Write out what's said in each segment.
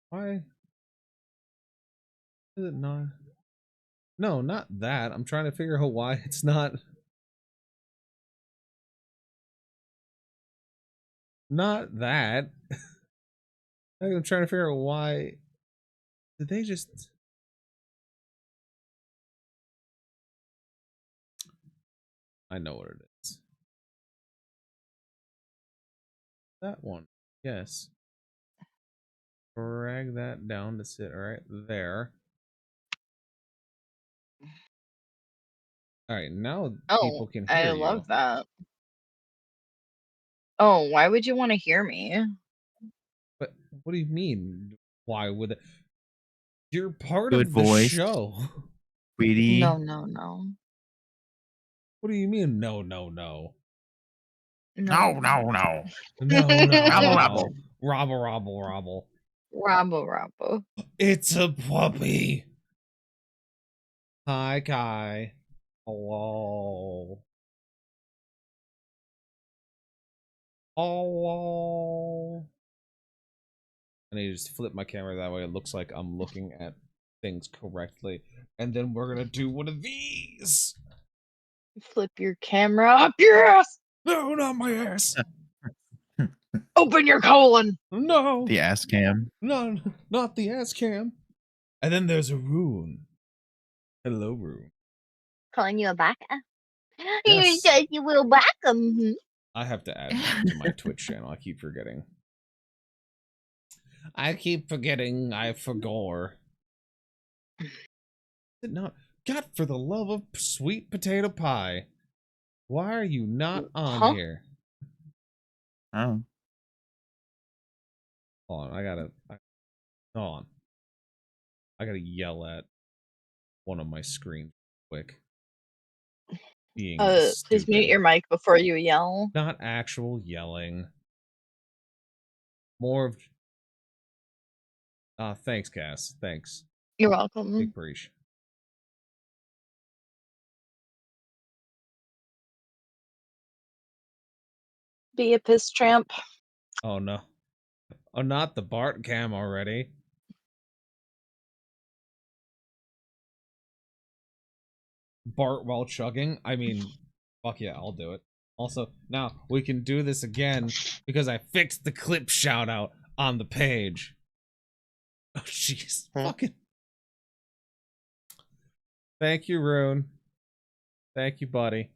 Why is it not? No, not that. I'm trying to figure out why it's not. Not that. I'm trying to figure out why. Did they just? I know what it is. That one. Yes. Drag that down to sit right there. All right, now people can I hear you. love that. Oh, why would you want to hear me? But what do you mean? Why would it? You're part Good of the voice. show. Sweetie. No, no, no. What do you mean? No, no, no. No, no, no. No, no, Robble, no. robble. Robble, robble, robble. Rabble, rabble. It's a puppy. Hi, Kai. Hello. Hello. I need to just flip my camera that way. It looks like I'm looking at things correctly. And then we're gonna do one of these. Flip your camera up your ass. No, not my ass. Open your colon. No. The ass cam. No, not the ass cam. And then there's a rune. Hello, rune. Calling you a baka. Yes. You said you will back him. I have to add that to my Twitch channel. I keep forgetting. I forgot. Not God, for the love of sweet potato pie. Why are you not on here? Oh. Hold on, hold on. I gotta yell at one of my screens quick. Being Please mute your mic before you yell. Not actual yelling. More of thanks, Cass. Thanks. You're welcome. Big breach. Be a piss tramp. Oh no. Oh, not the Bart cam already. Bart while chugging? I mean, fuck yeah, I'll do it. Also, now we can do this again because I fixed the clip shout out on the page. Oh, jeez. Fucking. Thank you, Rune. Thank you, buddy.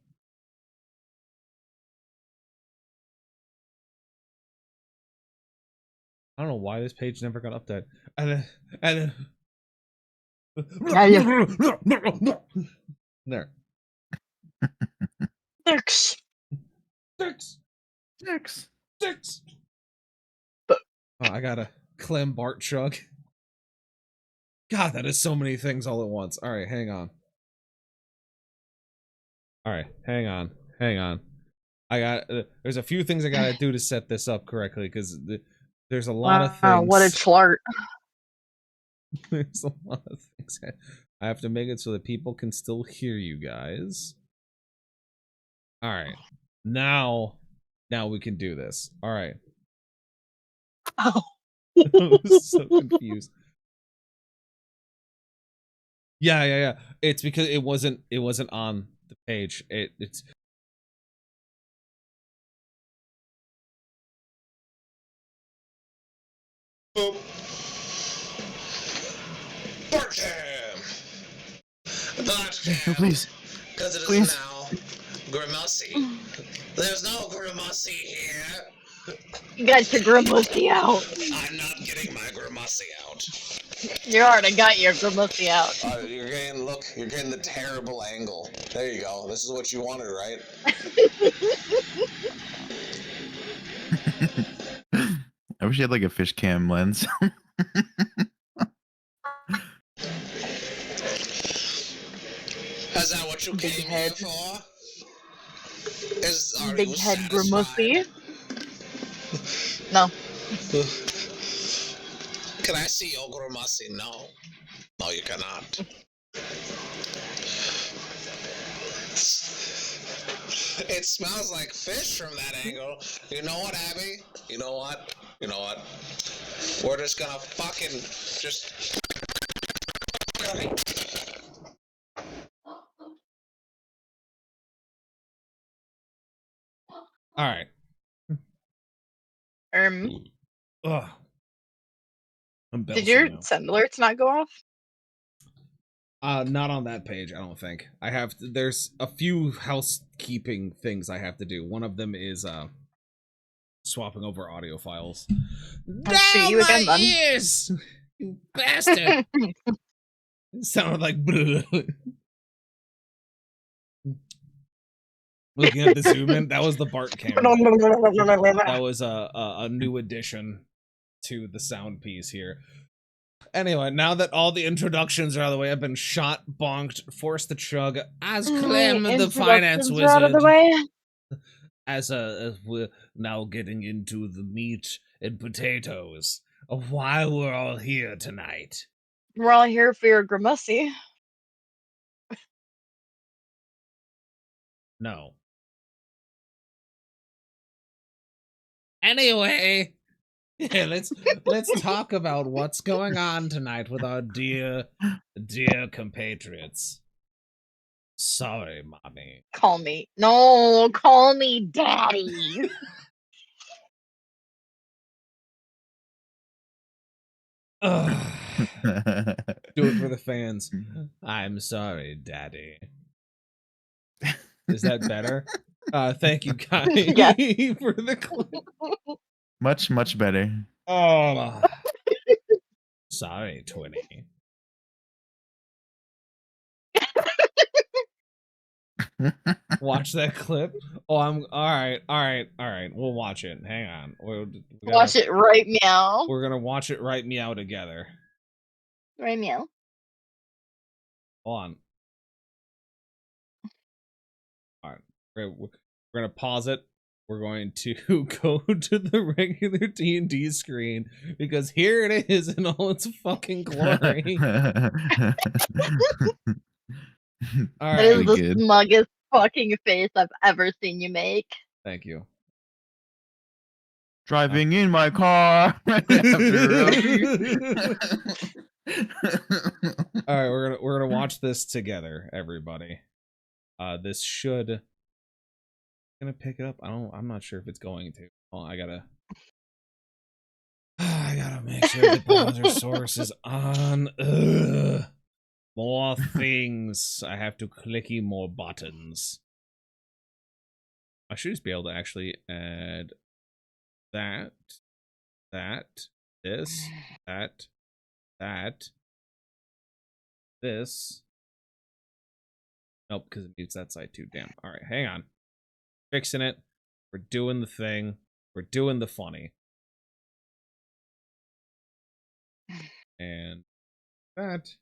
I don't know why this page never got updated. And then there. Six. Oh, I gotta Clem Bart chug. God, that is so many things all at once. All right, hang on. All right, hang on. I got. There's a few things I gotta do to set this up correctly because there's a lot of things. What a flart. There's a lot of things. I have to make it so that people can still hear you guys. All right, now we can do this. All right. Oh. I was so confused. Yeah. It's because it wasn't on the page. It's. Boom. Please. Because it is Please. now Grimacy. There's no Grimacy here. You got your Grimacy out. I'm not getting my Grimacy out. You already got your Grimacy out. You're getting the terrible angle. There you go. This is what you wanted, right? I wish you had like a fish cam lens. Is that what you came here for? Big head Grimacy? No. Can I see your Grimacy? No. No, you cannot. It smells like fish from that angle. You know what, Abby? You know what? We're just gonna fucking just. All right. Ugh. I'm Did your now. send alerts not go off? Not on that page, I don't think. There's a few housekeeping things I have to do. One of them is swapping over audio files. I'll shoot you again, then. Ears! You bastard! It sounded like looking at the zoom in, that was the Bart camera. That was a new addition to the sound piece here. Anyway, now that all the introductions are out of the way, I've been shot, bonked, forced to chug as Clem, the finance wizard. Out of the way. As we're now getting into the meat and potatoes of why we're all here tonight. We're all here for your grimacy. No. Anyway, yeah, let's talk about what's going on tonight with our dear compatriots. Sorry, mommy. Call me. No, call me daddy. Ugh. Do it for the fans. I'm sorry, daddy. Is that better? Thank you, Kai, Yes. for the clip. Much better. Oh. Sorry, Twinny. Watch that clip. Oh, I'm all right. We'll watch it. Hang on. Watch it right meow. We're gonna watch it right meow together. Right meow. Hold on. All right. We're gonna pause it. We're going to go to the regular D&D screen because here it is in all its fucking glory. All That is right. the good. smuggest fucking face I've ever seen you make. Thank you. Driving in my car. All right, we're gonna watch this together, everybody. This should gonna pick it up. I'm not sure if it's going to. Oh, I gotta make sure the browser source is on. Ugh. More things. I have to clicky more buttons. I should just be able to actually add that, this, this. Nope, because it mutes that side too. Damn. All right, hang on. Fixing it. We're doing the thing. We're doing the funny. And that.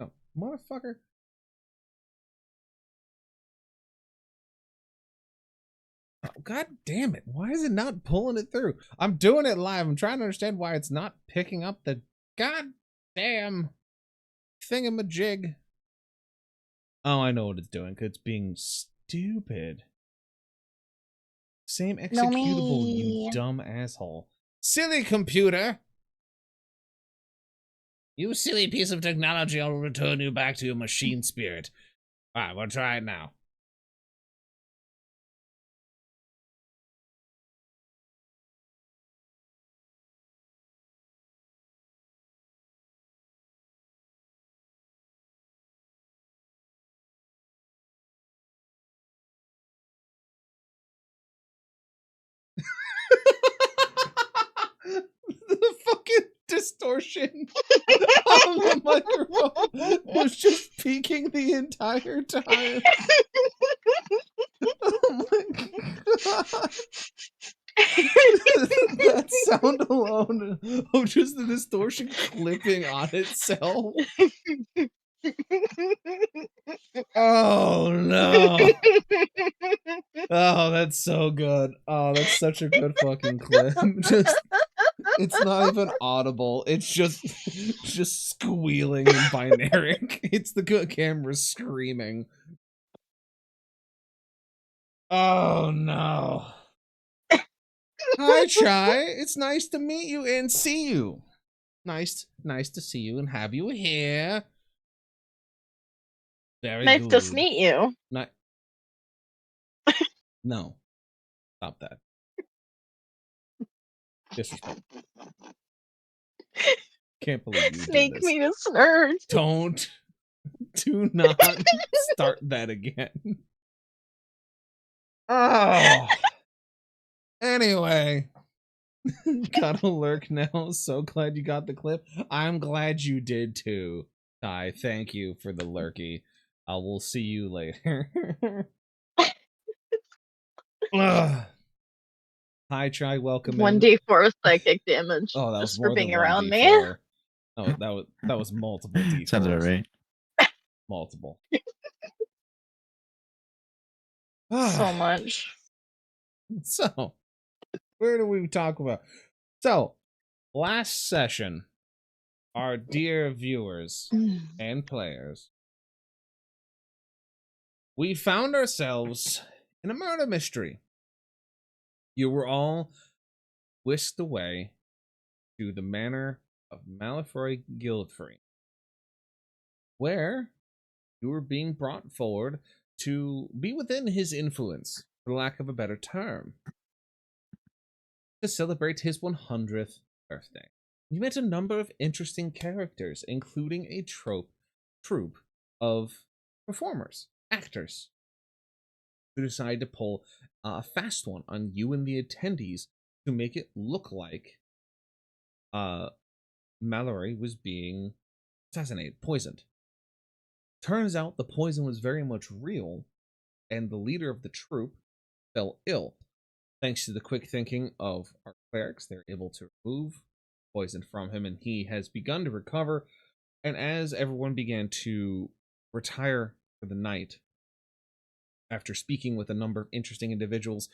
Oh, motherfucker. Oh, God damn it. Why is it not pulling it through? I'm doing it live. I'm trying to understand why it's not picking up the goddamn thingamajig. Oh, I know what it's doing. It's being stupid. Same executable, you dumb asshole. Silly computer! You silly piece of technology, I'll return you back to your machine spirit. Alright, we'll try it now. The fucking distortion on the microphone was just peaking the entire time. Oh my god. That sound alone of just the distortion clipping on itself. Oh no. Oh, that's so good. Oh, that's such a good fucking clip. Just it's not even audible. It's just squealing and binaric. It's the good camera screaming. Oh no. Hi, Chai. It's nice to meet you and see you. Nice to see you and have you here. Very Nice good. to meet you. Ni- no. Stop that. Disrespect. Can't believe you did Snake this. me to snurge. Don't. Do not start that again. Oh. Anyway. Got a lurk now. So glad you got the clip. I'm glad you did too. Ty, thank you for the lurky. I will see you later. Ugh. Hi, Try. Welcome in. 1d4 psychic damage. Oh, that was Just for more than being one around me. D4. Oh, that was multiple D4s. Sounds about right. Multiple. So much. So, where do we talk about? So, last session, our dear viewers and players, we found ourselves in a murder mystery. You were all whisked away to the manor of Malifroy Guildfrey, where you were being brought forward to be within his influence, for lack of a better term, to celebrate his 100th birthday. You met a number of interesting characters, including a troupe of performers, actors, who decided to pull a fast one on you and the attendees to make it look like Mallory was being assassinated, poisoned. Turns out the poison was very much real, and the leader of the troupe fell ill. Thanks to the quick thinking of our clerics, they're able to remove poison from him, and he has begun to recover. And as everyone began to retire for the night, after speaking with a number of interesting individuals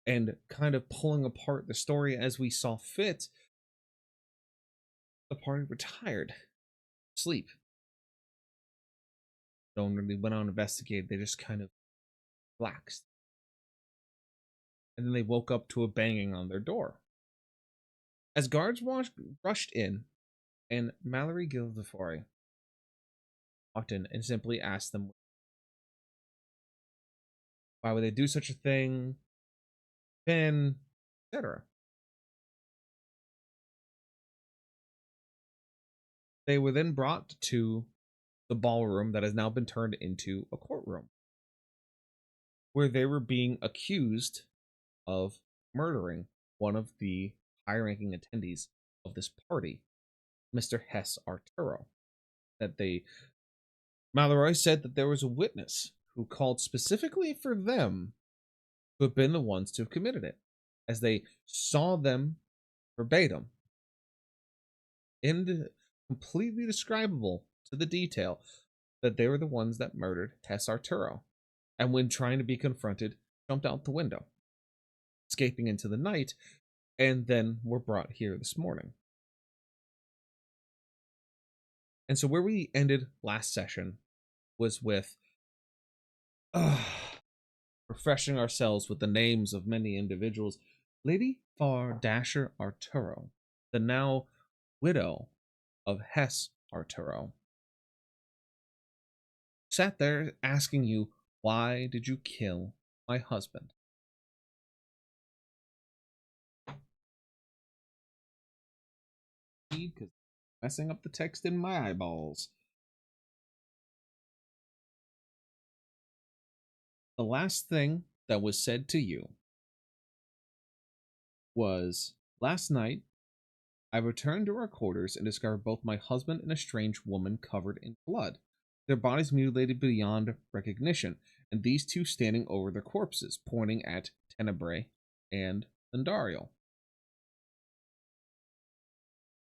and kind of pulling apart the story as we saw fit, the party retired. Sleep. Don't really went on to investigate, they just kind of relaxed. And then they woke up to a banging on their door. As guards rushed in, and Mallory Gildefari walked in and simply asked them why would they do such a thing, Finn, etc. They were then brought to the ballroom that has now been turned into a courtroom, where they were being accused of murdering one of the high-ranking attendees of this party, Mr. Hess Arturo. That Mallory said that there was a witness who called specifically for them to have been the ones to have committed it, as they saw them verbatim, and completely describable to the detail, that they were the ones that murdered Tess Arturo, and when trying to be confronted, jumped out the window, escaping into the night, and then were brought here this morning. And so where we ended last session was with refreshing ourselves with the names of many individuals. Lady Far Dasher Arturo, the now widow of Hess Arturo, sat there asking you, why did you kill my husband? Because messing up the text in my eyeballs. The last thing that was said to you was, last night I returned to our quarters and discovered both my husband and a strange woman covered in blood, their bodies mutilated beyond recognition, and these two standing over their corpses, pointing at Tenebrae and Thundariel.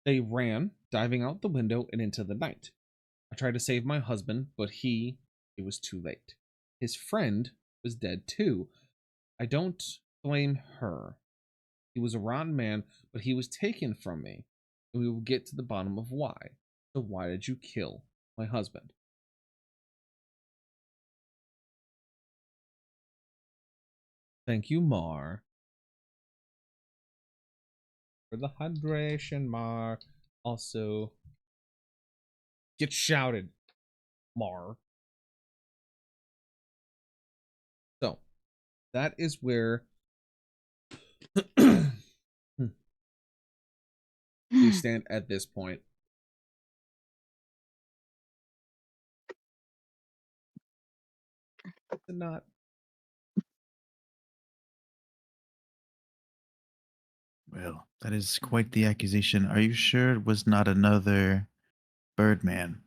They ran, diving out the window and into the night. I tried to save my husband, but it was too late. His friend was dead too. I don't blame her. He was a rotten man, but he was taken from me, and we will get to the bottom of why. So why did you kill my husband? Thank you, Mar. for the hydration mark. Also, get shouted, Mar. So, that is where we stand at this point. Not. Well, that is quite the accusation. Are you sure it was not another Birdman?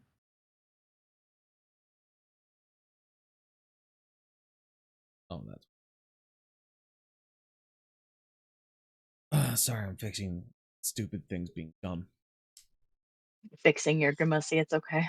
Oh, that's. Sorry, I'm fixing stupid things being done. Fixing your grimace, it's okay.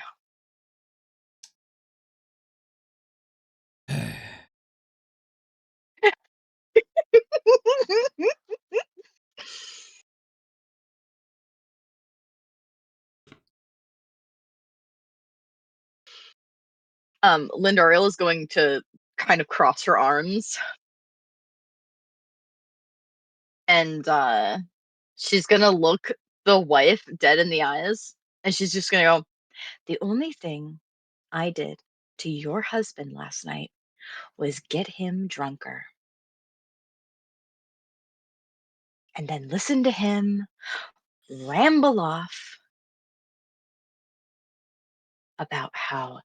Lindariel is going to kind of cross her arms and she's gonna look the wife dead in the eyes and she's just gonna go, the only thing I did to your husband last night was get him drunker. And then listen to him ramble off about how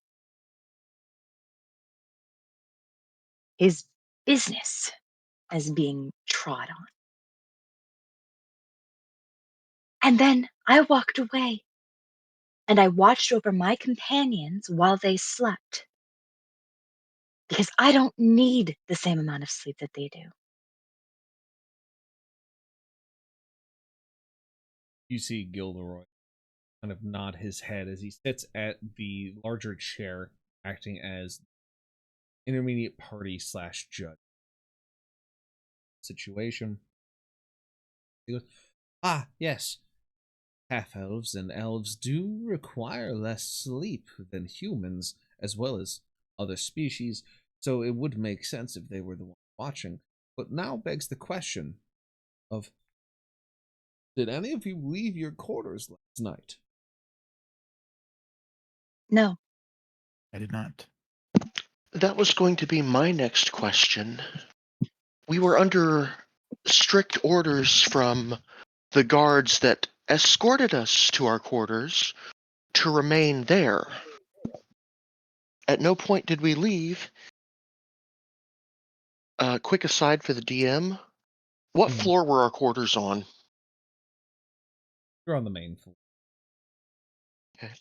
his business is being trod on. And then I walked away and I watched over my companions while they slept because I don't need the same amount of sleep that they do. You see Gilderoy kind of nod his head as he sits at the larger chair, acting as intermediate party / judge situation. He goes, ah, yes. Half-elves and elves do require less sleep than humans, as well as other species, so it would make sense if they were the one watching. But now begs the question of, did any of you leave your quarters last night? No. I did not. That was going to be my next question. We were under strict orders from the guards that escorted us to our quarters to remain there. At no point did we leave. Quick aside for the DM. What floor were our quarters on? You're on the main floor. Okay.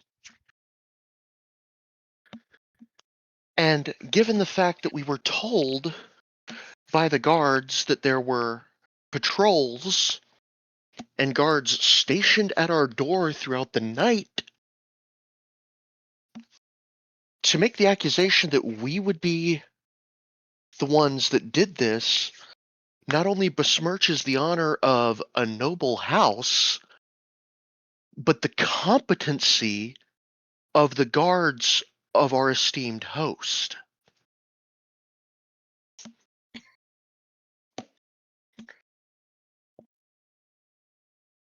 And given the fact that we were told by the guards that there were patrols and guards stationed at our door throughout the night, to make the accusation that we would be the ones that did this not only besmirches the honor of a noble house, but the competency of the guards of our esteemed host.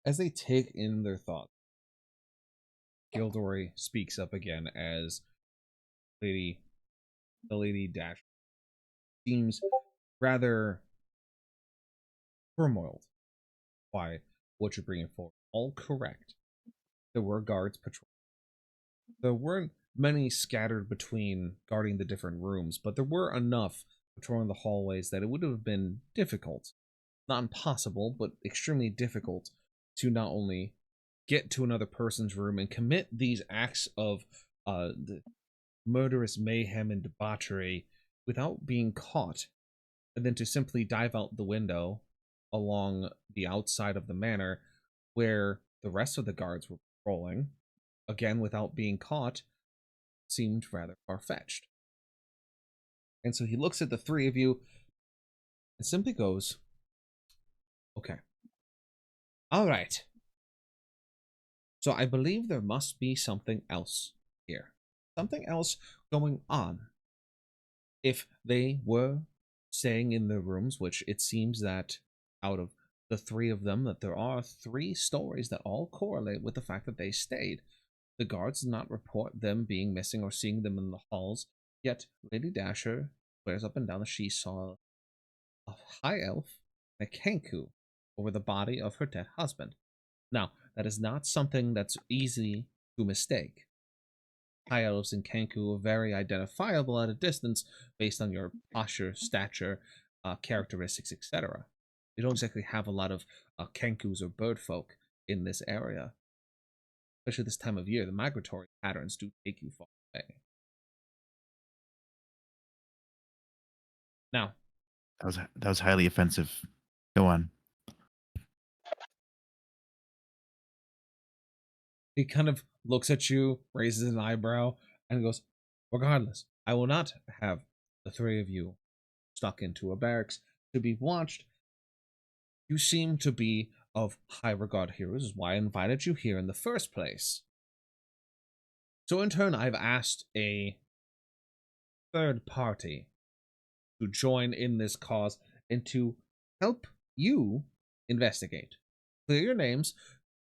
As they take in their thoughts, Gilderoy speaks up again as the Lady Dash seems rather turmoiled by what you're bringing forward. All correct. There were guards patrolling. There weren't many scattered between guarding the different rooms, but there were enough patrolling the hallways that it would have been difficult, not impossible, but extremely difficult to not only get to another person's room and commit these acts of the murderous mayhem and debauchery without being caught, and then to simply dive out the window along the outside of the manor where the rest of the guards were patrolling, again without being caught, seemed rather far-fetched. And so he looks at the three of you and simply goes, okay. All right. So I believe there must be something else here. Something else going on. If they were staying in their rooms, which it seems that out of the three of them that there are 3 stories that all correlate with the fact that they stayed. The guards did not report them being missing or seeing them in the halls, yet Lady Dasher swears up and down that she saw a high elf and a Kenku over the body of her dead husband. Now, that is not something that's easy to mistake. High elves and Kenku are very identifiable at a distance based on your posture, stature, characteristics, etc. You don't exactly have a lot of Kenkus or bird folk in this area. Especially this time of year, the migratory patterns do take you far away. Now, That was highly offensive. Go on. he kind of looks at you, raises an eyebrow, and goes, regardless, I will not have the 3 of you stuck into a barracks to be watched. You seem to be of high regard here, which is why I invited you here in the first place. So in turn, I've asked a third party to join in this cause and to help you investigate. Clear your names,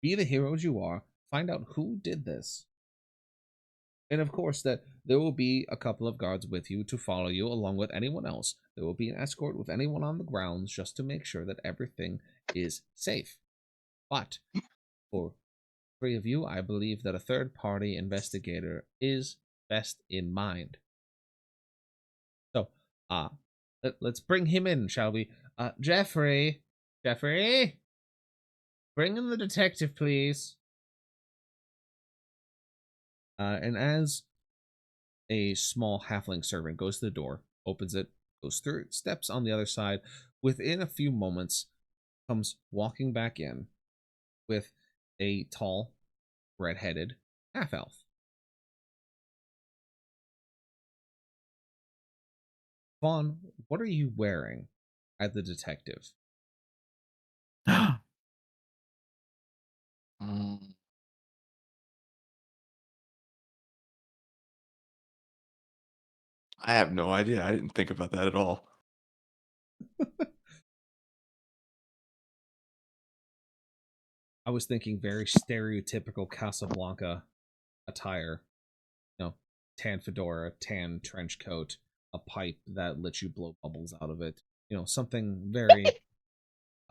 be the heroes you are, find out who did this. And of course, that there will be a couple of guards with you to follow you along with anyone else. There will be an escort with anyone on the grounds just to make sure that everything is safe. But for 3 of you, I believe that a third-party investigator is best in mind. So, let's bring him in, shall we? Jeffrey, bring in the detective, please. And as a small halfling servant goes to the door, opens it, goes through, steps on the other side, within a few moments, comes walking back in with a tall, red-headed half-elf. Vaughn, what are you wearing at the detective? Mm, I have no idea. I didn't think about that at all. I was thinking very stereotypical Casablanca attire. You know, tan fedora, tan trench coat, a pipe that lets you blow bubbles out of it. You know, something very,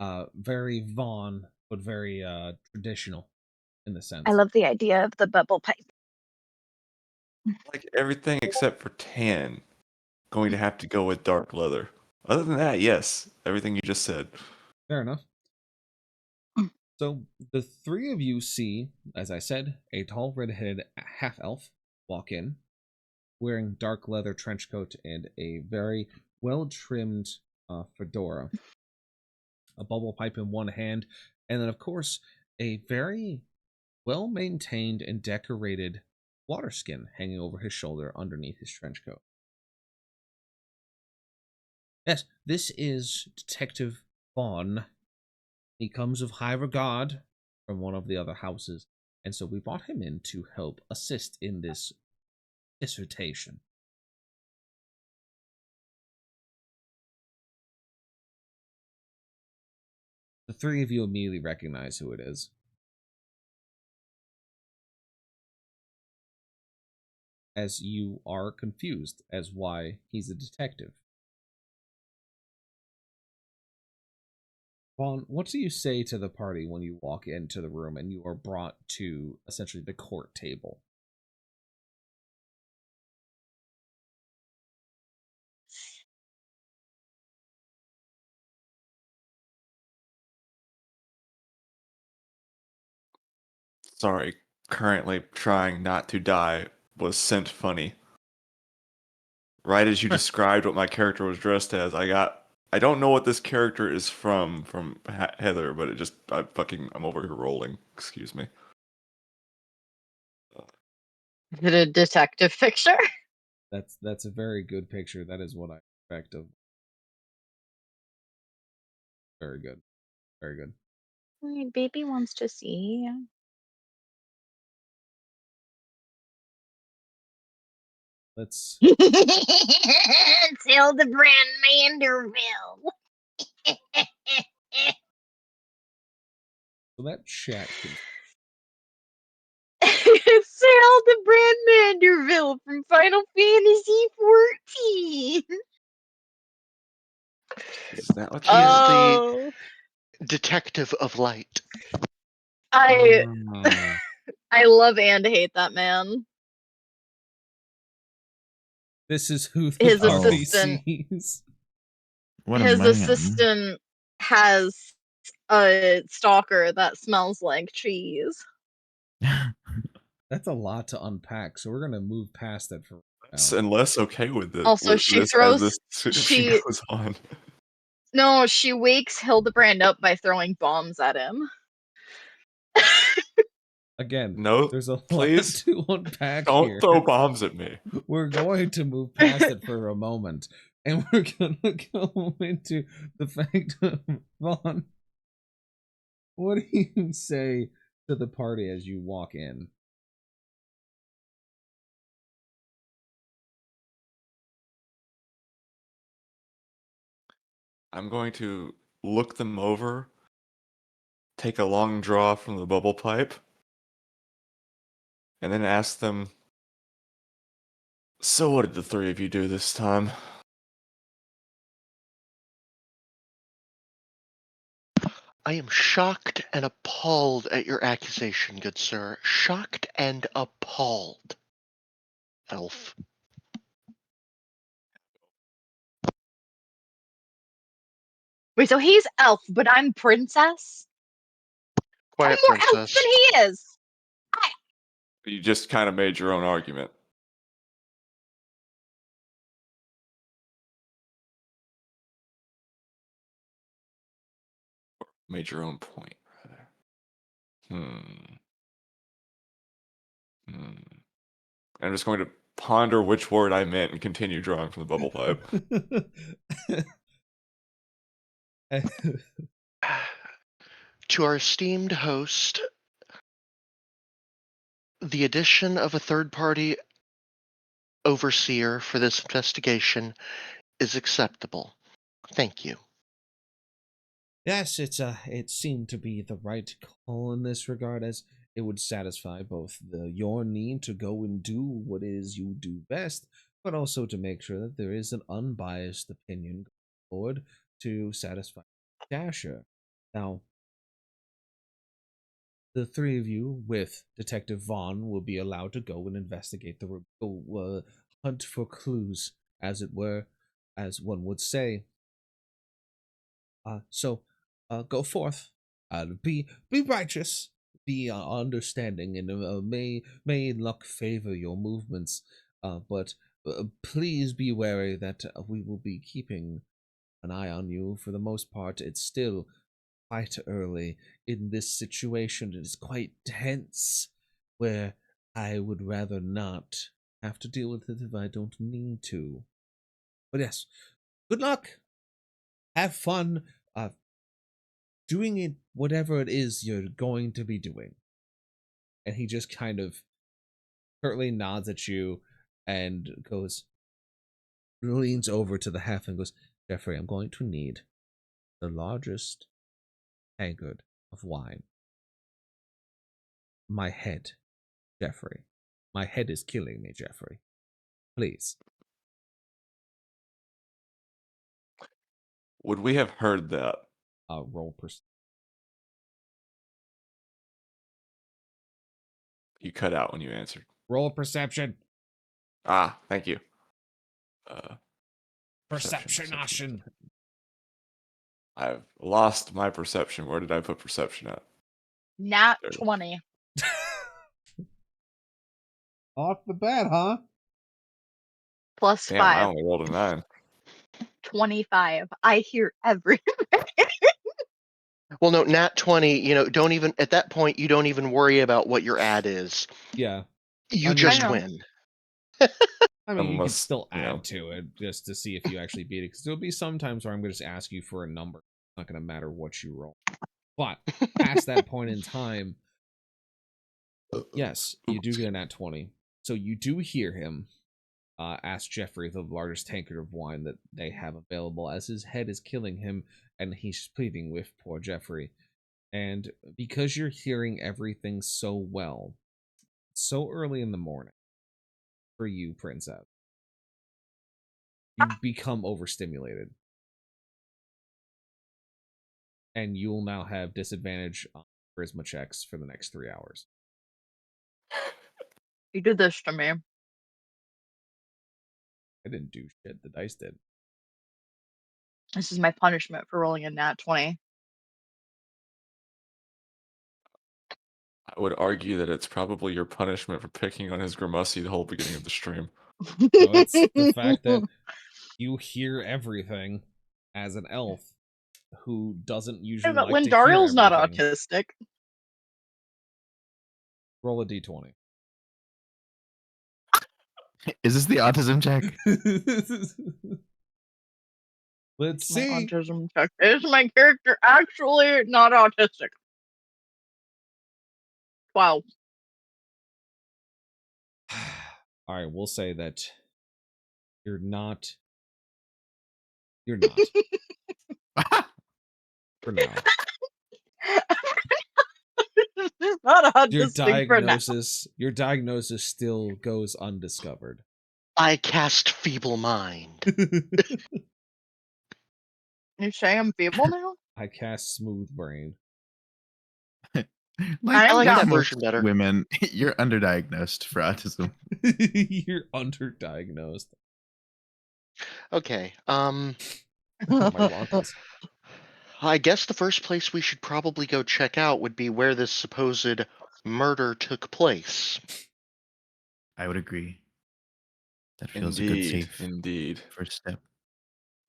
very Vaughn, but very traditional in the sense. I love the idea of the bubble pipe. Like everything except for tan, going to have to go with dark leather. Other than that, yes, everything you just said. Fair enough. So the 3 of you see, as I said, a tall red-headed half-elf walk in, wearing dark leather trench coat and a very well-trimmed fedora, a bubble pipe in one hand, and then of course a very well-maintained and decorated water skin hanging over his shoulder underneath his trench coat. Yes, this is Detective Vaughn. He comes of high regard from one of the other houses, and so we brought him in to help assist in this dissertation. The 3 of you immediately recognize who it is. As you are confused as why he's a detective. Vaughn, what do you say to the party when you walk into the room and you are brought to essentially the court table? Sorry, currently trying not to die was sent funny. Right as you described what my character was dressed as, I don't know what this character is from Heather, but I'm over here rolling. Excuse me. Is it a detective picture? That's a very good picture. That is what I expect of. Very good. Very good. My baby wants to see. Let's It's Hildebrand Manderville. So that chat can. Sarah the Brand Manderville from Final Fantasy 14. Is that what He is that the Oh, detective of light. I Ah. I love and hate that man. This is who the His Oh. party assistant sees. What a his man. assistant has a stalker that smells like cheese. That's a lot to unpack, so we're gonna move past it for is? now. And less okay with it. Also, With she this, throws as this she she goes on. no, she wakes Hildebrand up by throwing bombs at him. Again, No, there's a lot please to unpack don't here. throw bombs at me. We're going to move past it for a moment, and we're gonna go into the fact of Vaughn. What do you say to the party as you walk in? I'm going to look them over, take a long draw from the bubble pipe, and then ask them, so what did the three of you do this time? I am shocked and appalled at your accusation, good sir. Shocked and appalled. Elf. Wait, so he's elf, but I'm princess? Quiet, I'm more elf princess. than he is! You just kind of made your own argument. Made your own point, rather. I'm just going to ponder which word I meant and continue drawing from the bubble pipe. To our esteemed host, the addition of a third party overseer for this investigation is acceptable. Thank you. Yes, it seemed to be the right call in this regard, as it would satisfy both your need to go and do what is you do best, but also to make sure that there is an unbiased opinion going forward to satisfy Dasher. Now, the three of you with Detective Vaughn will be allowed to go and investigate the room, go hunt for clues, as it were, as one would say. So, go forth. Be righteous. Be understanding, and may luck favor your movements. But please be wary that we will be keeping an eye on you. For the most part, it's still quite early in this situation. It is quite tense, where I would rather not have to deal with it if I don't need to. But yes, good luck. Have fun. Doing it, whatever it is you're going to be doing. And he just kind of curtly nods at you and leans over to the half and goes, Jeffrey, I'm going to need the largest tankard of wine. My head, Jeffrey. My head is killing me, Jeffrey. Please. Would we have heard that? Roll You cut out when you answered. roll perception. Ah, thank you. Perception. I've lost my perception. Where did I put perception at? Nat There. 20. Off the bat, huh? Plus Damn, I 5. only rolled a 9. 25. I hear everything. Well, no, nat 20, don't even, at that point, you don't even worry about what your ad is. Yeah. You I just know. win. I mean, you can Unless, still you add know. to it just to see if you actually beat it. Because there'll be some times where I'm going to just ask you for a number. It's not going to matter what you roll. But past that point in time, yes, you do get a nat 20. So you do hear him ask Jeffrey the largest tankard of wine that they have available, as his head is killing him and he's pleading with poor Jeffrey. And because you're hearing everything so well, so early in the morning for you, Princess, you become overstimulated. And you'll now have disadvantage on charisma checks for the next 3 hours. You did this to me. I didn't do shit. The dice did. This is my punishment for rolling a nat 20. I would argue that it's probably your punishment for picking on his Grimacy the whole beginning of the stream. No, it's the fact that you hear everything as an elf who doesn't Yeah, usually but like to hear Lindariel's not everything. autistic. Roll a d20. Is this the autism check? Let's My see. autism check. Is my character actually not autistic? 12. All right, we'll say that you're not. You're not. For now. It's not autistic for now. Your diagnosis still goes undiscovered. I cast Feeble Mind. You say I'm feeble now? I cast Smooth Brain. I I am like dumb. that version better. Women, you're underdiagnosed for autism. You're underdiagnosed. Okay. Oh, my Broncos. I guess the first place we should probably go check out would be where this supposed murder took place. I would agree. That feels a good safe Indeed. first step.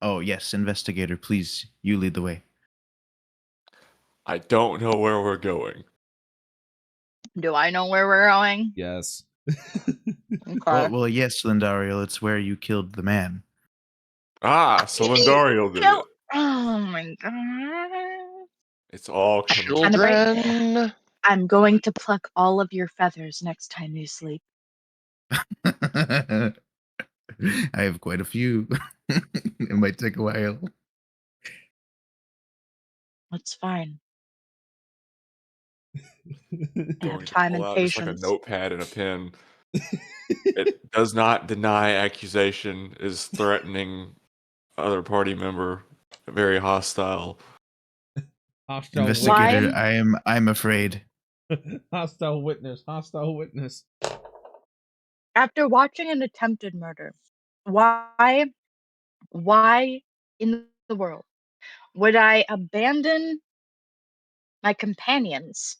Oh, yes, investigator, please, you lead the way. I don't know where we're going. Do I know where we're going? Yes. Okay. Well, yes, Lindario, it's where you killed the man. Ah, so Lindario did it. Oh my god. It's all coming. Children. I'm going to pluck all of your feathers next time you sleep. I have quite a few. It might take a while. That's fine. I Going have to time pull and out just like a patience. notepad and a pen. It does not deny accusation, is threatening other party member, very hostile. Hostile Investigator, Why? I'm afraid. Hostile witness. Hostile witness. After watching an attempted murder, why in the world would I abandon my companions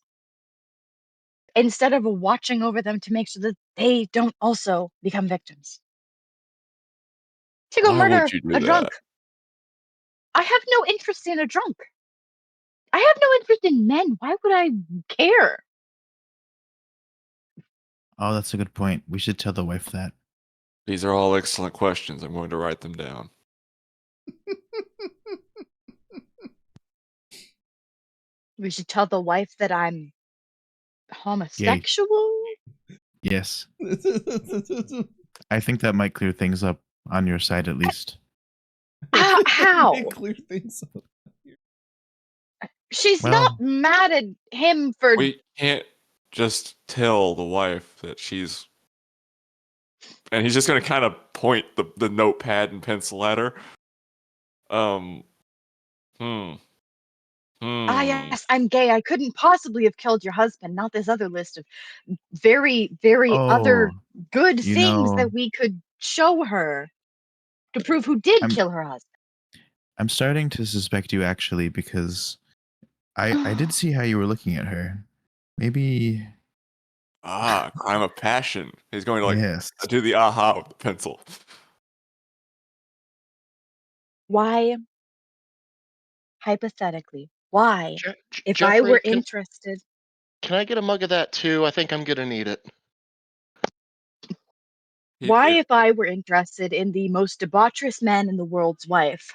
instead of watching over them to make sure that they don't also become victims? To go Why would murder you do a drunk. that? I have no interest in a drunk. I have no interest in men. Why would I care? Oh, that's a good point. We should tell the wife that. These are all excellent questions. I'm going to write them down. We should tell the wife that I'm homosexual. Yes. I think that might clear things up on your side at least. How? Clear things up. She's Well- not mad at him for. We can't just tell the wife that she's. And he's just going to kind of point the notepad and pencil at her. Ah, yes, I'm gay. I couldn't possibly have killed your husband. Not this other list of very, very other Oh, good you things know- that we could show her to prove who did I'm- kill her husband. I'm starting to suspect you actually because I did see how you were looking at her. Maybe Crime of passion. He's going to yes. do the aha with the pencil. Why, hypothetically, why, if I Jeffrey, were interested, can I get a mug of that too? I think I'm gonna need it. why, if I were interested in the most debaucherous man in the world's wife,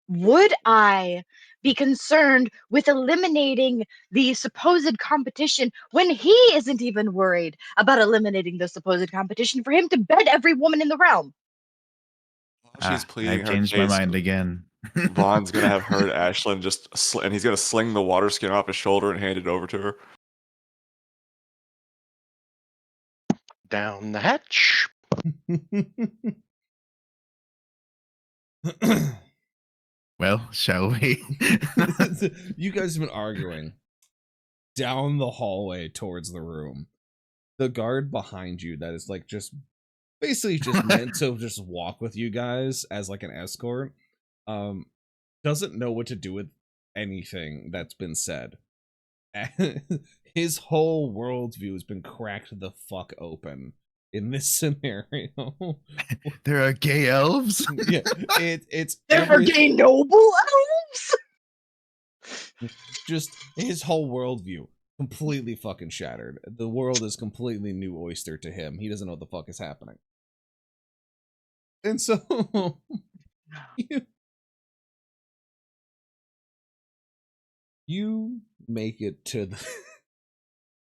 would I be concerned with eliminating the supposed competition when he isn't even worried about eliminating the supposed competition for him to bed every woman in the realm? She's pleading I've her changed my case. mind again. Vaughn's gonna have heard Ashlyn and he's gonna sling the water skin off his shoulder and hand it over to her. Down the hatch. Well, shall we? You guys have been arguing down the hallway towards the room. The guard behind you that is like just basically just meant to just walk with you guys as like an escort, doesn't know what to do with anything that's been said. His whole worldview has been cracked the fuck open in this scenario. There are gay elves. Yeah, it's They're for gay noble elves. just his whole worldview completely fucking shattered. The world is completely new oyster to him. He doesn't know what the fuck is happening. And so you make it to the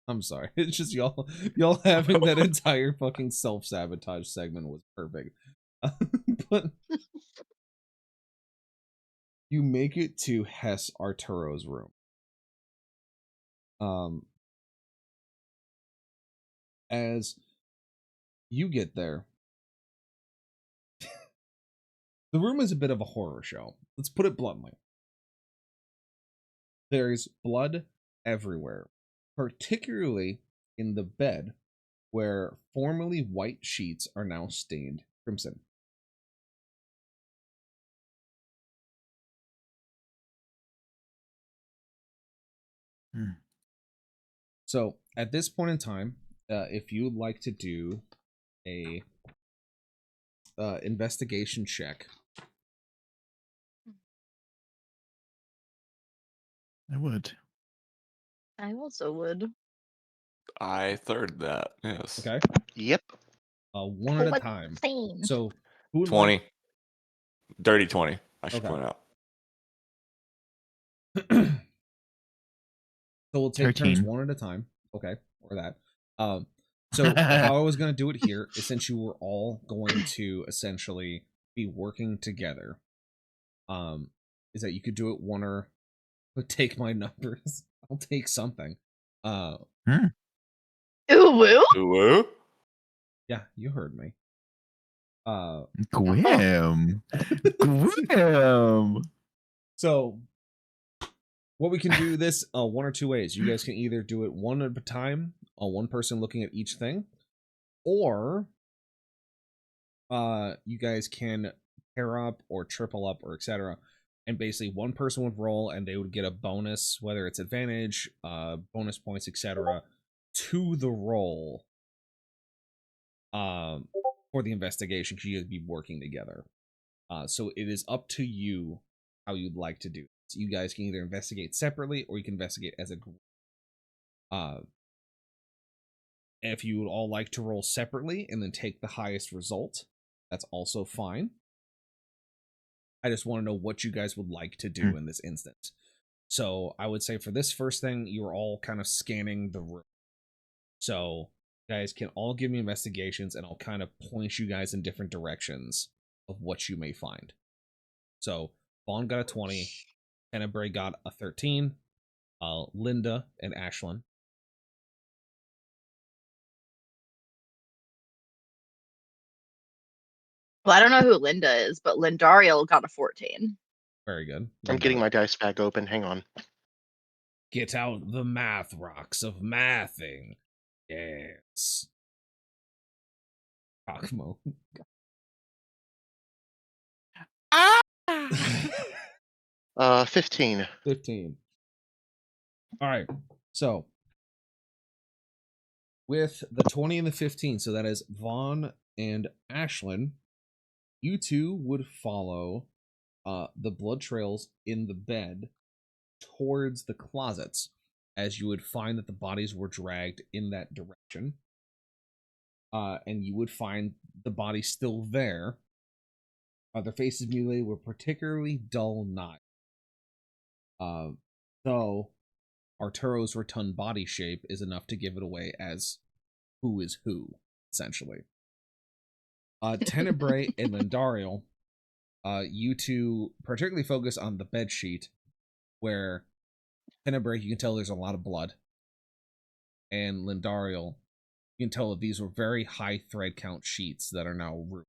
I'm sorry. It's just y'all having that entire fucking self-sabotage segment was perfect. But you make it to Hess Arturo's room. As you get there, the room is a bit of a horror show. Let's put it bluntly. There's blood everywhere, particularly in the bed where formerly white sheets are now stained crimson. So at this point in time, if you'd like to do a investigation check, I would. I also would. I third that. Yes. okay, Yep. one at a time. Insane. So who would 20. Dirty 20, I should Okay. point out. So we'll take 13. turns one at a time. Okay, or that. So how I was going to do it here is since you were all going to essentially be working together, is that you could do it one or take my numbers. I'll take something. Ooh woo. Ooh. Yeah, you heard me. Gwam. Gwam. So what we can do this one or two ways. You guys can either do it one at a time, one person looking at each thing, or you guys can pair up or triple up or etc. And basically one person would roll and they would get a bonus, whether it's advantage, bonus points, etc., to the roll for the investigation because you'd be working together. So it is up to you how you'd like to do. So you guys can either investigate separately or you can investigate as a group. If you would all like to roll separately and then take the highest result, that's also fine. I just want to know what you guys would like to do in this instance. So I would say for this first thing, you're all kind of scanning the room. So you guys can all give me investigations and I'll kind of point you guys in different directions of what you may find. So Vaughn got a 20, Tenebrae got a 13, Linda and Ashlyn. Well, I don't know who Linda is, but Lindariel got a 14. Very good. I'm getting my dice bag open. Hang on. Get out the math rocks of mathing. Yes. Cockmo. 15. 15. All right. So with the 20 and the 15, so that is Vaughn and Ashlyn, you two would follow the blood trails in the bed towards the closets, as you would find that the bodies were dragged in that direction. And you would find the body still there. Their faces mutilated were particularly dull knives. Though Arturo's rotund body shape is enough to give it away as who is who, essentially. Tenebrae and Lindariel, you two particularly focus on the bed sheet, where Tenebrae, you can tell there's a lot of blood, and Lindariel, you can tell that these were very high thread count sheets that are now ruined.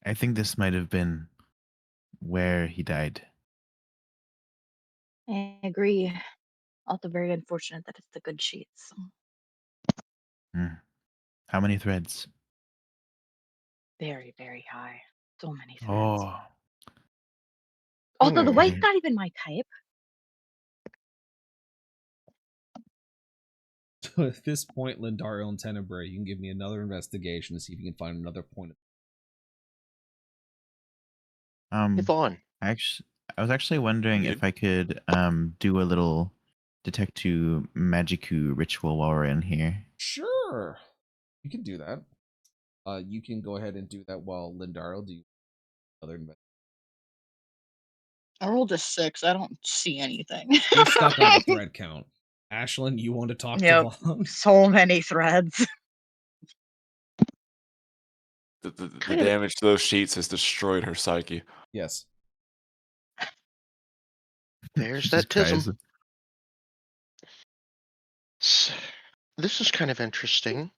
I think this might have been where he died. I agree. Also very unfortunate that it's the good sheets. How many threads? Very, very high. So many threads. Oh, Although the Hmm. white's not even my type. So at this point, Lindariel and Tenebrae, you can give me another investigation to see if you can find another point. Yvonne. I was actually wondering if I could do a little Detectu Magicu ritual while we're in here. Sure, you can do that. You can go ahead and do that while Lindariel do other investigation. I rolled a 6. I don't see anything. You're stuck on the thread count. Ashlyn, you want to talk Yep. to Vaughn? So many threads. The Kind of- damage to those sheets has destroyed her psyche. Yes. There's She that just cries. tism. This is kind of interesting.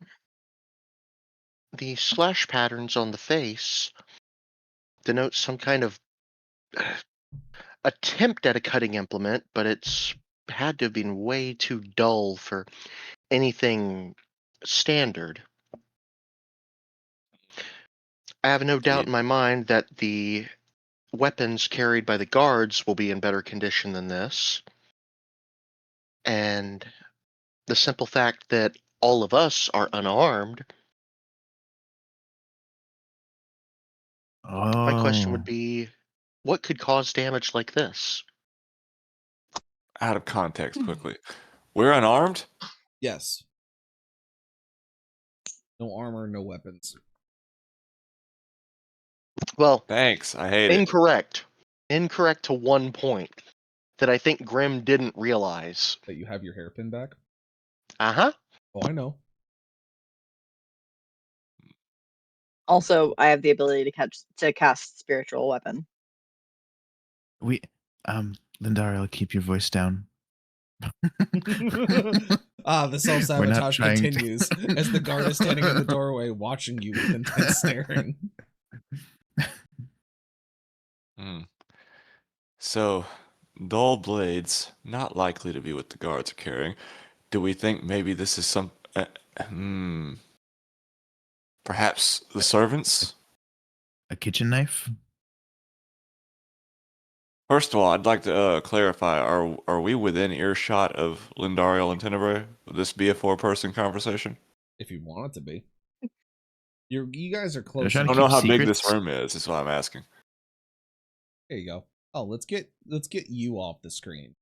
The slash patterns on the face denote some kind of attempt at a cutting implement, but it's had to have been way too dull for anything standard. I have no doubt in my mind that the weapons carried by the guards will be in better condition than this. And the simple fact that all of us are unarmed, my question would be, what could cause damage like this? Out of context, quickly. We're unarmed? Yes. No armor, no weapons. Well, Thanks. I hate it. incorrect. Incorrect to one point that I think Grim didn't realize. That you have your hairpin back? Uh-huh. Oh, I know. Also, I have the ability to cast spiritual weapon. Lindariel, keep your voice down. The self-sabotage We're not trying to- continues as the guard is standing in the doorway watching you with intense staring. So, dull blades, not likely to be what the guards are carrying. Do we think maybe this is some... Perhaps the servants? A kitchen knife? First of all, I'd like to clarify, are we within earshot of Lindariel and Tenebrae? Would this be a four-person conversation? If you want it to be. You guys are close. trying I to don't know keep how big this secrets? room is what I'm asking. There you go. Oh, let's get you off the screen.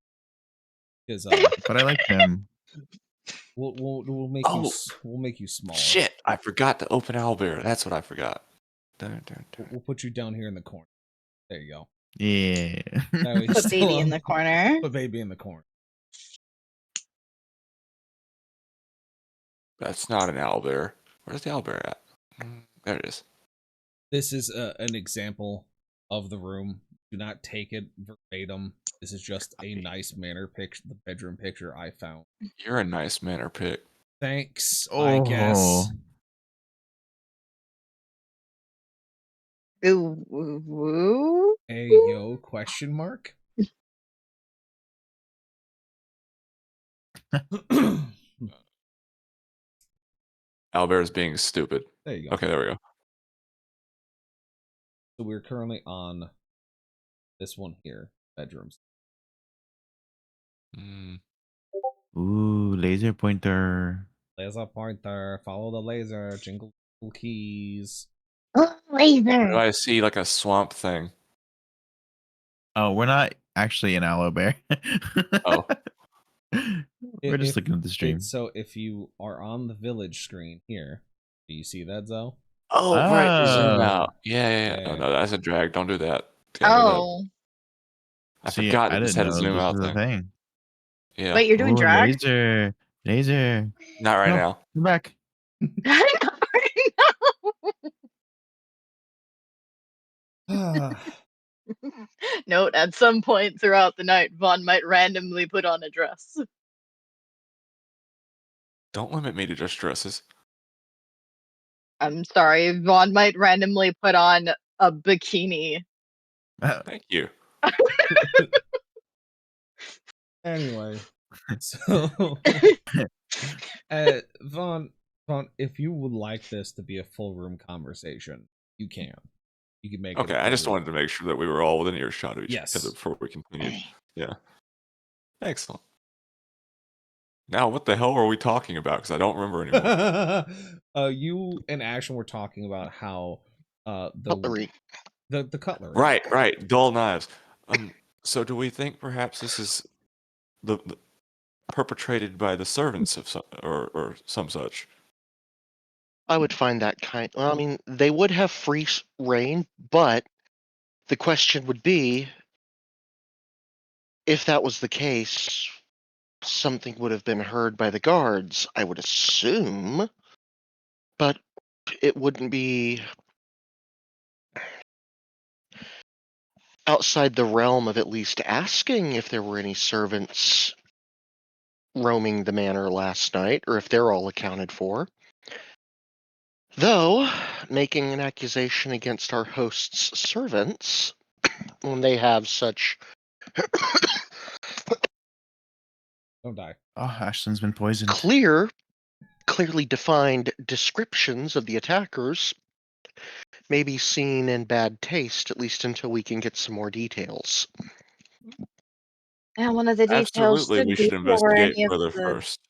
Because But I like him. we'll make we'll make you smaller. Shit, I forgot to open owlbear. That's what I forgot. We'll put you down here in the corner. There you go. Yeah. That way you Put still baby in the corner. Put baby in the corner. That's not an owlbear. Where's the owlbear at? There it is. This is an example of the room. Do not take it verbatim. This is just a nice manner picture, the bedroom picture I found. You're a nice manner pick. Thanks, I guess. Ooh, woo, woo. Hey, yo, question mark? Owlbear is being stupid. There you go. Okay, there we go. So we're currently on this one here, bedrooms. Ooh, laser pointer. Laser pointer, follow the laser, jingle keys. Oh, Where do laser. I see like a swamp thing? Oh, we're not actually an aloe bear. Oh. We're just looking at the stream. So if you are on the village screen here, do you see that, Zoe? Oh, right. Zoom Oh. out. Yeah. Yeah. No, that's a drag. Don't do that. Can't do that. Oh. I See, forgot I that this didn't had a know zoom this out was a thing. thing. Yeah. Wait, you're doing Ooh, drag? Laser. Not right No, now. come back. Note, at some point throughout the night, Vaughn might randomly put on a dress. Don't limit me to just dresses. I'm sorry, Vaughn might randomly put on a bikini. Thank you. Anyway, so Vaughn, if you would like this to be a full room conversation, you can. You can make it. Okay, I just wanted to make sure that we were all within earshot of each Yes. other before we continued. Yeah. Excellent. Now, what the hell are we talking about? Because I don't remember anymore. You and Ashton were talking about how Cutlery. the cutlery. Right. Dull knives. So do we think perhaps this is the perpetrated by the servants of some or some such? I would find that kind. Well, I mean, they would have free reign, but the question would be, if that was the case, something would have been heard by the guards, I would assume, but it wouldn't be outside the realm of at least asking if there were any servants roaming the manor last night, or if they're all accounted for. Though, making an accusation against our host's servants, when they have such Don't die. Oh, Ashton's been poisoned. clearly defined descriptions of the attackers, may be seen in bad taste, at least until we can get some more details. And one of the details Absolutely, should we be should for investigate any of further the first.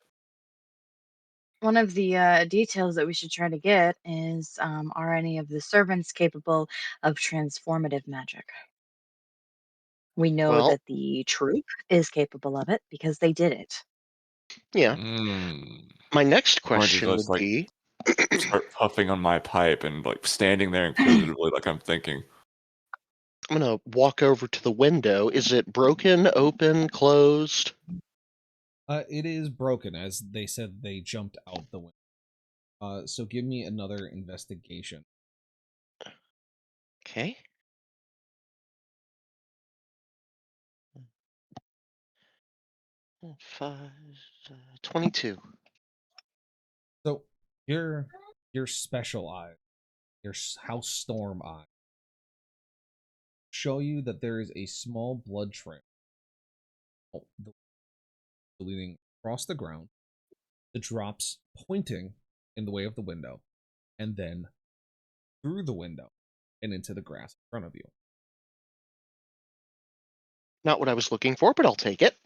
one of the details that we should try to get is are any of the servants capable of transformative magic? We know Well, that the troop is capable of it because they did it. yeah. Mm. My next I'm going to question just would be start puffing on my pipe and standing there inquisitively like I'm thinking. I'm going to walk over to the window. Is it broken, open, closed? It is broken, as they said they jumped out the window. So give me another investigation. Okay. Five, 22. So your special eye, your house storm eye, show you that there is a small blood trail leading across the ground, the drops pointing in the way of the window, and then through the window and into the grass in front of you. Not what I was looking for, but I'll take it.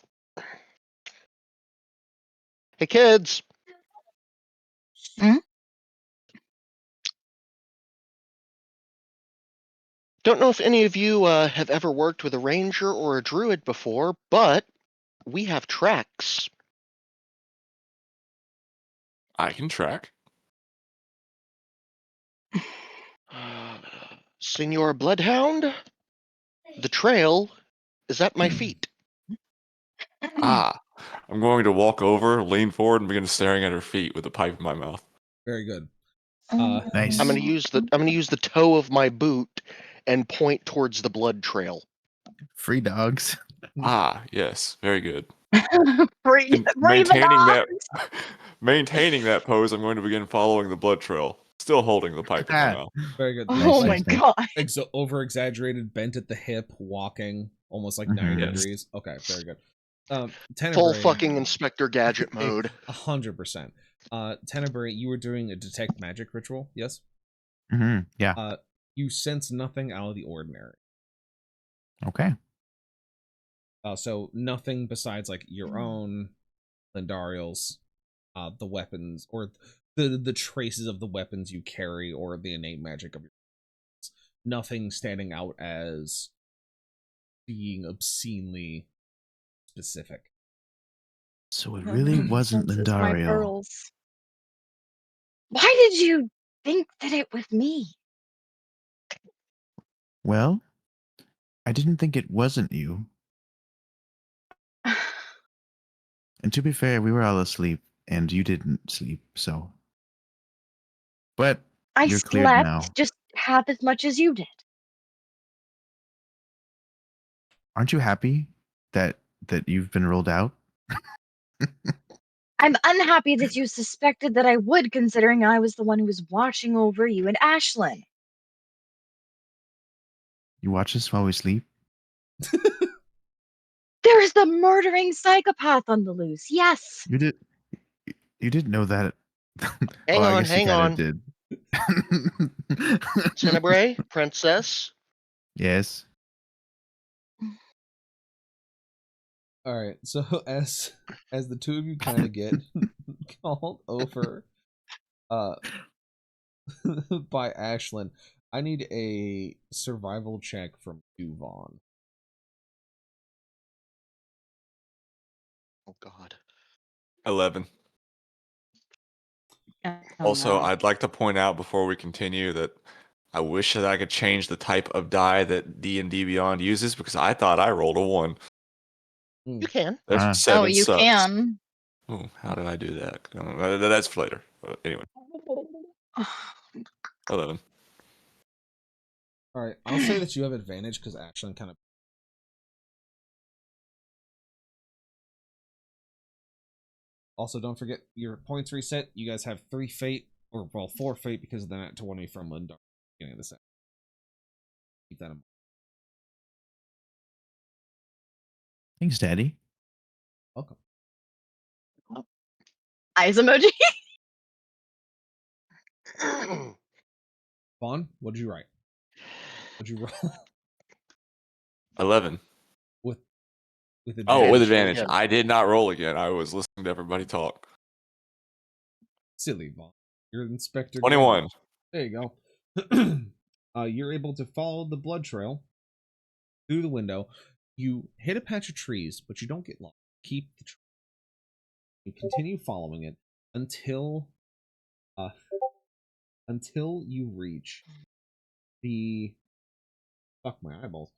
Hey, kids. Hmm? Don't know if any of you have ever worked with a ranger or a druid before, but we have tracks. I can track. Senor Bloodhound, the trail is at my feet. Ah, I'm going to walk over, lean forward, and begin staring at her feet with a pipe in my mouth. Very good. Nice. I'm going to use the toe of my boot and point towards the blood trail. Free dogs. Ah, yes, very good. Free, And free the maintaining that pose, I'm going to begin following the blood trail, still holding the pipe in my mouth. Very good. dogs! Oh Nice, my nice, nice. god. Over exaggerated, bent at the hip, walking almost like Mhm. 90 Yes. degrees. Okay, very good. Full Tenebrae, fucking Inspector Gadget mode. 100%. Tenebrae, you were doing a detect magic ritual, yes? Yeah. You sense nothing out of the ordinary. Okay. So nothing besides like your own, Lindariel's, the weapons, or the traces of the weapons you carry, or the innate magic of your weapons. Nothing standing out as being obscenely specific. So it really wasn't Senses my Lindario. pearls. Why did you think that it was me? Well, I didn't think it wasn't you. And to be fair, we were all asleep, and you didn't sleep, so. But I you're cleared slept now. just half as much as you did. Aren't you happy that you've been rolled out? I'm unhappy that you suspected that I would, considering I was the one who was watching over you and Ashlyn. You watch us while we sleep? There's the murdering psychopath on the loose. Yes. You did. You didn't know that. Hang Well, I on, guess you hang kind on. of did. Tenebrae, princess. Yes. All right. So as the two of you kind of get called over, uh, by Ashlyn, I need a survival check from you, Vaughn. Oh God. 11. Oh, Also, no. I'd like to point out before we continue that I wish that I could change the type of die that D&D Beyond uses because I thought I rolled a 1. You can. There's Ah. 7 Oh, you sucks. can. Ooh, how did I do that? That's for later. Anyway, 11. All right. I'll say that you have advantage because Ashlyn kind of. Also, don't forget your points reset. You guys have 3 fate, or well, 4 fate because of the nat 20 from Lindar. Beginning of the set. Keep that in mind. Thanks, Daddy. Welcome. Eyes emoji. Vaughn, what did you write? What'd you roll 11. with advantage? Oh, with Advantage, advantage. yeah. I did not roll again. I was listening to everybody talk. Silly Vaughn. You're Inspector. 21. There you go. You're able to follow the blood trail through the window. You hit a patch of trees, but you don't get lost. Keep the trail. You continue following it until you reach the fuck my eyeballs.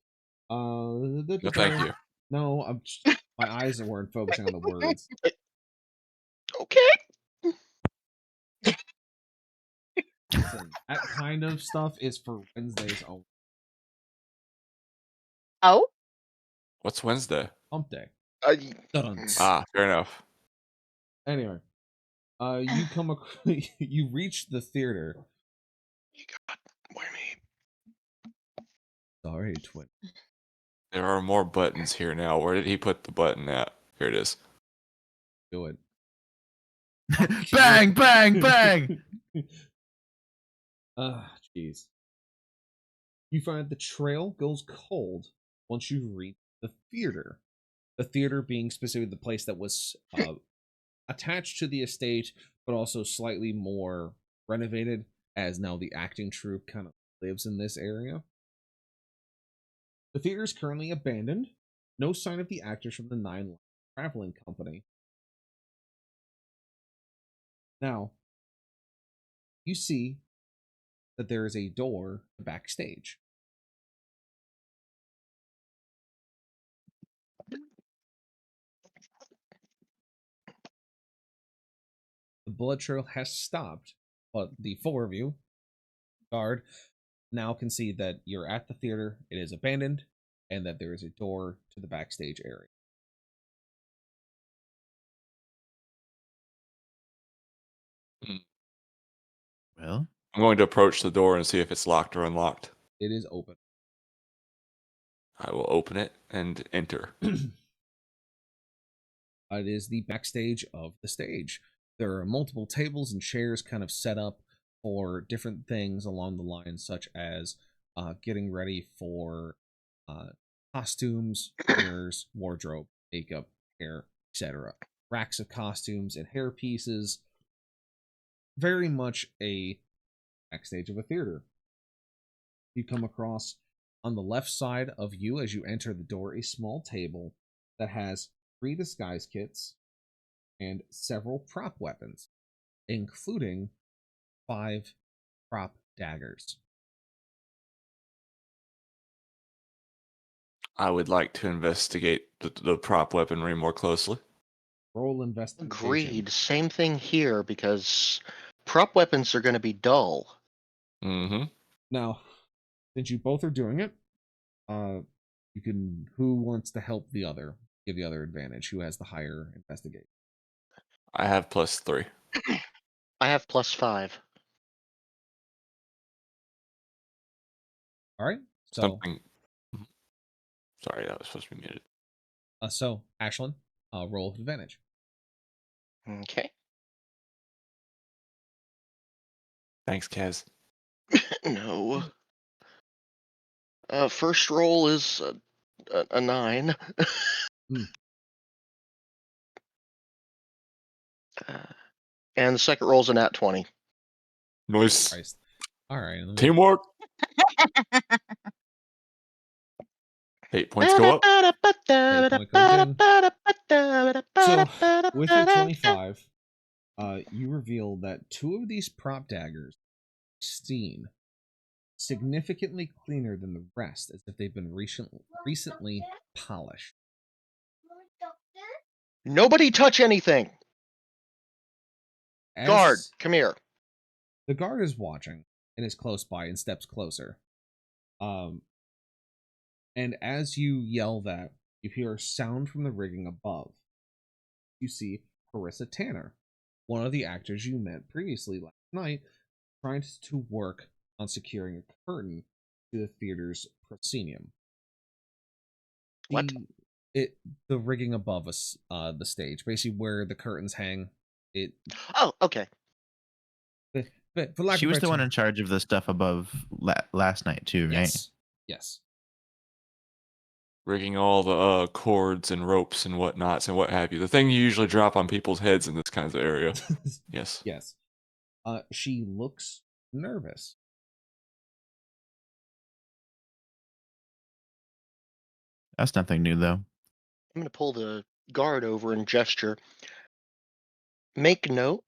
No, thank you. No, my eyes weren't focusing on the words. Okay. Listen, that kind of stuff is for Wednesdays only. Oh, What's Wednesday? Hump day. Dun-dun. Fair enough. Anyway, you you reach the theater. Why me? Sorry, twin. There are more buttons here now. Where did he put the button at? Here it is. Do it. Bang, bang, bang. Jeez. You find the trail goes cold once you reach the theater. The theater being specifically the place that was attached to the estate, but also slightly more renovated, as now the acting troupe kind of lives in this area. The theater is currently abandoned. No sign of the actors from the Nine Lives Traveling Company. Now, you see that there is a door backstage. The blood trail has stopped, but the 4 of you, guard, now can see that you're at the theater, it is abandoned, and that there is a door to the backstage area. Well, I'm going to approach the door and see if it's locked or unlocked. It is open. I will open it and enter. It is the backstage of the stage. There are multiple tables and chairs kind of set up for different things along the lines, such as getting ready for costumes, mirrors, wardrobe, makeup, hair, etc. Racks of costumes and hair pieces. Very much a backstage of a theater. You come across on the left side of you as you enter the door a small table that has 3 disguise kits and several prop weapons, including 5 prop daggers. I would like to investigate the prop weaponry more closely. Roll investigation. Agreed. Same thing here because prop weapons are going to be dull. Mm-hmm. Now, since you both are doing it, You can. Who wants to help the other? Give the other advantage. Who has the higher investigate? I have +3. I have +5. All right. So, Something. Sorry, that was supposed to be muted. so Ashlyn, roll with advantage. Okay. Thanks, Kaz. No. First roll is a 9. Hmm. And the second roll is a nat 20. Noise. Christ. All right. Let me, Teamwork. 8 points go up. point goes in. So, with your 25, you reveal that 2 of these prop daggers pristine, significantly cleaner than the rest, as if they've been recently polished. Nobody touch anything. Guard, As come here. the guard is watching and is close by and steps closer. And as you yell that, you hear a sound from the rigging above. You see Harissa Tanner, one of the actors you met previously last night, trying to work on securing a curtain to the theater's proscenium. What? The rigging above us, the stage, basically where the curtains hang. It. Oh, okay. But for lack She of was better the one term- in charge of the stuff above last night too, right? Yes. Yes. Rigging all the cords and ropes and whatnots and what have you. The thing you usually drop on people's heads in this kind of area. Yes. Yes. She looks nervous. That's nothing new though. I'm going to pull the guard over and gesture. Make note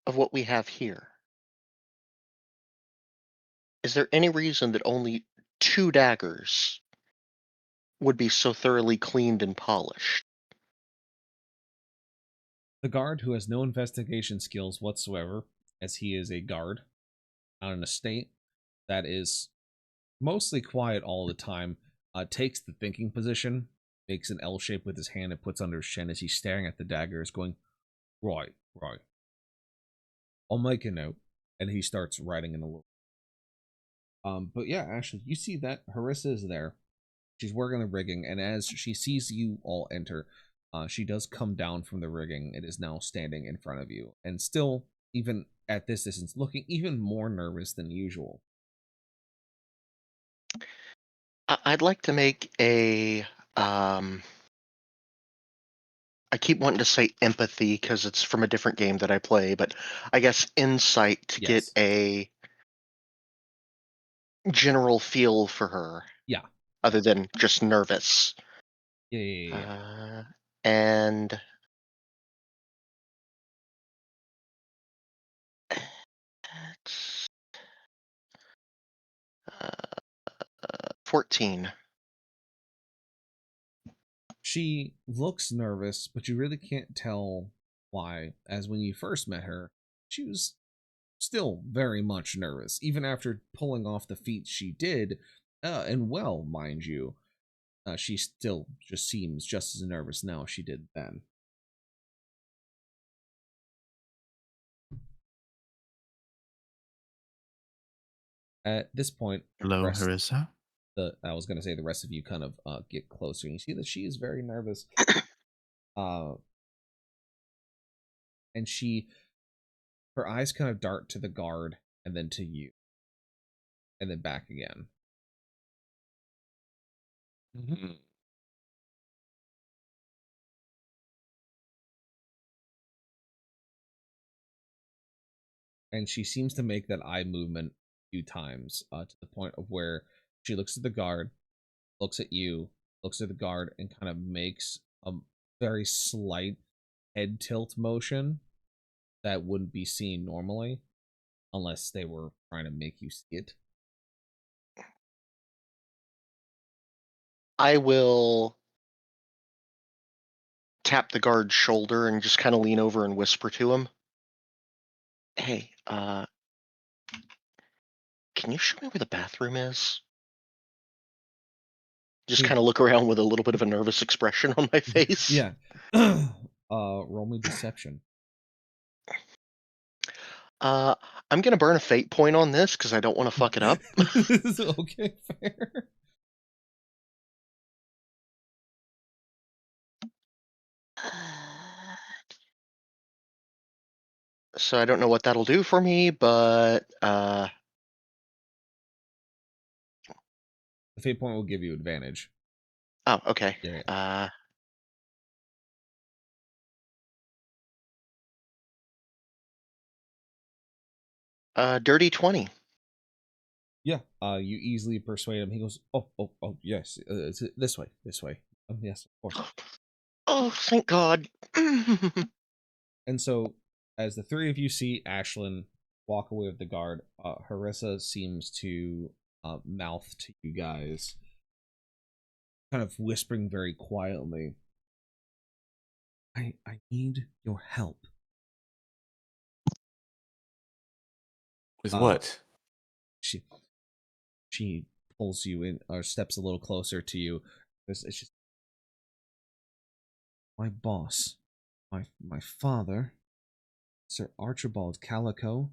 of what we have here. Is there any reason that only 2 daggers would be so thoroughly cleaned and polished? The guard, who has no investigation skills whatsoever, as he is a guard on an estate that is mostly quiet all the time, takes the thinking position, makes an L shape with his hand, and puts under his chin as he's staring at the daggers, going, right. I'll make a note, and he starts writing in a little. But yeah, Ashley, you see that Harissa is there. She's working the rigging, and as she sees you all enter, she does come down from the rigging and is now standing in front of you, and still, even at this distance, looking even more nervous than usual. I'd like to make a. I keep wanting to say empathy because it's from a different game that I play, but I guess insight to get Yes. a general feel for her. Yeah. Other than just nervous. Yeah. And it's 14. She looks nervous, but you really can't tell why, as when you first met her, she was still very much nervous, even after pulling off the feats she did, and well, mind you, she still just seems just as nervous now as she did then. At this point, Hello, Harissa. I was going to say the rest of you kind of get closer, and you see that she is very nervous. And her eyes kind of dart to the guard and then to you, and then back again. Mm-hmm. And she seems to make that eye movement a few times, to the point of where she looks at the guard, looks at you, looks at the guard, and kind of makes a very slight head tilt motion that wouldn't be seen normally unless they were trying to make you see it. I will tap the guard's shoulder and just kind of lean over and whisper to him. Hey, can you show me where the bathroom is? Just kind of look around with a little bit of a nervous expression on my face. Yeah. Roll me deception. I'm gonna burn a fate point on this because I don't want to fuck it up. Okay, fair. So I don't know what that'll do for me, but The fate point will give you advantage. oh, okay. Yeah. Dirty 20. Yeah. You easily persuade him. He goes, oh, yes. It's this way. Yes, of course. Oh, thank God. And so, as the three of you see Ashlyn walk away with the guard, Harissa seems to mouth to you guys, kind of whispering very quietly, I need your help. With what? She pulls you in, or steps a little closer to you. It's just my boss, my father, Sir Archibald Calico.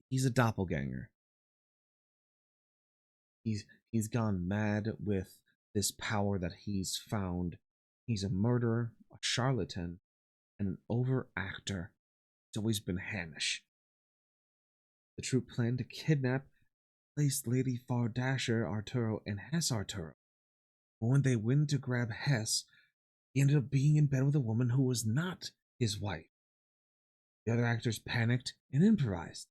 He's a doppelganger. He's gone mad with this power that he's found. He's a murderer, a charlatan, and an overactor. He's always been Hamish. The troop planned to kidnap, place Lady Fardasher Arturo and Hess Arturo. But when they went to grab Hess, he ended up being in bed with a woman who was not his wife. The other actors panicked and improvised,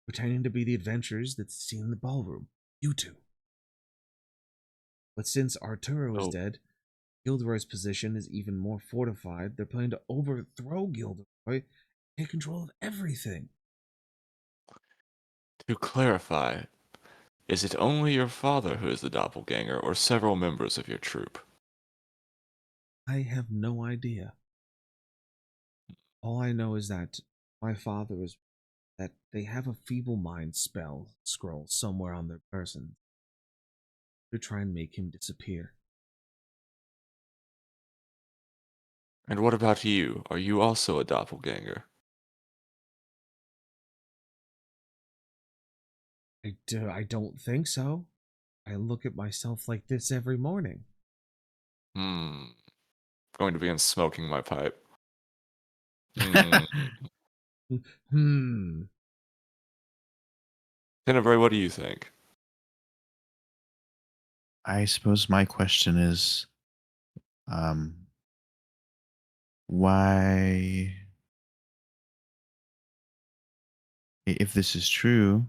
pretending to be the adventurers that's seen in the ballroom. You two. But since Arturo is dead, Gilderoy's position is even more fortified. They're planning to overthrow Gilderoy, take control of everything. To clarify, is it only your father who is the doppelganger, or several members of your troop? I have no idea. All I know is that my father is that they have a feeble mind spell scroll somewhere on their person to try and make him disappear. And what about you? Are you also a doppelganger? I don't think so. I look at myself like this every morning. Going to begin smoking my pipe. Hmm. Tenebrae, what do you think? I suppose my question is, why, if this is true,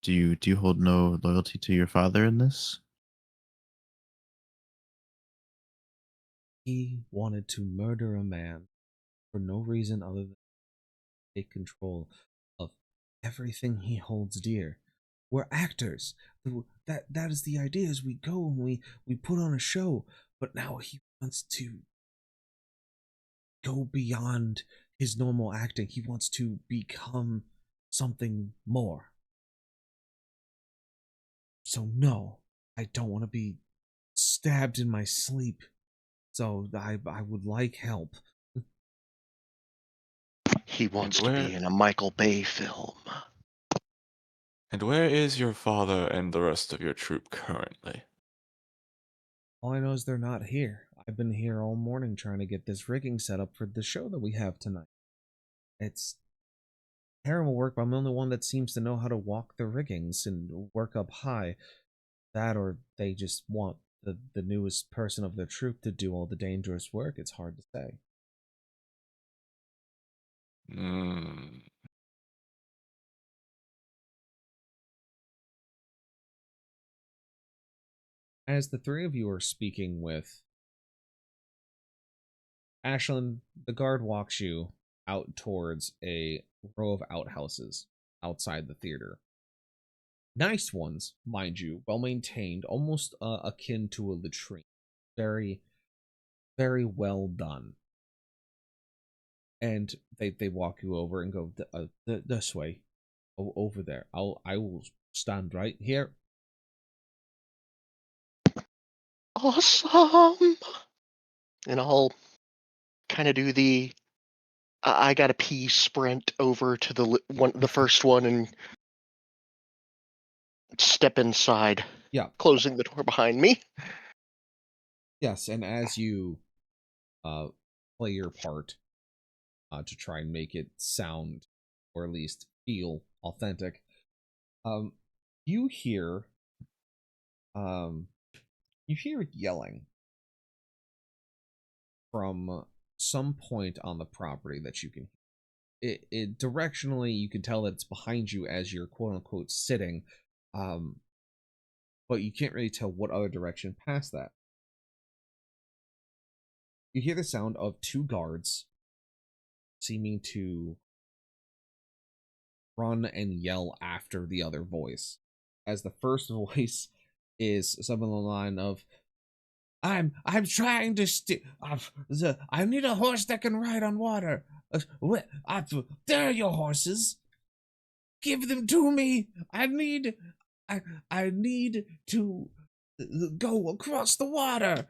do you hold no loyalty to your father in this? He wanted to murder a man for no reason other than take control of everything he holds dear. We're actors. That is the idea. Is we go and we put on a show, but now he wants to go beyond his normal acting. He wants to become something more. So no, I don't want to be stabbed in my sleep. So I would like help. He wants to be in a Michael Bay film. And where is your father and the rest of your troop currently? All I know is they're not here. I've been here all morning trying to get this rigging set up for the show that we have tonight. It's terrible work, but I'm the only one that seems to know how to walk the riggings and work up high. That or they just want the newest person of their troop to do all the dangerous work. It's hard to say. As the three of you are speaking with Ashlyn, the guard walks you out towards a row of outhouses outside the theater. Nice ones, mind you, well maintained, almost akin to a latrine. Very, very well done. And they walk you over and go, this way. over there. I will stand right here. Awesome. And I'll kind of do the I gotta pee sprint over to the first one and step inside, Yeah. closing the door behind me. Yes, and as you play your part to try and make it sound, or at least feel authentic, you hear yelling from some point on the property that you can. It directionally, you can tell that it's behind you as you're quote unquote sitting, but you can't really tell what other direction past that. You hear the sound of two guards seeming to run and yell after the other voice, as the first voice is something along the line of, I'm trying to I need a horse that can ride on water. There are your horses. Give them to me. I need to go across the water.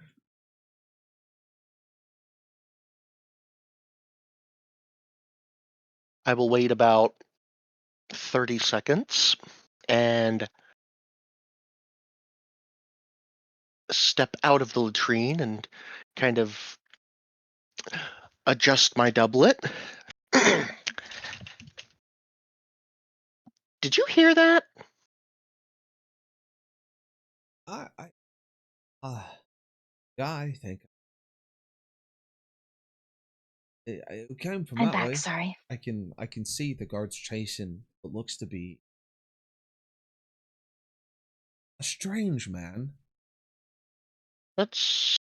I will wait about 30 seconds and step out of the latrine and kind of adjust my doublet. Did you hear that? Yeah, I think it came from I'm that back, way. sorry. I can see the guards chasing what looks to be a strange man. Let's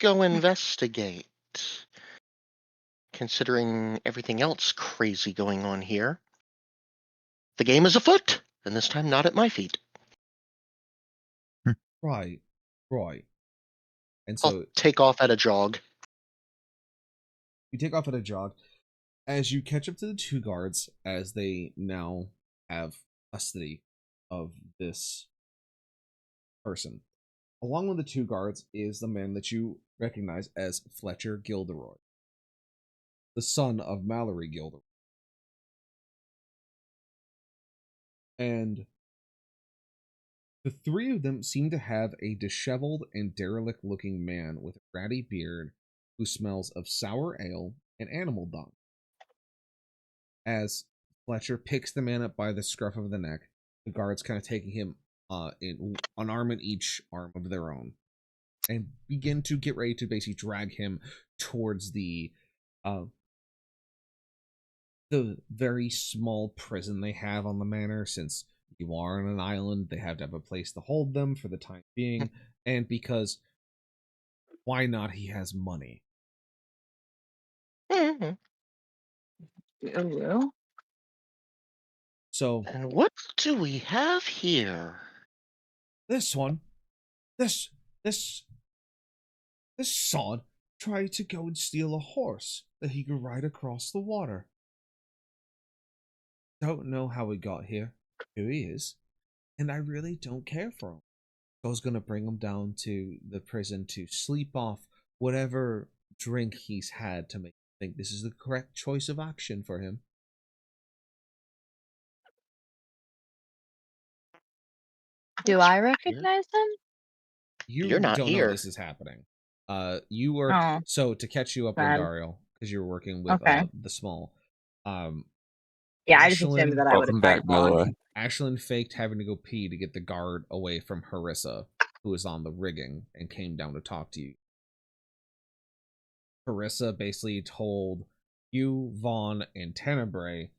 go investigate. Considering everything else crazy going on here, the game is afoot, and this time not at my feet. Right. And I'll so take off at a jog. you take off at a jog as you catch up to the two guards as they now have custody of this person. Along with the two guards is the man that you recognize as Fletcher Gilderoy, the son of Mallory Gilderoy. And the three of them seem to have a disheveled and derelict looking man with a ratty beard who smells of sour ale and animal dung. As Fletcher picks the man up by the scruff of the neck, the guards kind of taking him in an arm in each arm of their own, and begin to get ready to basically drag him towards the very small prison they have on the manor. Since you are on an island, they have to have a place to hold them for the time being, and because why not? He has money. Mhm. Ooh. So And what do we have here? this one, this this sod tried to go and steal a horse that he could ride across the water. Don't know how he got here, who he is, and I really don't care for him. I was gonna bring him down to the prison to sleep off whatever drink he's had to make me think this is the correct choice of action for him. Do I recognize him? You're You not don't know here. this is happening. You were Oh, so to catch you up, bad. Lindario, because you're working with Okay. the small. Um, Yeah, I just assumed that I would have Welcome back, tagged by the along. way. Ashlyn faked having to go pee to get the guard away from Harissa, who was on the rigging and came down to talk to you. Harissa basically told you, Vaughn, and Tenebrae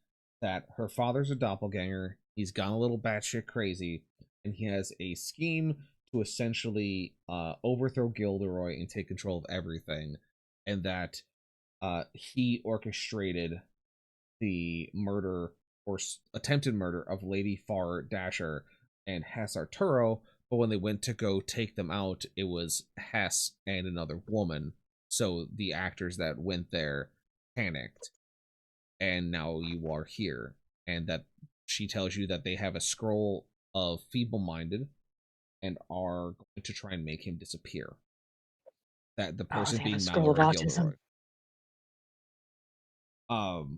that her father's a doppelganger. He's gone a little batshit crazy, and he has a scheme to essentially overthrow Gilderoy and take control of everything, and that he orchestrated the murder or attempted murder of Lady Far Dasher and Hess Arturo, but when they went to go take them out, it was Hess and another woman. So the actors that went there panicked, and now you are here, and that she tells you that they have a scroll of feeble-minded and are going to try and make him disappear. That the person they have a being scroll of Mallory autism. Gilderoy.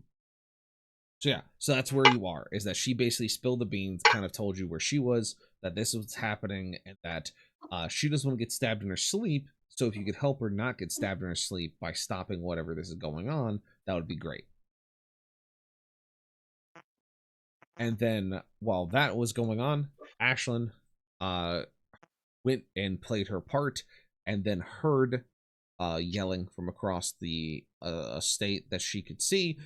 So yeah, so that's where you are. Is that she basically spilled the beans, kind of told you where she was, that this was happening, and that she doesn't want to get stabbed in her sleep. So if you could help her not get stabbed in her sleep by stopping whatever this is going on, that would be great. And then while that was going on, Ashlyn went and played her part, and then heard yelling from across the estate that she could see.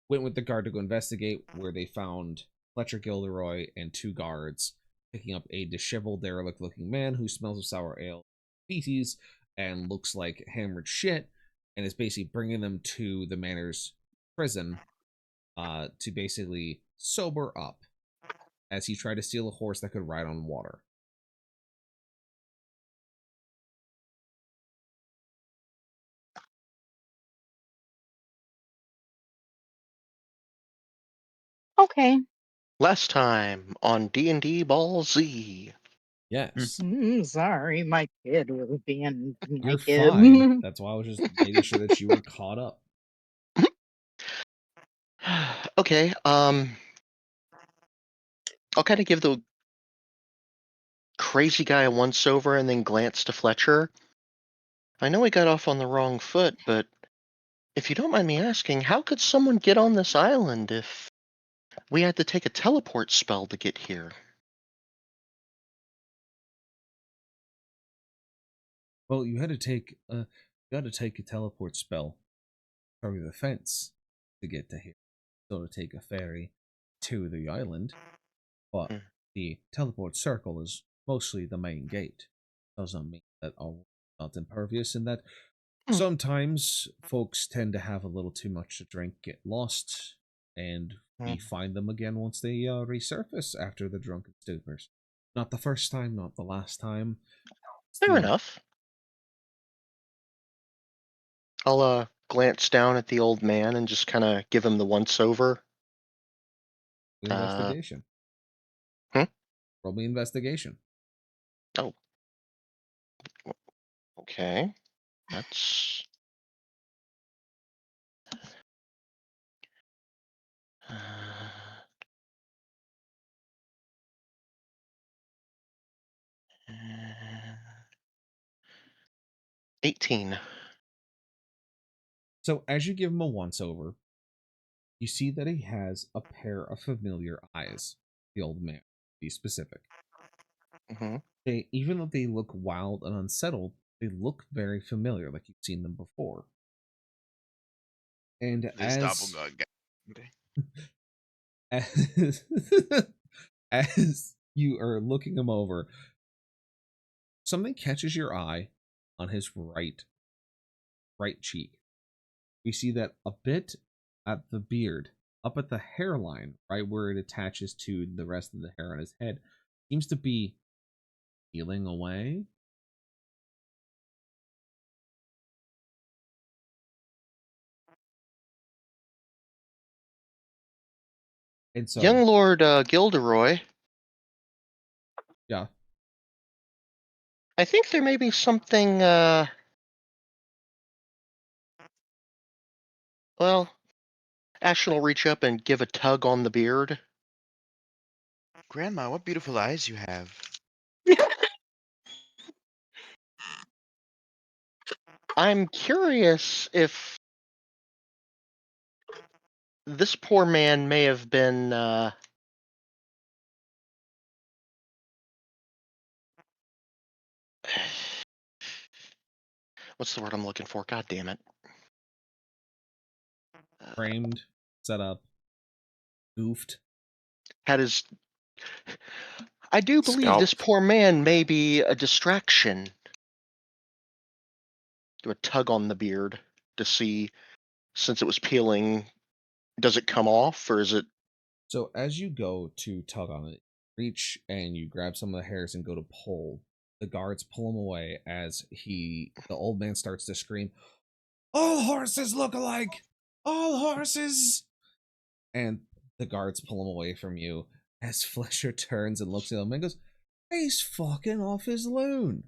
Went with the guard to go investigate, where they found Fletcher Gilderoy and 2 guards picking up a disheveled, derelict-looking man who smells of sour ale, feces, and looks like hammered shit, and is basically bringing them to the manor's prison to basically sober up, as he tried to steal a horse that could ride on water. Okay. Last time on D&D Ball Z. Yes. Sorry, my kid was being You're naked. fine. That's why I was just making sure that you were caught up. Okay, I'll kind of give the crazy guy a once-over and then glance to Fletcher. I know he got off on the wrong foot, but if you don't mind me asking, how could someone get on this island if we had to take a teleport spell to get here? Well, you had to take a teleport spell from the fence to get to here. So to take a ferry to the island, but Hmm. the teleport circle is mostly the main gate. Doesn't mean that all not impervious, and that Hmm. sometimes folks tend to have a little too much to drink, get lost, and we Hmm. find them again once they resurface after the drunken stupors. Not the first time, not the last time. Fair enough. I'll glance down at the old man and just kind of give him the once-over. Investigation. Hmm? Roll me investigation. Oh. Okay. That's... 18. So as you give him a once over, you see that he has a pair of familiar eyes. The old man, to be specific. Mm-hmm. Even though they look wild and unsettled, they look very familiar, like you've seen them before. And This doppelganger. as, as you are looking him over, something catches your eye on his right cheek. We see that a bit at the beard, up at the hairline, right where it attaches to the rest of the hair on his head, seems to be peeling away. And so, Young Lord Gilderoy, yeah, I think there may be something, well, Ashton will reach up and give a tug on the beard. Grandma, what beautiful eyes you have. I'm curious if this poor man may have been, what's the word I'm looking for? God damn it. framed, set up, goofed. Had his... I do believe this Scalped. poor man may be a distraction. Do a tug on the beard to see, since it was peeling, does it come off or is it... So as you go to tug on it, reach and you grab some of the hairs and go to pull. The guards pull him away as the old man starts to scream, "All horses look alike! All horses!" And the guards pull him away from you as Flesher turns and looks at him and goes, he's fucking off his loon.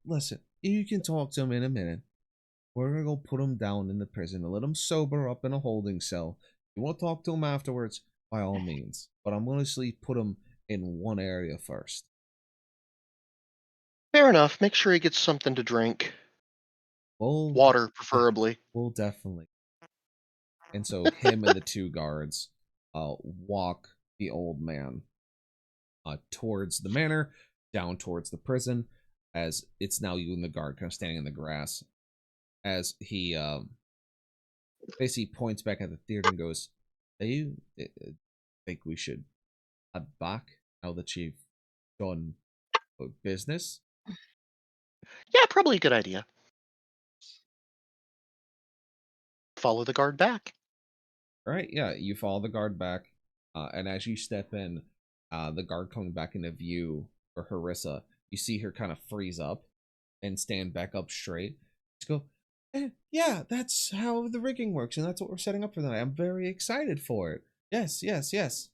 Listen, you can talk to him in a minute. We're gonna go put him down in the prison and let him sober up in a holding cell. If you want to talk to him afterwards, by all means. But I'm gonna put him in one area first. Fair enough. Make sure he gets something to drink. Water, preferably. We'll definitely. And so him and the two guards walk the old man towards the manor, down towards the prison, as it's now you and the guard kind of standing in the grass. As he basically points back at the theater and goes, do you think we should head back now that you've done business? Yeah, probably a good idea. Follow the guard back. All right, yeah, you follow the guard back, and as you step in, the guard coming back into view for Harissa, you see her kind of freeze up and stand back up straight. Just go, yeah, that's how the rigging works, and that's what we're setting up for tonight. I'm very excited for it. Yes, yes, yes.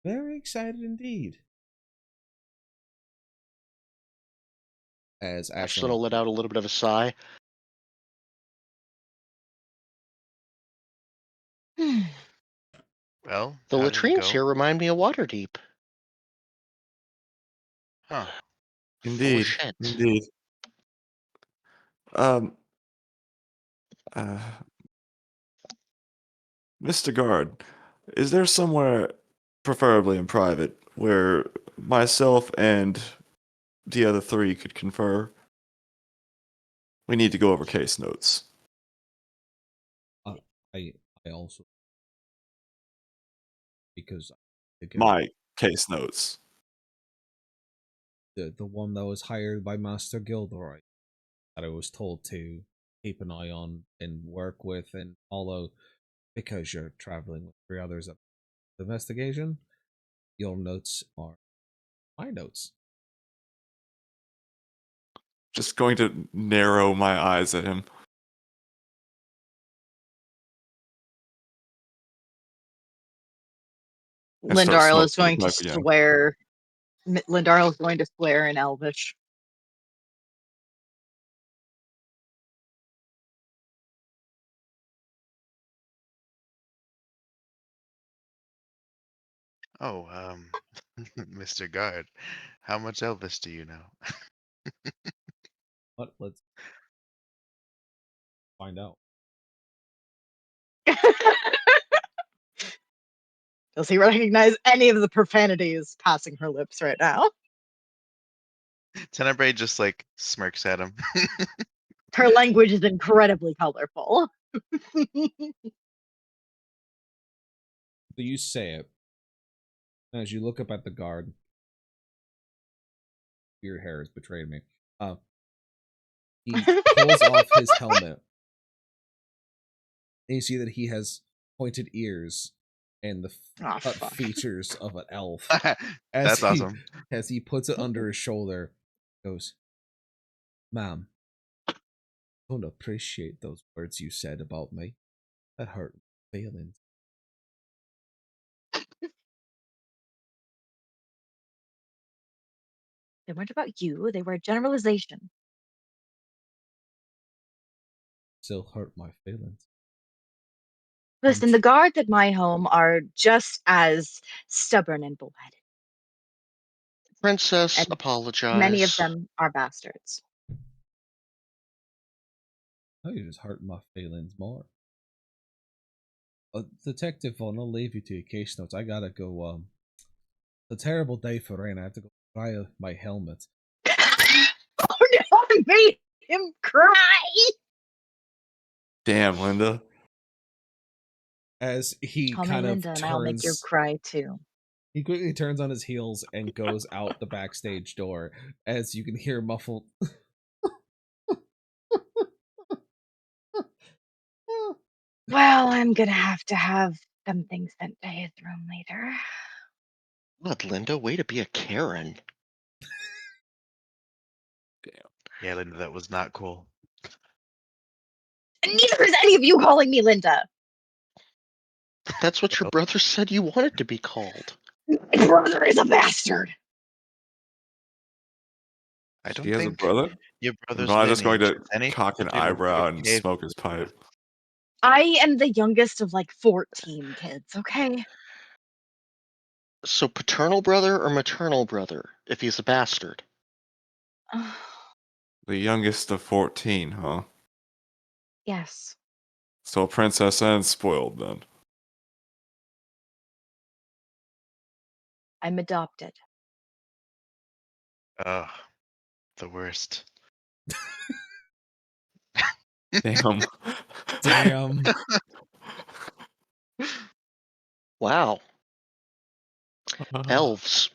Very excited indeed. As Ashton will let out a little bit of a sigh. Well, The how did it latrines go? here remind me of Waterdeep. Huh. Full of Indeed. shit. Indeed. Um. Uh, Mr. Guard, is there somewhere, preferably in private, where myself and the other three could confer? We need to go over case notes. I also, because My case notes. the one that was hired by Master Gilderoy, that I was told to keep an eye on and work with and follow, because you're traveling with three others at the investigation. Your notes are my notes. Just going to narrow my eyes at him. And start Lindarl is smoking going to my piano. swear. Lindarl is going to swear in Elvish. Oh, Mr. Guard, how much Elvis do you know? But let's find out. Does he recognize any of the profanities passing her lips right now? Tenebrae just like smirks at him. Her language is incredibly colorful. So you say it. As you look up at the guard, your hair has betrayed me. He pulls off his helmet, and you see that he has pointed ears and the Oh, cut fuck. features of an elf. That's awesome. As he puts it under his shoulder, goes, "Ma'am, I don't appreciate those words you said about me. That hurt my feelings." They weren't about you, they were a generalization. Still hurt my feelings. Listen, the guards at my home are just as stubborn and bullheaded. Princess, And apologize. many of them are bastards. Oh, you're just hurting my feelings more. Detective Vaughn, I'll leave you to your case notes. I gotta go. It's a terrible day for rain. I have to go dry my helmet. Oh no, I made him cry! Damn, Linda. As he Call me kind of Linda and I'll make you turns, cry too. he quickly turns on his heels and goes out the backstage door. As you can hear muffled. Well, I'm gonna have to have something sent to his room later. God, Linda, way to be a Karen. Yeah, Linda, that was not cool. And neither is any of you calling me Linda. That's what your brother said you wanted to be called. My brother is a bastard. I don't He has a think brother? your And brother's Von's just going lineage to has anything cock to an do with your eyebrow and behavior. smoke his pipe. I am the youngest of like 14 kids, okay? So paternal brother or maternal brother, if he's a bastard? The youngest of 14, huh? Yes. So a princess and spoiled then. I'm adopted. Ugh, the worst. Damn. Damn. Wow. Elves.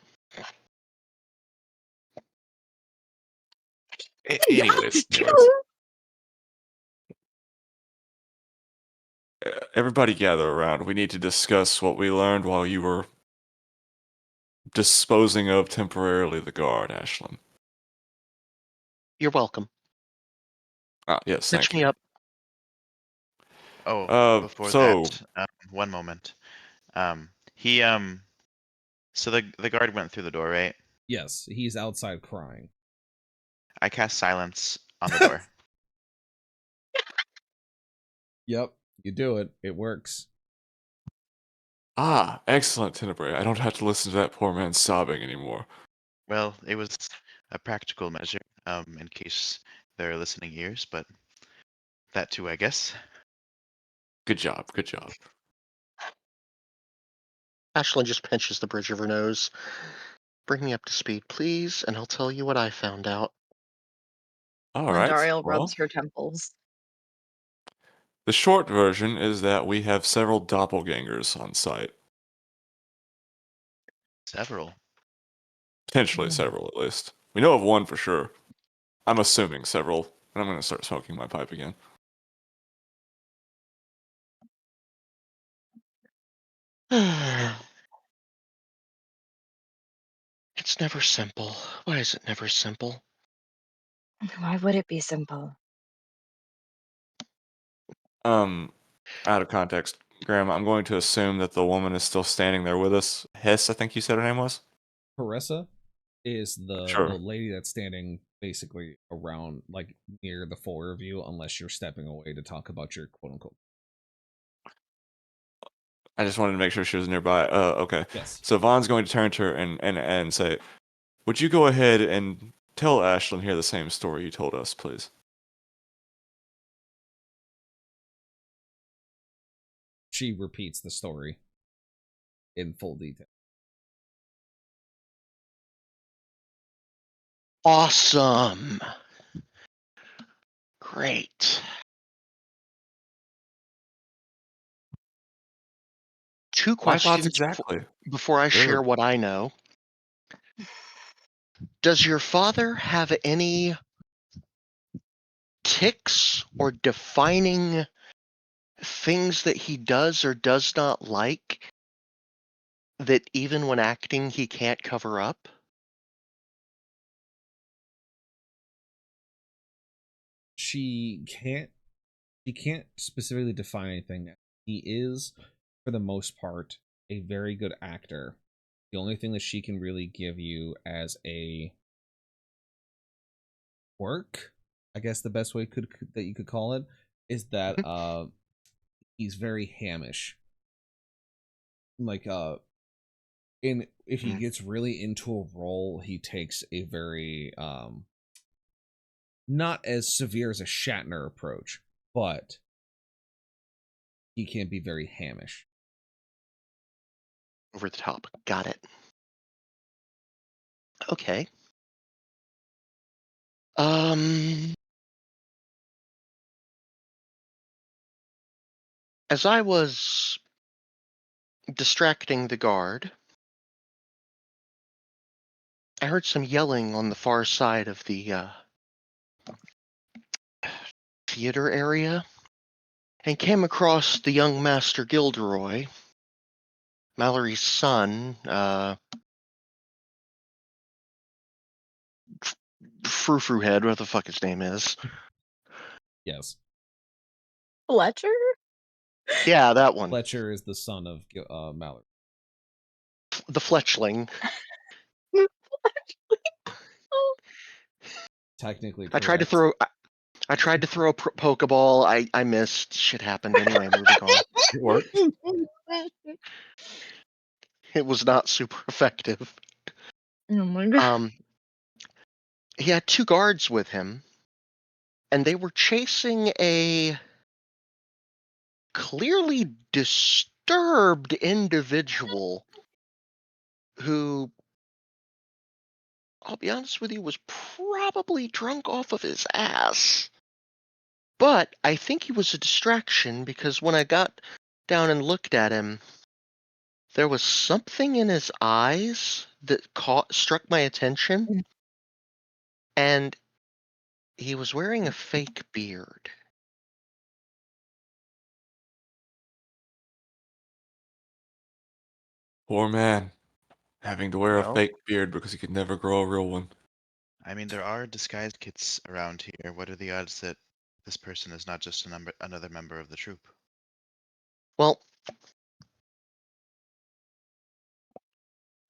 Anyways, everybody gather around. We need to discuss what we learned while you were disposing of temporarily the guard, Ashlyn. You're welcome. Ah, yes, Catch thank me you. up. Oh, before So that, one moment. He So the guard went through the door, right? Yes, he's outside crying. I cast silence on the door. Yep, you do it. It works. excellent, Tenebrae. I don't have to listen to that poor man sobbing anymore. Well, it was a practical measure, in case there are listening ears, but that too, I guess. Good job, good job. Ashlyn just pinches the bridge of her nose. Bring me up to speed, please, and I'll tell you what I found out. All right. Mondariel Well, rubs her temples. the short version is that we have several doppelgangers on site. Several. Potentially several, at least. We know of one for sure. I'm assuming several. And I'm going to start smoking my pipe again. It's never simple. Why is it never simple? Why would it be simple? Out of context, Graham, I'm going to assume that the woman is still standing there with us. Hess, I think you said her name was? Carissa is the Sure. lady that's standing basically around, like, near the four of you, unless you're stepping away to talk about your quote unquote. I just wanted to make sure she was nearby. Okay. Yes. So Von's going to turn to her and say, would you go ahead and tell Ashlyn here the same story you told us, please? She repeats the story in full detail. Awesome. Great. Two My thoughts questions exactly. before I share Sure. what I know. Does your father have any tics or defining things that he does or does not like that even when acting he can't cover up? She can't specifically define anything. He is, for the most part, a very good actor. The only thing that she can really give you as a quirk, I guess the best way that you could call it, is that he's very hamish. Like if he gets really into a role, he takes a very not as severe as a Shatner approach, but he can be very hamish. Over the top. Got it. Okay. As I was distracting the guard, I heard some yelling on the far side of the theater area and came across the young Master Gilderoy, Mallory's son, Frou Head, what the fuck his name is. Yes. Fletcher? Yeah, that one. Fletcher is the son of Mallard. The Fletchling. Technically I tried to correct. throw. I tried to throw a Pokeball. I missed. Shit happened. Anyway, moving on. It worked. It was not super effective. Oh my god. He had 2 guards with him, and they were chasing a clearly disturbed individual who, I'll be honest with you, was probably drunk off of his ass. But I think he was a distraction because when I got down and looked at him, there was something in his eyes that struck my attention, and he was wearing a fake beard. Poor man, having to wear a Well, fake beard because he could never grow a real one. I mean, there are disguise kits around here. What are the odds that this person is not just another member of the troop? Well,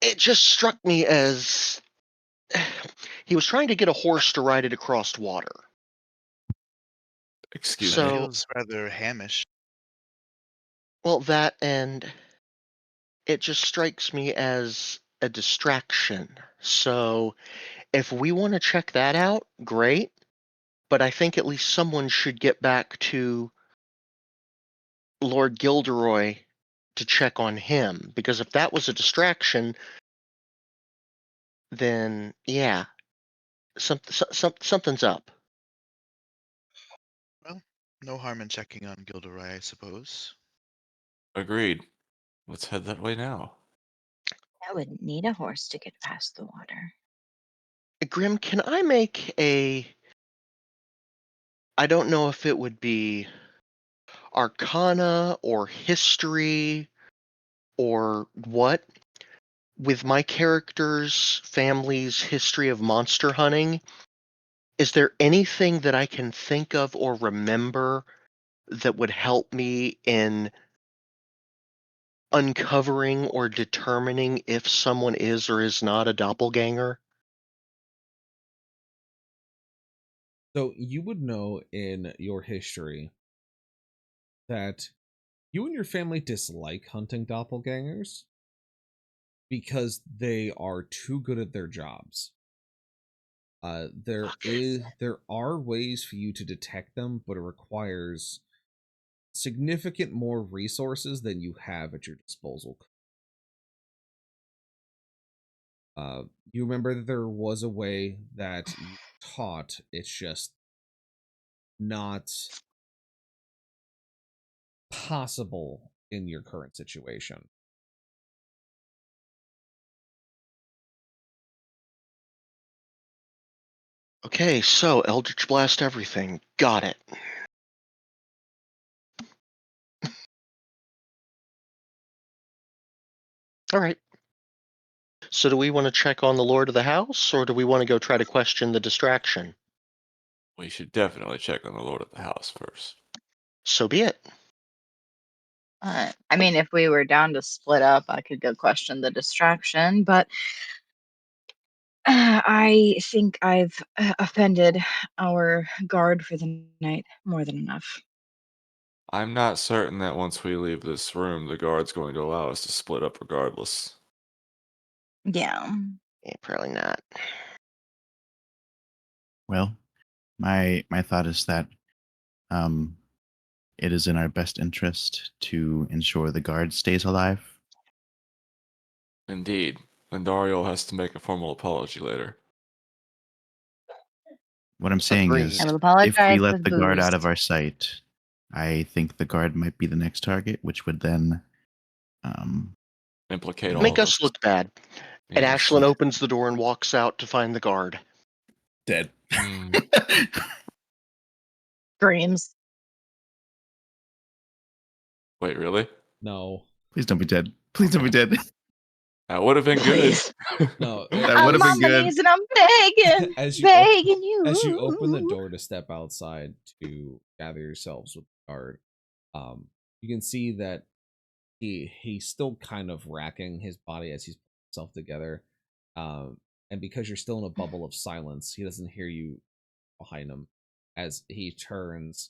it just struck me as he was trying to get a horse to ride it across water. Excuse That me. So, feels rather hamish. well, that and it just strikes me as a distraction. So, if we want to check that out, great. But I think at least someone should get back to Lord Gilderoy to check on him. Because if that was a distraction, then yeah, something's up. Well, no harm in checking on Gilderoy, I suppose. Agreed. Let's head that way now. I would need a horse to get past the water. Grim, can I make a. I don't know if it would be Arcana or History or what. With my character's family's history of monster hunting, is there anything that I can think of or remember that would help me in uncovering or determining if someone is or is not a doppelganger? So you would know in your history that you and your family dislike hunting doppelgangers because they are too good at their jobs. There are ways for you to detect them, but it requires significant more resources than you have at your disposal. You remember that there was a way that you taught, it's just not possible in your current situation. Okay, so Eldritch Blast everything. Got it. All right. So do we want to check on the Lord of the House, or do we want to go try to question the distraction? We should definitely check on the Lord of the House first. So be it. I mean, if we were down to split up, I could go question the distraction, but I think I've offended our guard for the night more than enough. I'm not certain that once we leave this room, the guard's going to allow us to split up regardless. Yeah. Yeah, probably not. Well, my thought is that um, it is in our best interest to ensure the guard stays alive. Indeed. Lendario has to make a formal apology later. What I'm saying Agreed. is, I will if we apologize let with the guard out booze. of our sight, I think the guard might be the next target, which would then Implicate all Make of us us. look bad. And Yes. Ashlyn opens the door and walks out to find the guard. dead. Hmm. Screams. Wait, really? No, Please don't be dead. Please don't be dead. That would have been good. Please. no. That I'm would've been on my good. knees and I'm begging, as begging as you open the you. door to step outside to gather yourselves with the guard, You can see that he's still kind of racking his body as he's putting himself together. And because you're still in a bubble of silence, he doesn't hear you behind him as he turns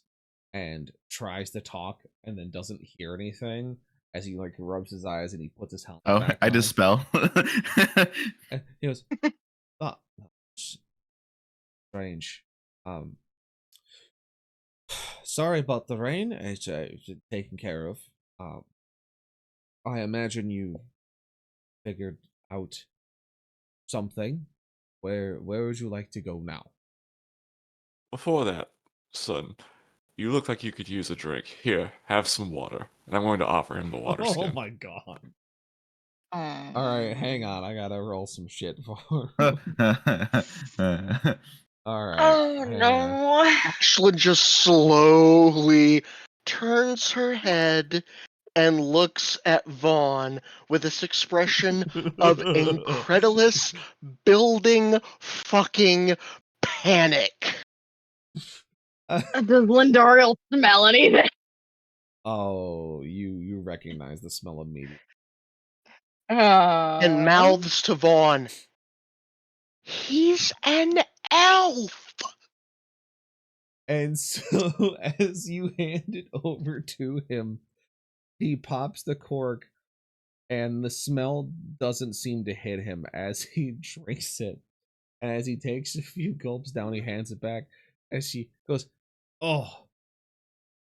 and tries to talk and then doesn't hear anything as he like rubs his eyes and he puts his helmet Oh, back I on. dispel. And he goes, oh, strange. Sorry about the rain. It's taken care of. Um, I imagine you figured out something. Where would you like to go now? Before that, son, you look like you could use a drink. Here, have some water. And I'm going to offer him the water Oh skin. my god. Mm. All right, hang on. I gotta roll some shit for. All right. Oh hang on. no. Ashlyn just slowly turns her head and looks at Vaughn with this expression of incredulous, building fucking panic. Does Lindariel smell anything? Oh, you recognize the smell immediately. And mouths to Vaughn, he's an elf. And so, as you hand it over to him, he pops the cork, and the smell doesn't seem to hit him as he drinks it. And as he takes a few gulps down, he hands it back. As she goes, "Oh,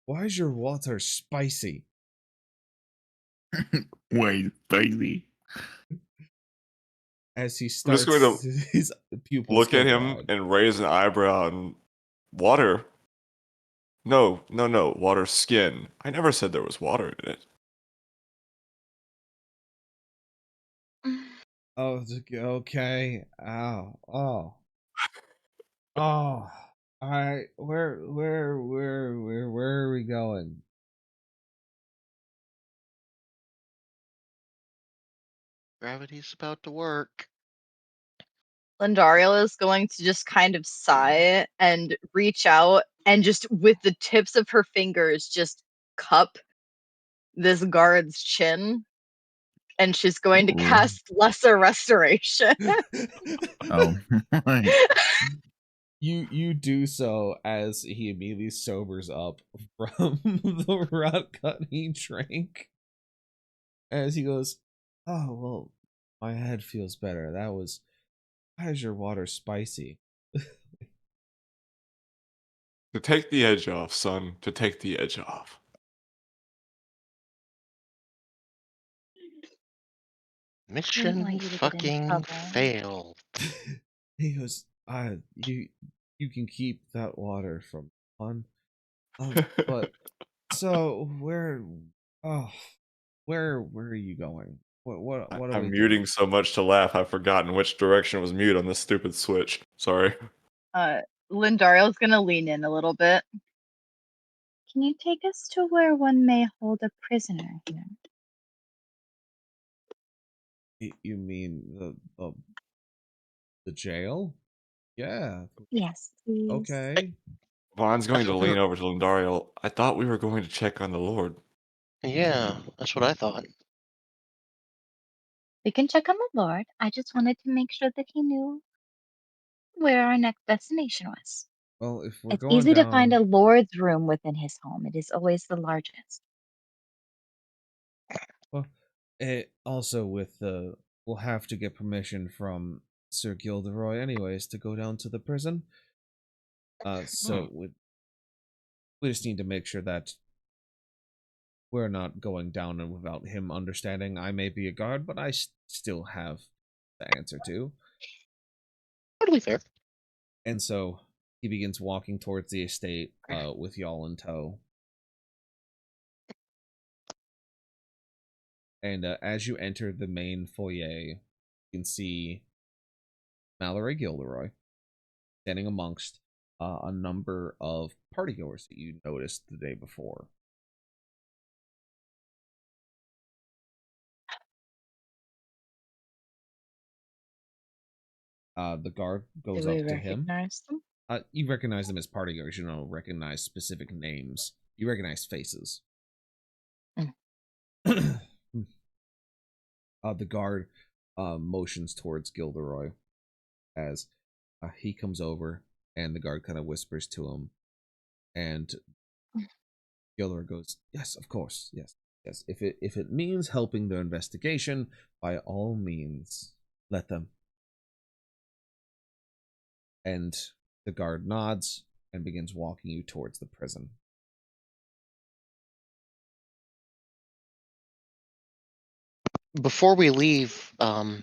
why is your water spicy?" Wait, baby. As he I'm just starts, going to his pupils look go at him wide. and raise an eyebrow and water. No, water skin. I never said there was water in it. Oh, okay. Ow. Oh. Oh. All right. Where are we going? Gravity's about to work. Lindariel is going to just kind of sigh and reach out and just with the tips of her fingers just cup this guard's chin, and she's going to Ooh. cast Lesser Restoration. Oh. You do so as he immediately sobers up from the rot cut he drank. As he goes, "Oh well, my head feels better. That was why is your water spicy?" To take the edge off, son. To take the edge off. Didn't Mission want you to get in fucking trouble. failed. He goes, you can keep that water from on. But so oh where are you going? What are we I'm doing? muting so much to laugh, I've forgotten which direction was mute on this stupid switch. Sorry. Lindariel's gonna lean in a little bit. Can you take us to where one may hold a prisoner here? You mean the jail? Yeah. Yes, please. Okay. Vaughn's going to lean over to Lindariel. I thought we were going to check on the Lord. Yeah, that's what I thought. We can check on the Lord. I just wanted to make sure that he knew where our next destination was. Well, if we're It's going easy to find a down, Lord's room within his home. It is always the largest. well, it also with the we'll have to get permission from Sir Gilderoy anyways to go down to the prison. So we just need to make sure that we're not going down and without him understanding. I may be a guard, but I still have the answer to. Totally fair. And so he begins walking towards the estate with y'all in tow. And as you enter the main foyer, you can see Mallory Gilderoy standing amongst a number of partygoers that you noticed the day before. The guard goes Do we up to him. recognize them? You recognize them as partygoers. You don't recognize specific names. You recognize faces. The guard motions towards Gilderoy as he comes over, and the guard kind of whispers to him, and Gilderoy goes, "Yes, of course, yes, yes. If it means helping their investigation, by all means, let them." And the guard nods and begins walking you towards the prison. Before we leave, I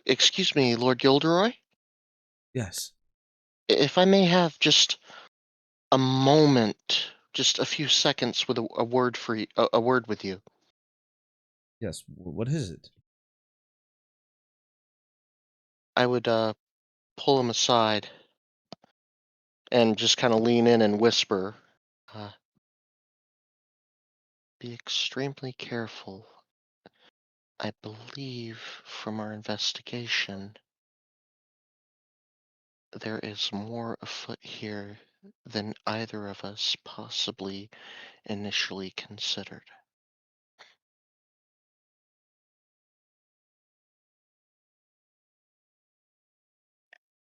excuse me, Lord Gilderoy, Yes. if I may have just a moment, just a few seconds with a word for you, a word with you. Yes. What is it? I would pull him aside and just kind of lean in and whisper, be extremely careful. I believe from our investigation, there is more afoot here than either of us possibly initially considered.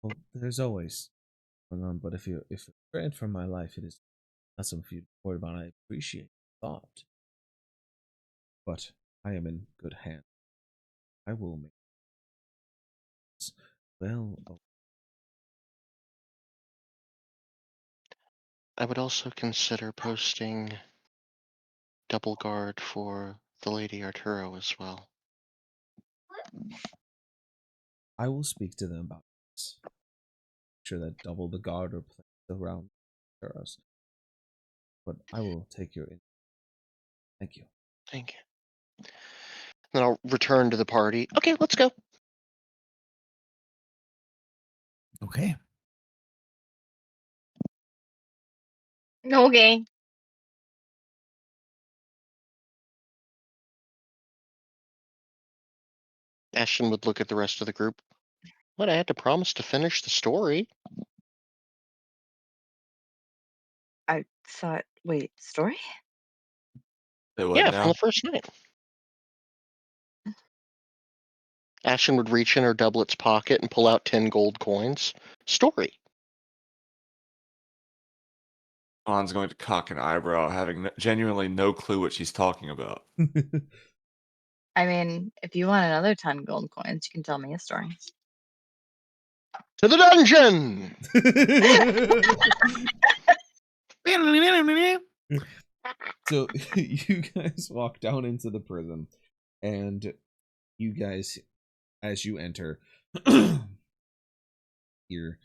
Well, there's always going on, but if you're afraid for my life, it is not something for you to worry about. I appreciate the thought, but I am in good hands. I will make this well. I would also consider posting double guard for the Lady Arturo as well. I will speak to them about this. Make sure that double the guard are placed around us. But I will take your. Thank you. Thank you. Then I'll return to the party. Okay, let's go. Okay. Okay. Ashton would look at the rest of the group. What, I had to promise to finish the story? I thought, wait, story? They would Yeah, from now. the first night. Ashton would reach in her doublet's pocket and pull out 10 gold coins. Story. On's going to cock an eyebrow, having genuinely no clue what she's talking about. I mean, if you want another 10 gold coins, you can tell me a story. To the dungeon! So you guys walk down into the prison, and you guys, as you enter, hear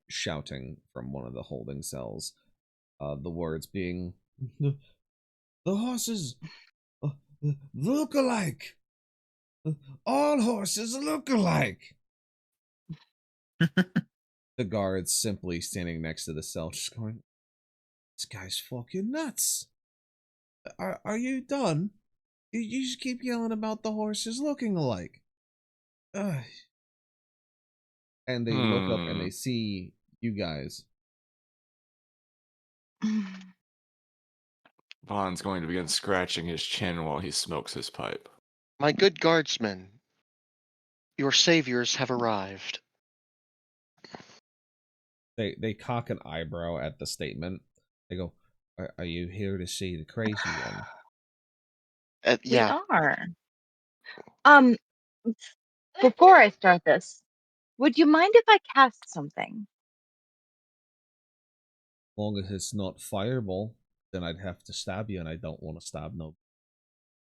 shouting from one of the holding cells. The words being, "The horses look alike. All horses look alike." The guards simply standing next to the cell, just going, "This guy's fucking nuts. Are you done? You just keep yelling about the horses looking alike." Ugh. And they look up and they see you guys. Vaughn's going to begin scratching his chin while he smokes his pipe. My good guardsmen, your saviors have arrived. They cock an eyebrow at the statement. They go, are you here to see the crazy one?" Yeah, We are. Um, before I start this, would you mind if I cast something? Long as it's not fireball, then I'd have to stab you, and I don't want to stab no.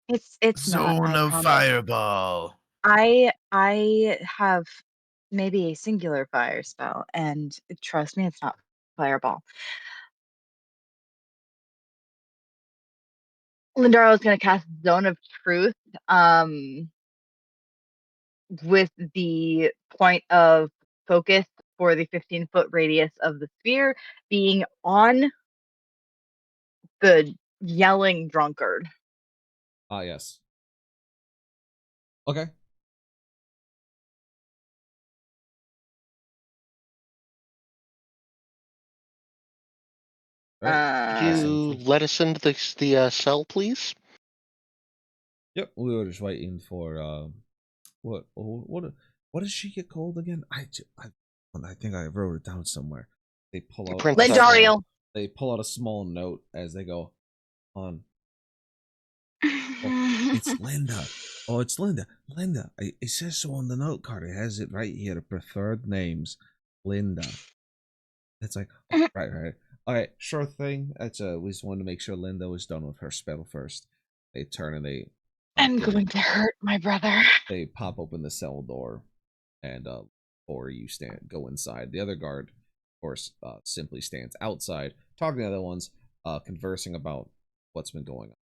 It's not, Zone I of promise. fireball. I have maybe a singular fire spell, and trust me, it's not fireball. Lindaro is going to cast Zone of Truth, with the point of focus for the 15-foot radius of the sphere being on the yelling drunkard. Ah, yes. Okay. Right. Could Same you thing. let us into the cell, please? Yep, we were just waiting for what does she get called again? I think I wrote it down somewhere. They pull out Princess. Lindario. they pull out a small note as they go on. Oh, it's Linda. Oh, it's Linda. Linda. It says so on the note card. It has it right here. The preferred names, Linda. It's like, oh, right. All right, sure thing. That's we just wanted to make sure Linda was done with her spell first. They turn and they I'm going to hurt my brother. they pop open the cell door, and or you go inside. The other guard, of course, simply stands outside, talking to the other ones, conversing about what's been going on.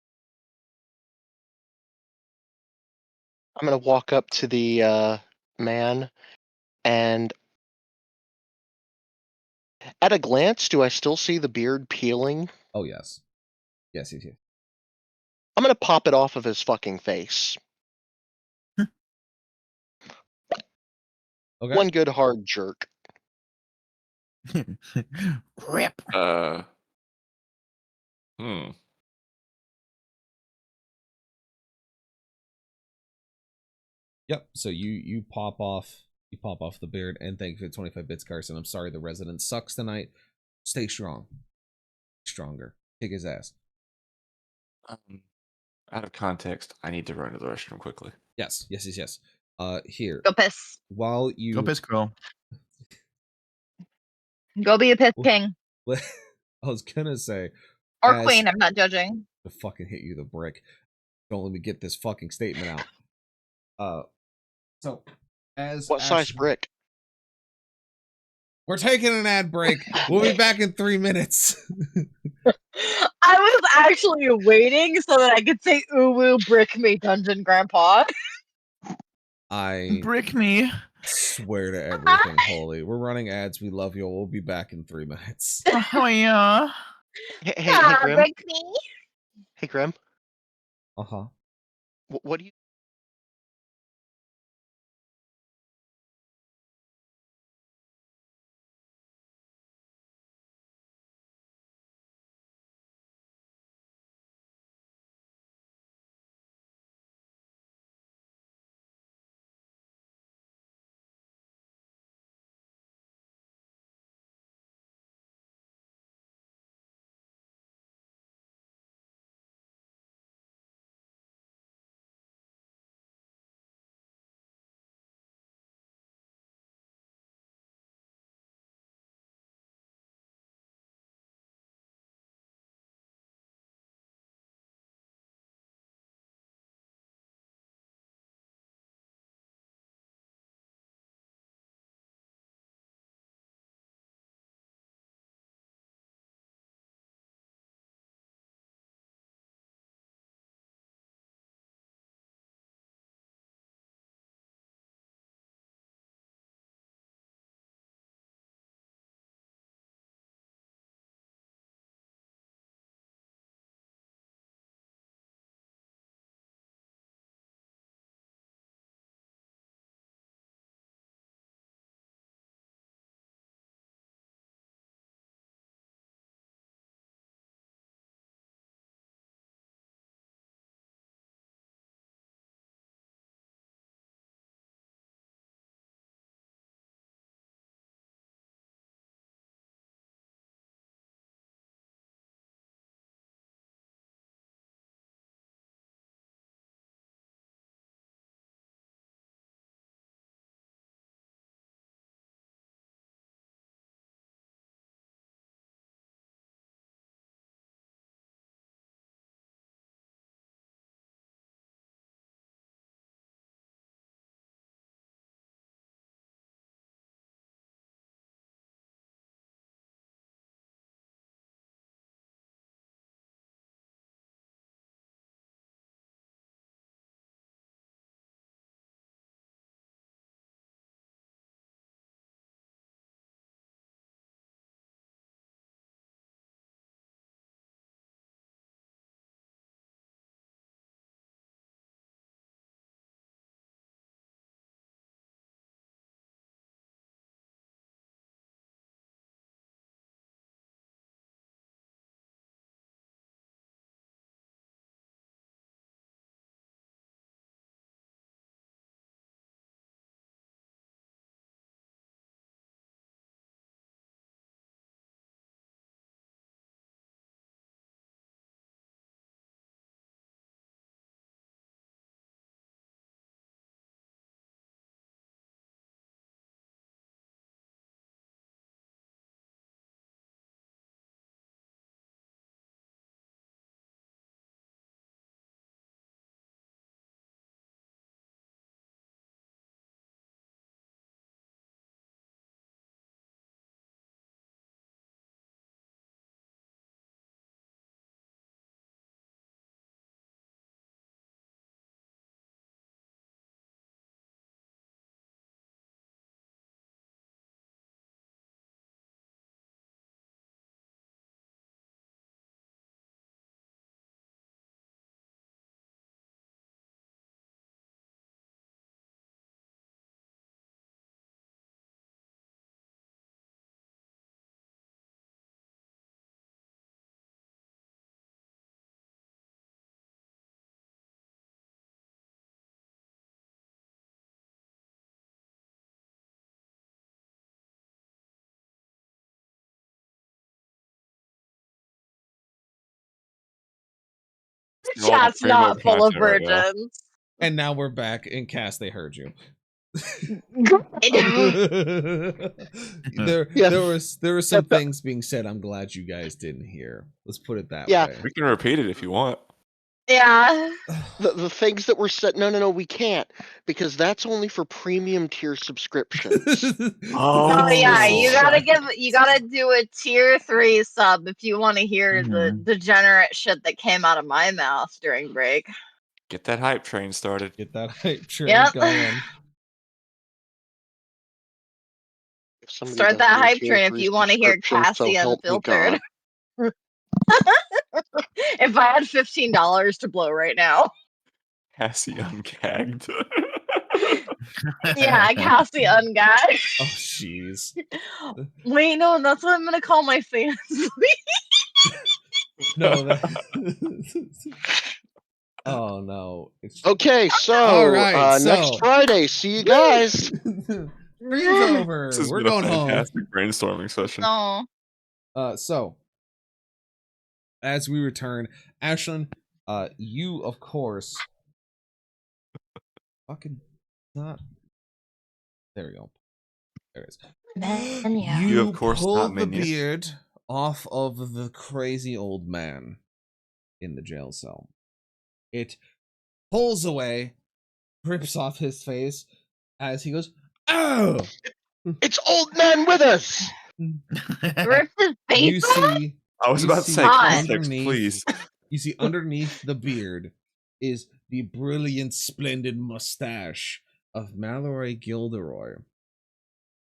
I'm gonna walk up to the man, and at a glance, do I still see the beard peeling? Oh yes. Yes. I'm gonna pop it off of his fucking face. Okay. One good hard jerk. Rip. Hmm. Yep. So you pop off the beard, and thank you for the 25 bits, Carson. I'm sorry the resident sucks tonight. Stay strong. Stronger. Kick his ass. Out of context, I need to run to the restroom quickly. Yes. Here. Go piss. While you Go piss, girl. Go be a piss king. I was gonna say, Or as queen, I'm not judging. to fucking hit you the brick. Don't let me get this fucking statement out. So as What size Ashley- brick? We're taking an ad break. We'll be back in 3 minutes. I was actually waiting so that I could say "Uwu, brick me, dungeon grandpa." I Brick me. swear to everything holy. We're running ads. We love you. We'll be back in 3 minutes. Oh yeah. Hey, Grim. brick me. Hey, Grim. Uh-huh. What do you? This is all the Chat's primo not full of content right now. virgins. And now we're back in cast. They heard you. Yeah. There were some things being said I'm glad you guys didn't hear. Let's put it that Yeah. way. We can repeat it if you want. Yeah. The things that were said. No, we can't, because that's only for premium tier subscriptions. Oh yeah, you Oh. gotta do a tier 3 sub if you want to hear the Mhm. degenerate shit that came out of my mouth during break. Get that hype train started. Get that hype train Yep. going. If somebody Start does that me a hype tier train if 3 you want to hear subscription, so Cassie help me Unfiltered. God. If I had $15 to blow right now. Cassie ungagged. Yeah, Cassie Unguy. Oh jeez. Wait, no, that's what I'm gonna call my fans. No, that. Oh no. Okay, so All right, next so Friday, see you guys. Stream's over. This has We're been a going home. fantastic brainstorming session. No. So as we return, Ashlyn, you of course fucking not there we go. There it is. Man, yeah. You, of course, pull not the minion. beard off of the crazy old man in the jail cell. It pulls away, rips off his face as he goes, "Oh!" It's old man with us. Rip his You face off? see, I was you about to see say God. context, underneath- please. You see underneath the beard is the brilliant, splendid mustache of Mallory Gilderoy,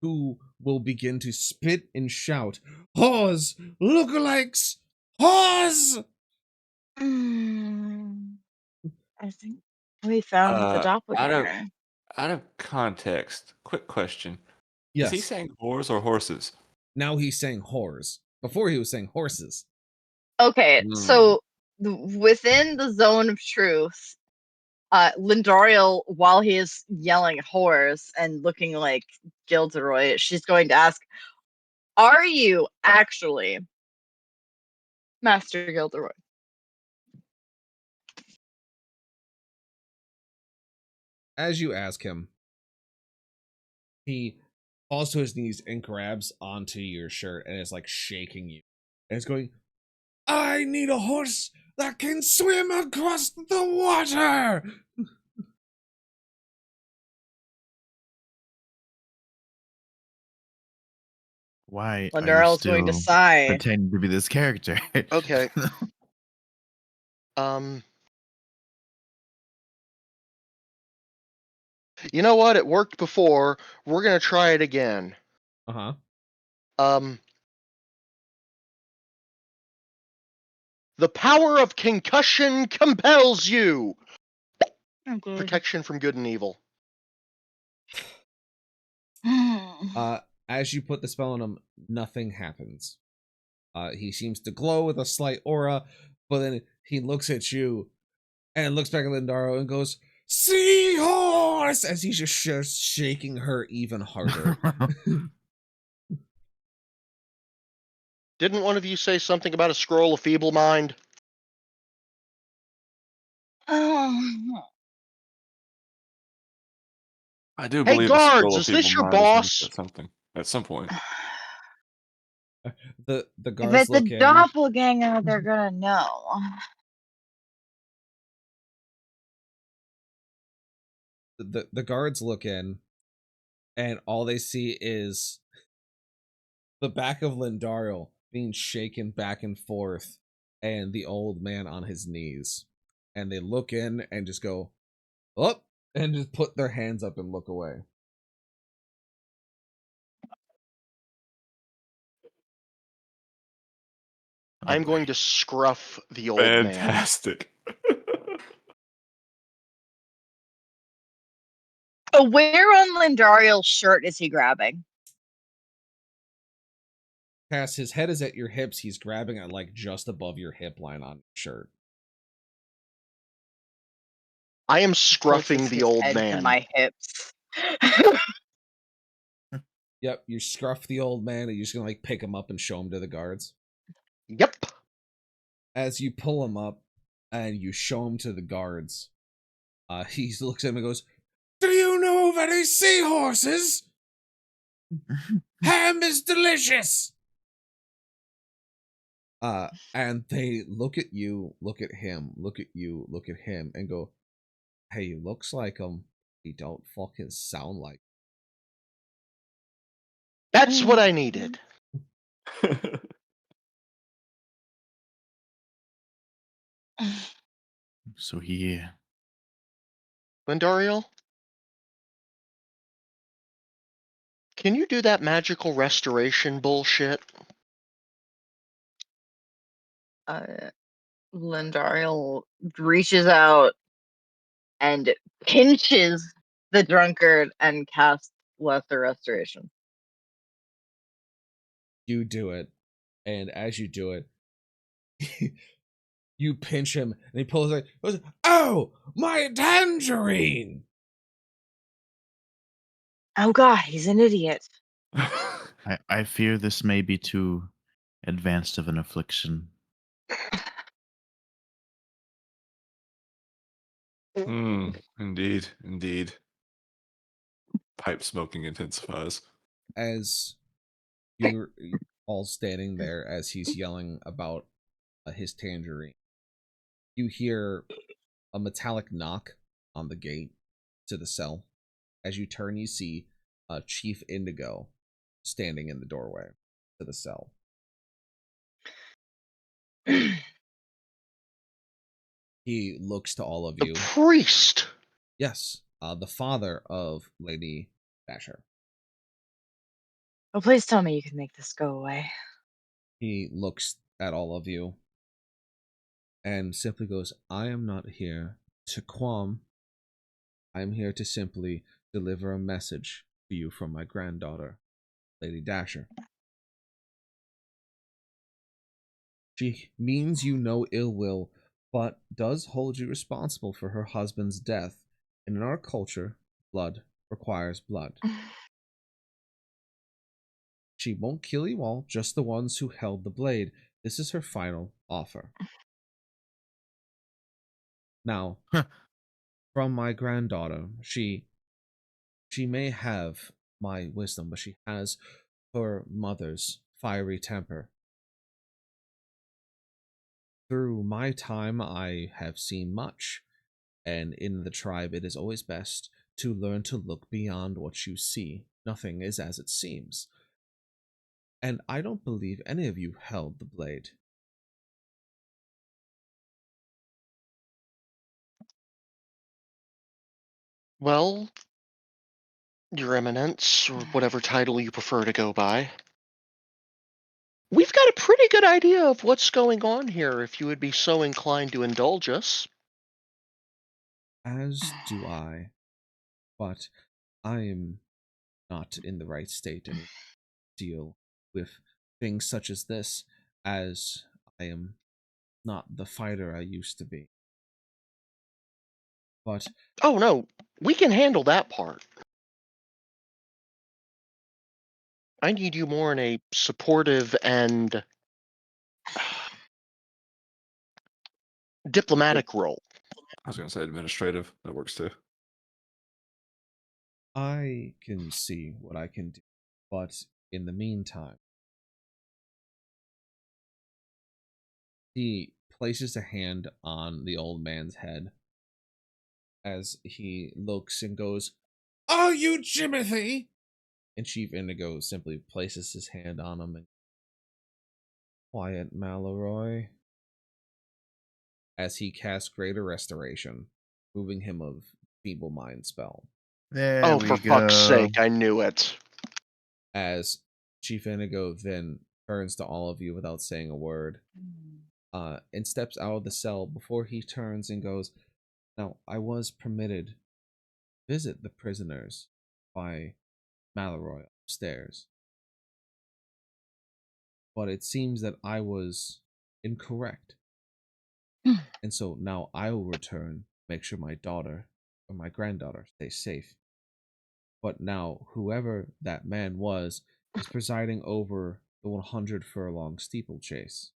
who will begin to spit and shout, "Whores! Lookalikes! Whores!" I think we found the Out of doppelganger. out of context, quick question: Yes. Is he saying whores or horses? Now he's saying whores. Before he was saying horses. Okay, Hmm. so within the zone of truth, Lindoriel, while he is yelling whores and looking like Gilderoy, she's going to ask, "Are you actually Master Gilderoy?" As you ask him, he falls to his knees and grabs onto your shirt and is like shaking you. And it's going, "I need a horse that can swim across the water!" Why are you Lindoriel's going to still sigh. pretending to be this character? Okay. You know what? It worked before. We're gonna try it again. Uh-huh. The power of concussion compels you. Oh, good. Protection from good and evil. As you put the spell on him, nothing happens. He seems to glow with a slight aura, but then he looks at you and looks back at Lindaro and goes, "Seahorse!" as he's just shaking her even harder. Didn't one of you say something about a scroll of feeble mind? I do Hey, believe guards, the scroll of is this feeble your mind is boss? used at some point. The If guards it's look a in. doppelganger, they're gonna know. The guards look in, and all they see is the back of Lindario being shaken back and forth, and the old man on his knees. And they look in and just go, "Up," and just put their hands up and look away. I'm going to scruff the old man. Fantastic. Where on Lindariel's shirt is he grabbing? Cass, his head is at your hips. He's grabbing at like just above your hip line on your shirt. I am scruffing Closest the his old head to man. my hips. Yep, you scruff the old man, and you're just gonna like pick him up and show him to the guards. Yep. As you pull him up, and you show him to the guards. He looks at him and goes, "Do you know of any seahorses? Ham is delicious." And they look at you, look at him, look at you, look at him, and go, "Hey, he looks like him. He don't fucking sound like." That's what I needed. So he Lindariel, can you do that magical restoration bullshit? Lindariel reaches out and pinches the drunkard and casts Lesser Restoration. You do it, and as you do it, you pinch him, and he pulls like, goes, "Oh, my tangerine!" Oh god, he's an idiot. I fear this may be too advanced of an affliction. Indeed, indeed. Pipe smoking intensifies. As you're all standing there, as he's yelling about his tangerine, you hear a metallic knock on the gate to the cell. As you turn, you see Chief Indigo standing in the doorway to the cell. He looks to all of The you. priest! Yes, the father of Lady Dasher. Oh, please tell me you can make this go away. He looks at all of you and simply goes, "I am not here to qualm. I am here to simply deliver a message to you from my granddaughter, Lady Dasher. She means you no ill will, but does hold you responsible for her husband's death. And in our culture, blood requires blood. She won't kill you all, just the ones who held the blade. This is her final offer. Now, from my granddaughter, she may have my wisdom, but she has her mother's fiery temper. Through my time, I have seen much, and in the tribe, it is always best to learn to look beyond what you see. Nothing is as it seems. And I don't believe any of you held the blade." Well, Your Eminence, or whatever title you prefer to go by, we've got a pretty good idea of what's going on here if you would be so inclined to indulge us. As do I, but I am not in the right state anymore to deal with things such as this, as I am not the fighter I used to be. But Oh no, we can handle that part. I need you more in a supportive and diplomatic role. I was gonna say administrative. That works too. I can see what I can do. But in the meantime, he places a hand on the old man's head as he looks and goes, "Are you Jimothy?" And Chief Indigo simply places his hand on him and, "Quiet, Malroy," as he casts Greater Restoration, moving him of Feeble Mind spell. There Oh, we for go. fuck's sake, I knew it. As Chief Indigo then turns to all of you without saying a word, and steps out of the cell before he turns and goes, "Now, I was permitted to visit the prisoners by Malroy upstairs, but it seems that I was incorrect. And so now I will return, make sure my daughter or my granddaughter stays safe. But now, whoever that man was is presiding over the 100 furlong steeplechase.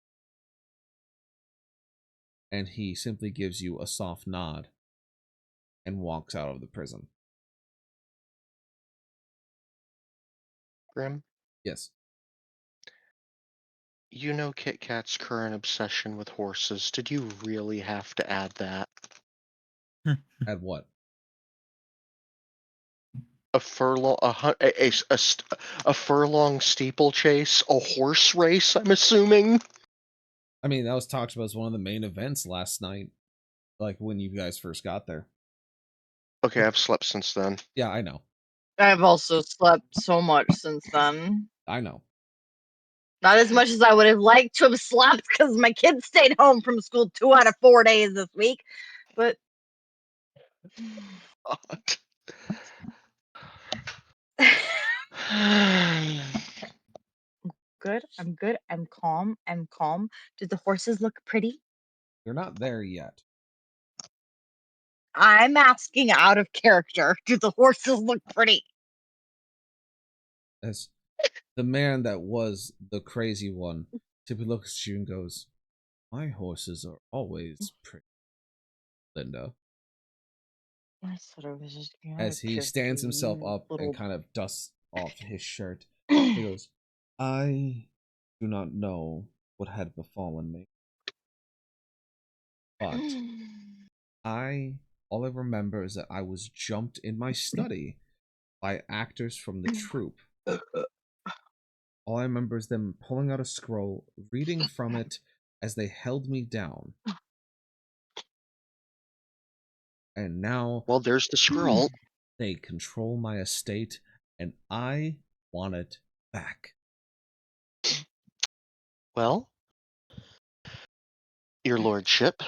and he simply gives you a soft nod and walks out of the prison. Grim, Yes. you know Kit Kat's current obsession with horses. Did you really have to add that? At what? A furlong, a furlong steeplechase, a horse race, I'm assuming? I mean, that was talked about as one of the main events last night, like when you guys first got there. Okay, I've slept since then. Yeah, I know. I've also slept so much since then. I know. Not as much as I would have liked to have slept because my kids stayed home from school 2 out of 4 days this week. But good. I'm good. I'm calm. I'm calm. Do the horses look pretty? You're not there yet. I'm asking out of character. Do the horses look pretty? As the man that was the crazy one, Tippy looks at you and goes, "My horses are always pretty, Linda." I said I was just out As of he character, stands himself you up and little. kind of dusts off his shirt, he goes, "I do not know what had befallen me, but all I remember is that I was jumped in my study by actors from the troupe. All I remember is them pulling out a scroll, reading from it as they held me down. And now Well, there's the scroll. they control my estate, and I want it back." Well, your lordship,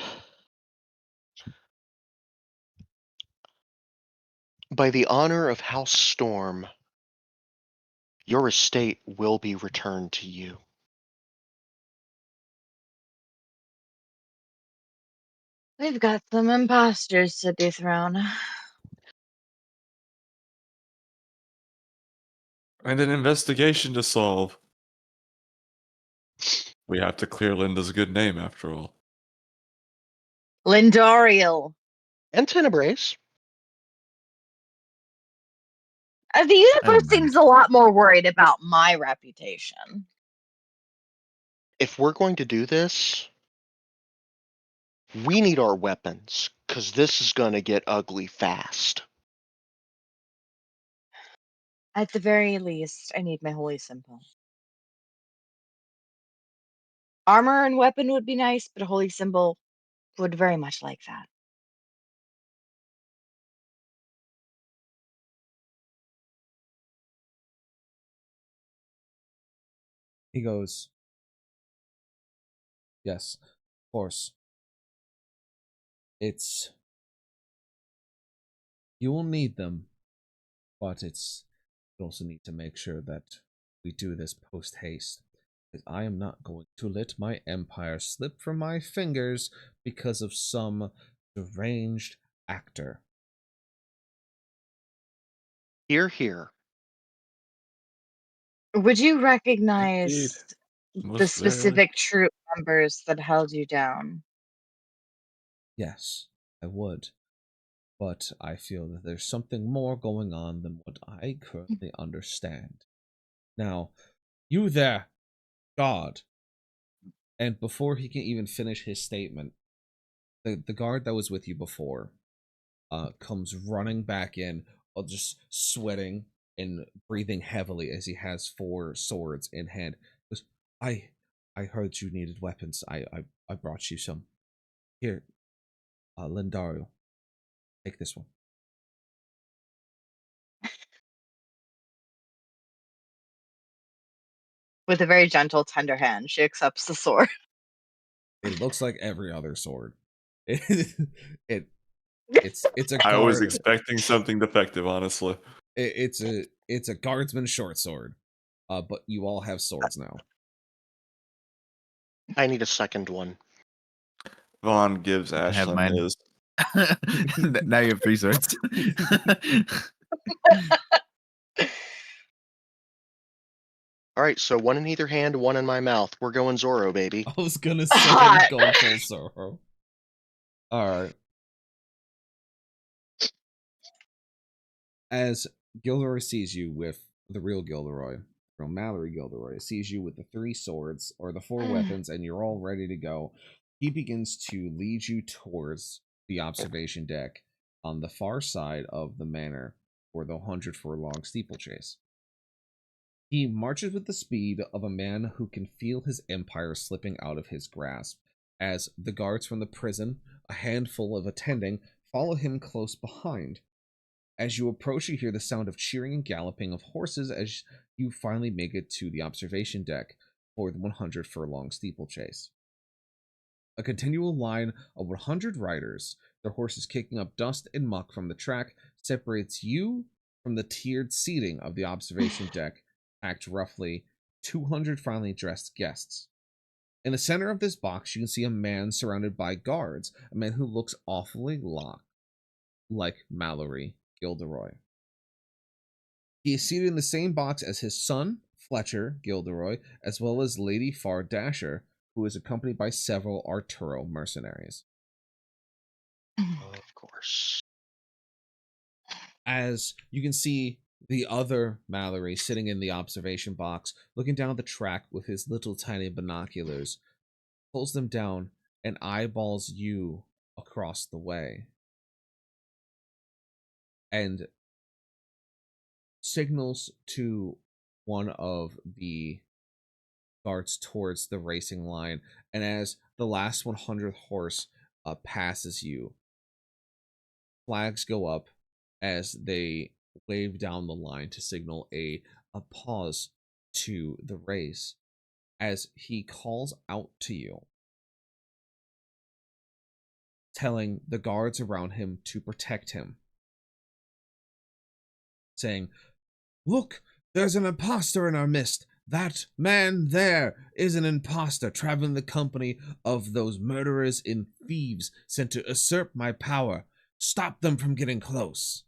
by the honor of House Storm, your estate will be returned to you. We've got some imposters to dethrone. And an investigation to solve. We have to clear Linda's good name, after all. Lindariel. And Tenebrae. The I don't universe mind. seems a lot more worried about my reputation. If we're going to do this, we need our weapons, because this is going to get ugly fast. At the very least, I need my holy symbol. Armor and weapon would be nice, but a holy symbol would very much like that. He goes, "Yes, of course. You will need them, but you also need to make sure that we do this post haste. Because I am not going to let my empire slip from my fingers because of some deranged actor." Here, here. Would you Indeed. recognize the Most very. specific troop members that held you down? Yes, I would. But I feel that there's something more going on than what I currently understand. Now, you there, God. And before he can even finish his statement, the guard that was with you before comes running back in, just sweating and breathing heavily as he has 4 swords in hand. He goes, I heard you needed weapons. I brought you some. Here, Lindario, take this one. With a very gentle, tender hand, she accepts the sword. It looks like every other sword. It's a I was guard. expecting something defective, honestly. It's a guardsman short sword. But you all have swords now. I need a second one. Vaughn gives I have Ashlyn mine. his. Now you have 3 swords. All right, so one in either hand, one in my mouth. We're going Zorro, baby. I was gonna say Hot. going full Zorro. Alright. As Gilderoy sees you with the real Gilderoy, from Mallory Gilderoy sees you with the 3 swords or the 4 weapons, and you're all ready to go, he begins to lead you towards the observation deck on the far side of the manor for the 100 furlong steeplechase. He marches with the speed of a man who can feel his empire slipping out of his grasp, as the guards from the prison, a handful of attending, follow him close behind. As you approach, you hear the sound of cheering and galloping of horses as you finally make it to the observation deck for the 100 furlong steeplechase. A continual line of 100 riders, their horses kicking up dust and muck from the track, separates you from the tiered seating of the observation deck, packed roughly 200 finely dressed guests. In the center of this box, you can see a man surrounded by guards, a man who looks awfully like Mallory Gilderoy. He is seated in the same box as his son, Fletcher Gilderoy, as well as Lady Far Dasher, who is accompanied by several Arturo mercenaries. Of course. As you can see the other Mallory sitting in the observation box, looking down the track with his little tiny binoculars, pulls them down and eyeballs you across the way, and signals to one of the guards towards the racing line. And as the last 100 horse passes you, flags go up as they wave down the line to signal a pause to the race, as he calls out to you, telling the guards around him to protect him, saying, "Look, there's an imposter in our midst. That man there is an imposter traveling the company of those murderers and thieves sent to usurp my power. Stop them from getting close."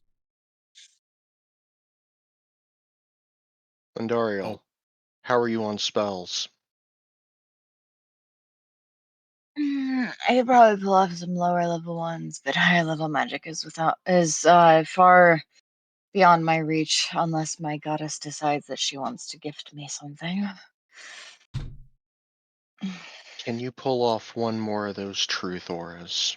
Andariel, how are you on spells? I could probably pull off some lower level ones, but higher level magic is far beyond my reach unless my goddess decides that she wants to gift me something. Can you pull off one more of those truth auras?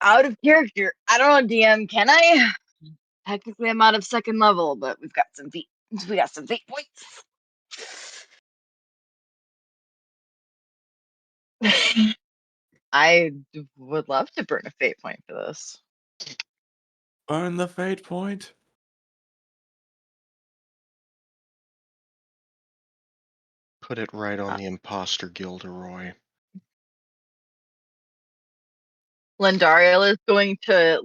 Out of character. I don't know, DM, can I? Technically I'm out of 2nd level, but we got some fate points. I would love to burn a fate point for this. Burn the fate point. Put it right on the imposter Gilderoy. Lendariel is going to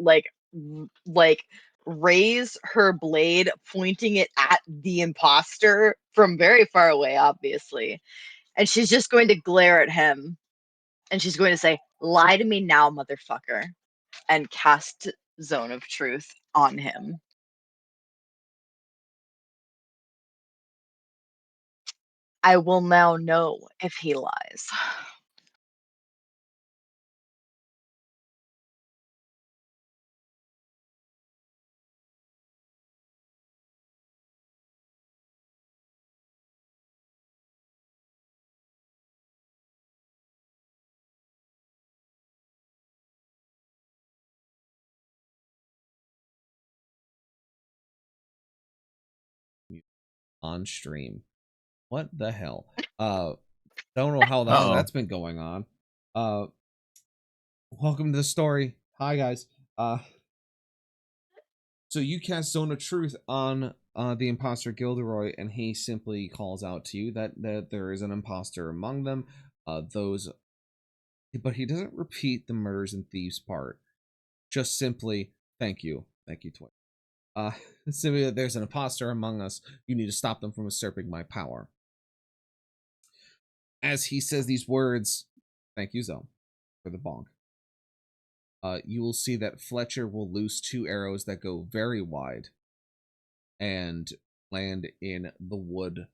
like raise her blade, pointing it at the imposter from very far away, obviously. And she's just going to glare at him. And she's going to say, "Lie to me now, motherfucker," and cast Zone of Truth on him. I will now know if he lies. On stream. What the hell? Don't know how long Uh-oh. that's been going on. Welcome to the story. Hi guys. So you cast Zone of Truth on the imposter Gilderoy, and he simply calls out to you that there is an imposter among them. But he doesn't repeat the murders and thieves part. Just simply, thank you, Twitch. Simply that there's an imposter among us. You need to stop them from usurping my power. As he says these words, thank you, Zone, for the bonk. You will see that Fletcher will loose 2 arrows that go very wide and land in the wood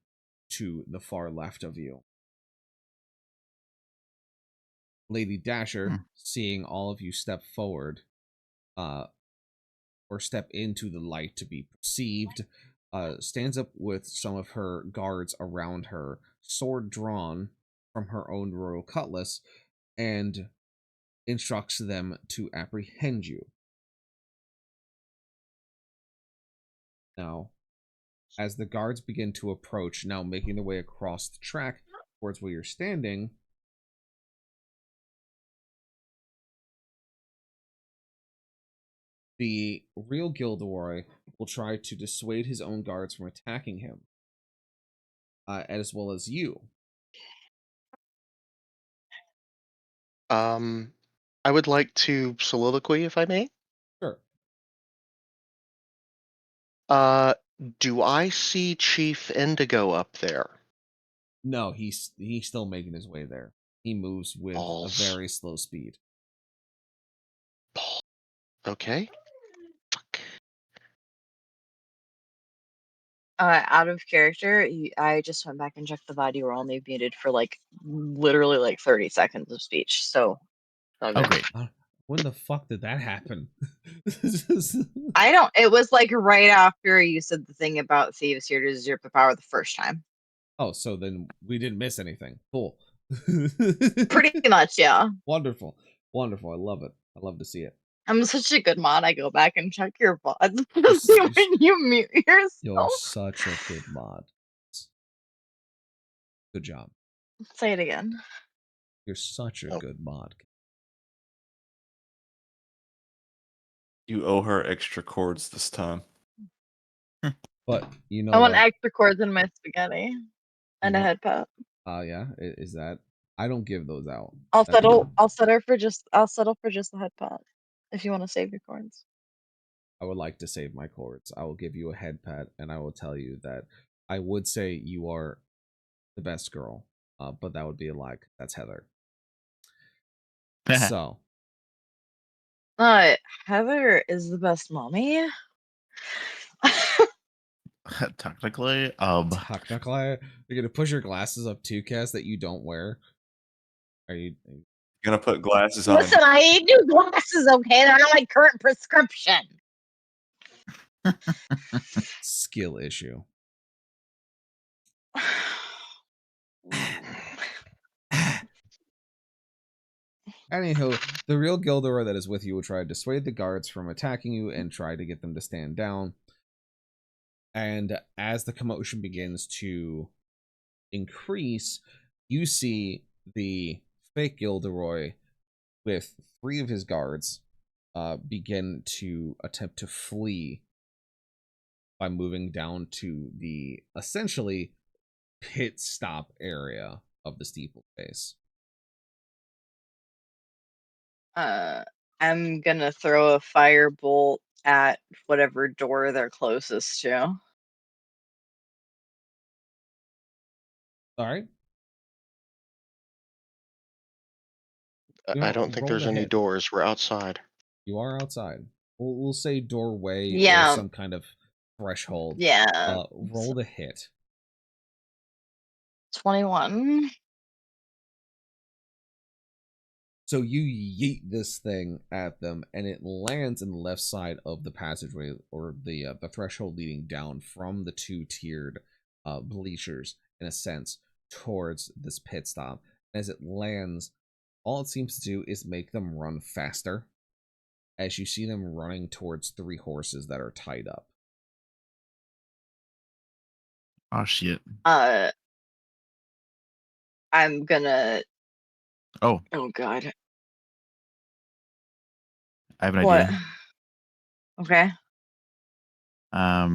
to the far left of you. Lady Dasher, Hmm. seeing all of you step forward, or step into the light to be perceived, stands up with some of her guards around her, sword drawn from her own royal cutlass, and instructs them to apprehend you. Now, as the guards begin to approach, now making their way across the track towards where you're standing, the real Gilderoy will try to dissuade his own guards from attacking him, as well as you. I would like to soliloquy, if I may. Sure. Do I see Chief Indigo up there? No, he's still making his way there. He moves with a Balls. very slow speed. Okay. Fuck. Out of character, I just went back and checked the VOD. You were only muted for like literally like 30 seconds of speech. So, all Oh, good. great. When the fuck did that happen? I don't. It was like right after you said the thing about thieves here to usurp the power the first time. Oh, so then we didn't miss anything. Cool. Pretty much, yeah. Wonderful. Wonderful. I love it. I love to see it. I'm such a good mod. I go back and check your VODs to You're, see s- when you mute you're yourself. such a good mod. Good job. Say it again. You're such a Oh. good mod. You owe her extra chords this time. But you know I want what? extra cords in my spaghetti and a What? head pat. Yeah. Is that? I don't give those out. I'll That- settle for just the head pat if you want to save your corns. I would like to save my chords. I will give you a head pat, and I will tell you that I would say you are the best girl, but that would be a lie. That's Heather. So, Heather is the best mommy. Technically, technically, you're gonna push your glasses up too, Cass, that you don't wear. Are you You're gonna put glasses on. Listen, I need new glasses, okay? They're not my current prescription. skill issue? Anywho, the real Gilderoy that is with you will try to dissuade the guards from attacking you and try to get them to stand down. And as the commotion begins to increase, you see the fake Gilderoy with 3 of his guards begin to attempt to flee by moving down to the essentially pit stop area of the steeplechase. I'm gonna throw a firebolt at whatever door they're closest to. All right. I don't think Roll there's the any hit. doors. We're outside. You are outside. We'll say doorway or Yeah. some kind of threshold. Yeah. Roll the hit. 21. So you yeet this thing at them, and it lands in the left side of the passageway, or the threshold leading down from the 2-tiered bleachers, in a sense, towards this pit stop. As it lands, all it seems to do is make them run faster, as you see them running towards 3 horses that are tied up. oh shit. I'm gonna. Oh, Oh God. I have an What? idea. Okay. I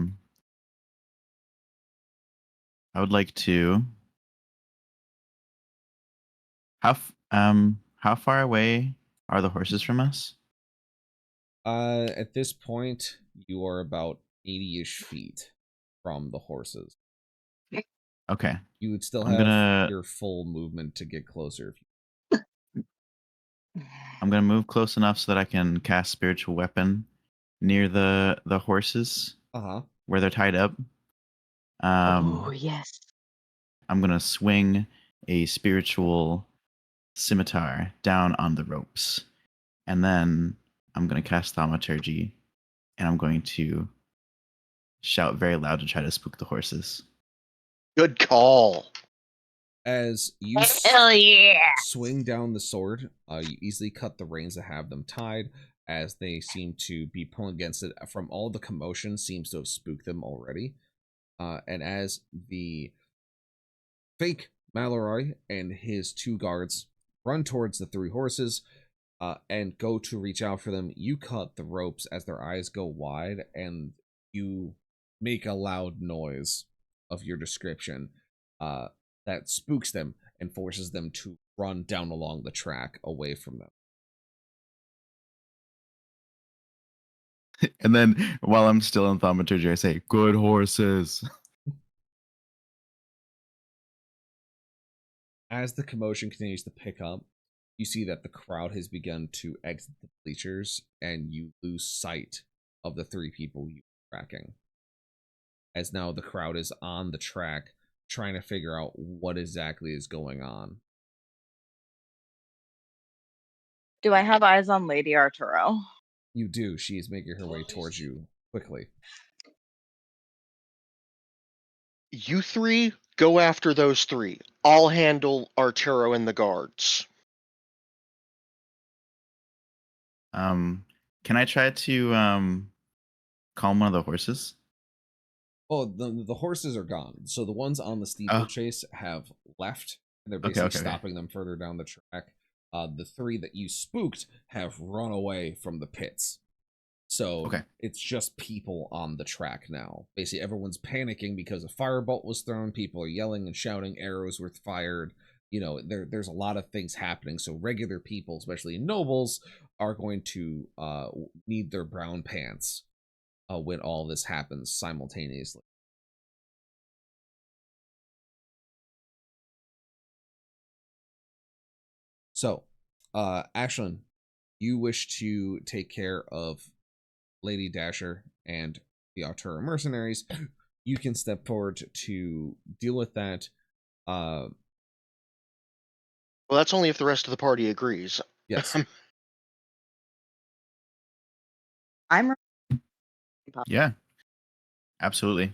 would like to. How far away are the horses from us? At this point, you are about 80-ish feet from the horses. Okay. You would still I'm have gonna your full movement to get closer. I'm gonna move close enough so that I can cast spiritual weapon near the horses Uh-huh. where they're tied up. Oh yes. I'm gonna swing a spiritual scimitar down on the ropes. And then I'm going to cast Thaumaturgy, and I'm going to shout very loud to try to spook the horses. Good call. As you Hell yeah! swing down the sword, you easily cut the reins that have them tied, as they seem to be pulling against it. From all the commotion, seems to have spooked them already. And as the fake Mallory and his 2 guards run towards the 3 horses and go to reach out for them, you cut the ropes as their eyes go wide, and you make a loud noise of your description that spooks them and forces them to run down along the track away from them. And then while I'm still in Thaumaturgy, I say, "Good horses." As the commotion continues to pick up, you see that the crowd has begun to exit the bleachers, and you lose sight of the 3 people you were tracking. As now the crowd is on the track, trying to figure out what exactly is going on. Do I have eyes on Lady Arturo? You do. She is making her way towards you quickly. You 3 go after those 3. I'll handle Arturo and the guards. Can I try to calm one of the horses? Oh, the horses are gone. So the ones on the steeplechase have left, and they're basically stopping them further down the track. The 3 that you spooked have run away from the pits. So it's just people on the track now. Basically, everyone's panicking because a firebolt was thrown. People are yelling and shouting. Arrows were fired. You know, there's a lot of things happening. So regular people, especially nobles, are going to need their brown pants when all this happens simultaneously. So, Ashlyn, you wish to take care of Lady Dasher and the Arturo mercenaries. You can step forward to deal with that. Well, that's only if the rest of the party agrees. Yes. I'm Yeah, absolutely.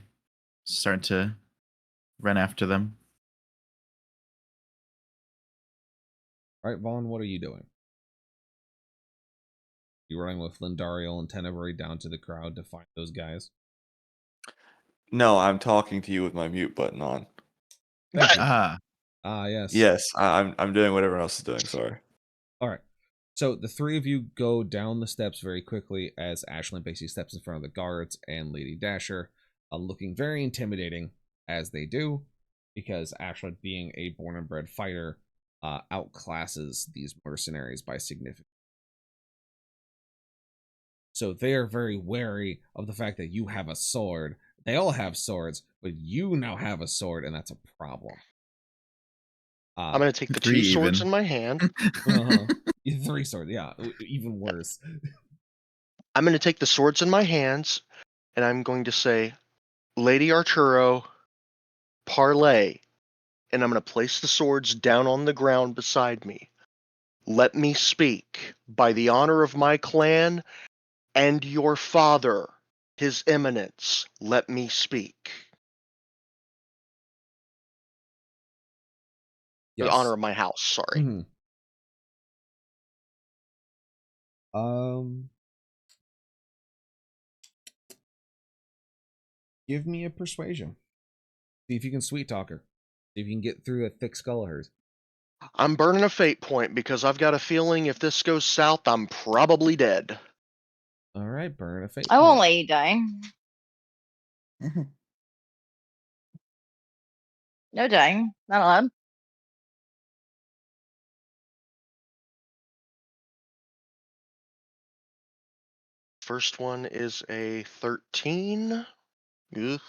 Start to run after them. All right, Vaughn, what are you doing? You running with Lindariel and Tenebrae down to the crowd to find those guys? No, I'm talking to you with my mute button on. Thank you. Ah, Yes. Yes, I'm doing what everyone else is doing. Sorry. All right. So the 3 of you go down the steps very quickly as Ashlyn basically steps in front of the guards and Lady Dasher, looking very intimidating as they do, because Ashlyn, being a born and bred fighter, outclasses these mercenaries by significant. So they are very wary of the fact that you have a sword. They all have swords, but you now have a sword, and that's a problem. I'm going to take the 3 2 swords even. in my hand. 3 swords, yeah, even worse. I'm going to take the swords in my hands, and I'm going to say, Lady Arturo, parlay. And I'm going to place the swords down on the ground beside me. Let me speak. By the honor of my clan and your father, his eminence, let me speak. Yes. The honor of my house, sorry. Mm-hmm. Give me a persuasion. See if you can sweet talk her. See if you can get through a thick skull of hers. I'm burning a fate point because I've got a feeling if this goes south, I'm probably dead. All right, burn a fate. I won't let you die. No dying. Not allowed. First one is a 13. Ugh.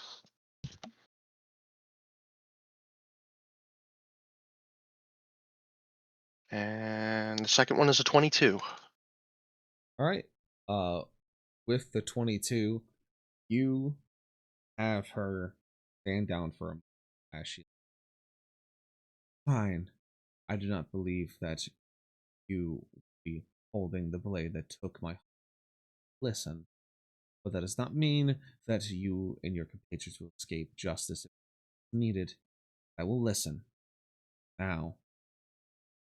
And the second one is a 22. All right. With the 22, you have her stand down for a moment as she. Fine. I do not believe that you will be holding the blade that took my. Listen, but that does not mean that you and your compatriots will escape justice if needed. I will listen. Now.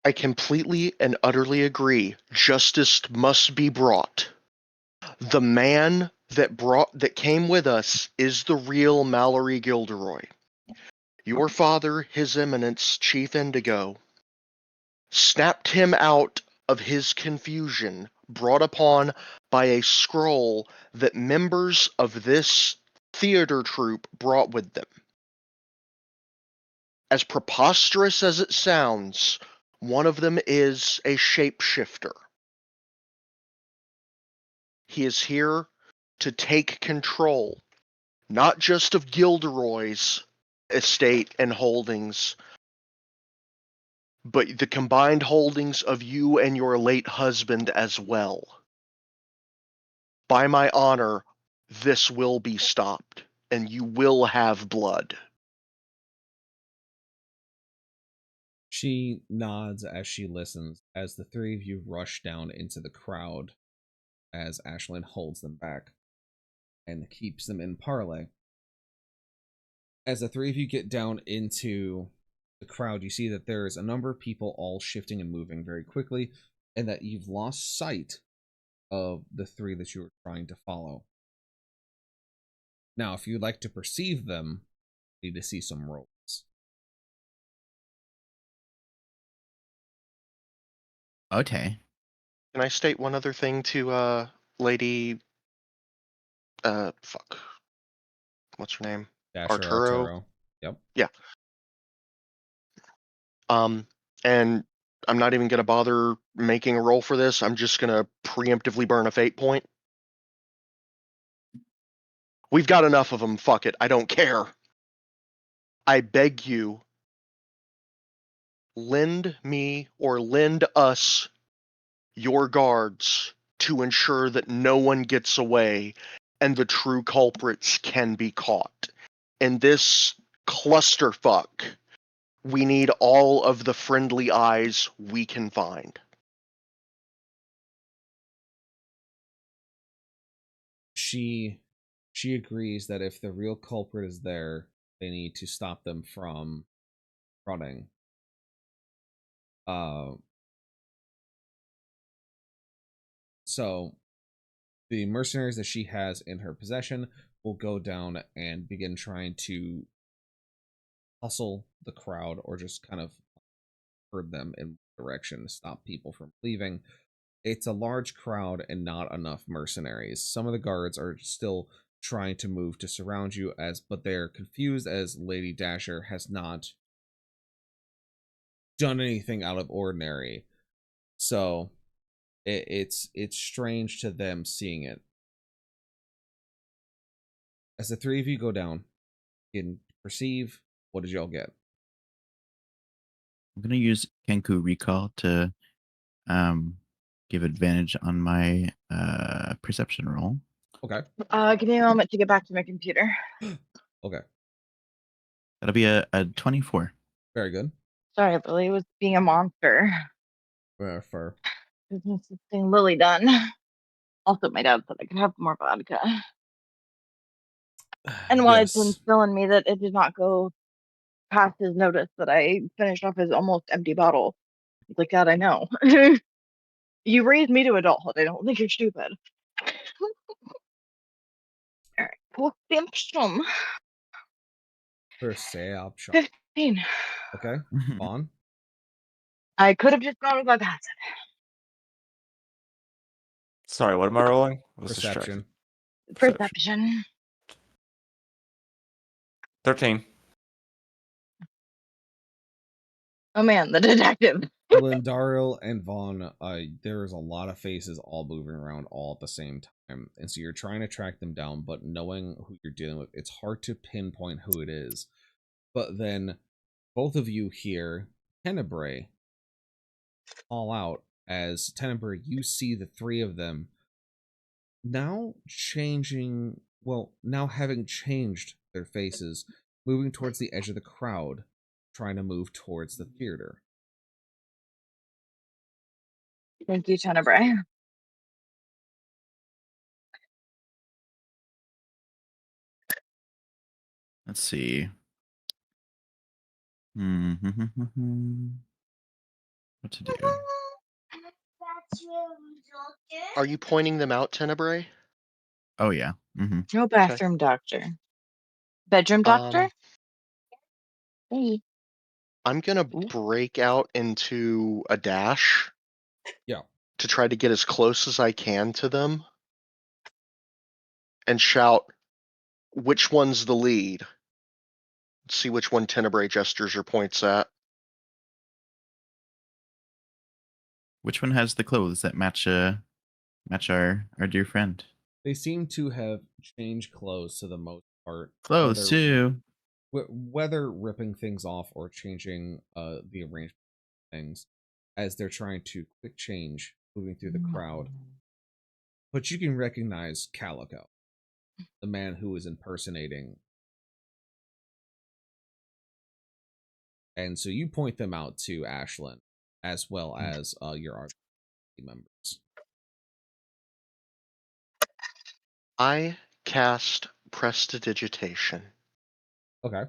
I completely and utterly agree. Justice must be brought. The man that came with us is the real Mallory Gilderoy. Your father, His Eminence, Chief Indigo, snapped him out of his confusion brought upon by a scroll that members of this theater troupe brought with them. As preposterous as it sounds, one of them is a shapeshifter. He is here to take control, not just of Gilderoy's estate and holdings, but the combined holdings of you and your late husband as well. By my honor, this will be stopped, and you will have blood. She nods as she listens, as the three of you rush down into the crowd, as Ashlyn holds them back and keeps them in parley. As the three of you get down into the crowd, you see that there is a number of people all shifting and moving very quickly, and that you've lost sight of the three that you were trying to follow. Now, if you'd like to perceive them, you need to see some rolls. Okay. Can I state one other thing to Lady fuck. What's her name? Dasher Arturo. Yep. Yeah. And I'm not even gonna bother making a roll for this. I'm just gonna preemptively burn a fate point. We've got enough of them. Fuck it. I don't care. I beg you, lend me or lend us your guards to ensure that no one gets away and the true culprits can be caught. In this clusterfuck, we need all of the friendly eyes we can find. She agrees that if the real culprit is there, they need to stop them from running. So the mercenaries that she has in her possession will go down and begin trying to hustle the crowd or just kind of herd them in direction to stop people from leaving. It's a large crowd and not enough mercenaries. Some of the guards are still trying to move to surround you, but they're confused as Lady Dasher has not done anything out of ordinary. So it's strange to them seeing it. As the three of you go down, you can perceive. What did y'all get? I'm gonna use Kenku Recall to give advantage on my perception roll. Okay. Give me a moment to get back to my computer. Okay. That'll be a 24. Very good. Sorry, Lily was being a monster. For Business is thing Lily done. Also, my dad said I could have more vodka. And wanted to yes. instill in me that it did not go past his notice that I finished off his almost empty bottle. He's like, God, I know. You raised me to adulthood. I don't think you're stupid. All right. Perception. Perception. 15. Okay. On. I could have just gone with my passive. – Sorry, what am I rolling? I was distracted. Perception. Perception. 13. Oh man, the detective. Glendaril and Vaughn, there is a lot of faces all moving around all at the same time. And so you're trying to track them down, but knowing who you're dealing with, it's hard to pinpoint who it is. But then both of you hear Tenebrae call out as Tenebrae, you see the three of them now having changed their faces, moving towards the edge of the crowd, trying to move towards the theater. Thank you, Tenebrae. Let's see. What to do? Are you pointing them out, Tenebrae? Oh yeah. No bathroom doctor. Bedroom doctor? Um, Hey. I'm gonna Ooh. break out into a dash. Yeah. To try to get as close as I can to them and shout, which one's the lead? Let's see which one Tenebrae gestures or points at. Which one has the clothes that match our dear friend? They seem to have changed clothes to the most part. Clothes whether too. whether ripping things off or changing the arrangement of things as they're trying to quick change moving through the crowd. But you can recognize Calico, the man who is impersonating. And so you point them out to Ashlyn as well as your RP members. I cast Prestidigitation. Okay.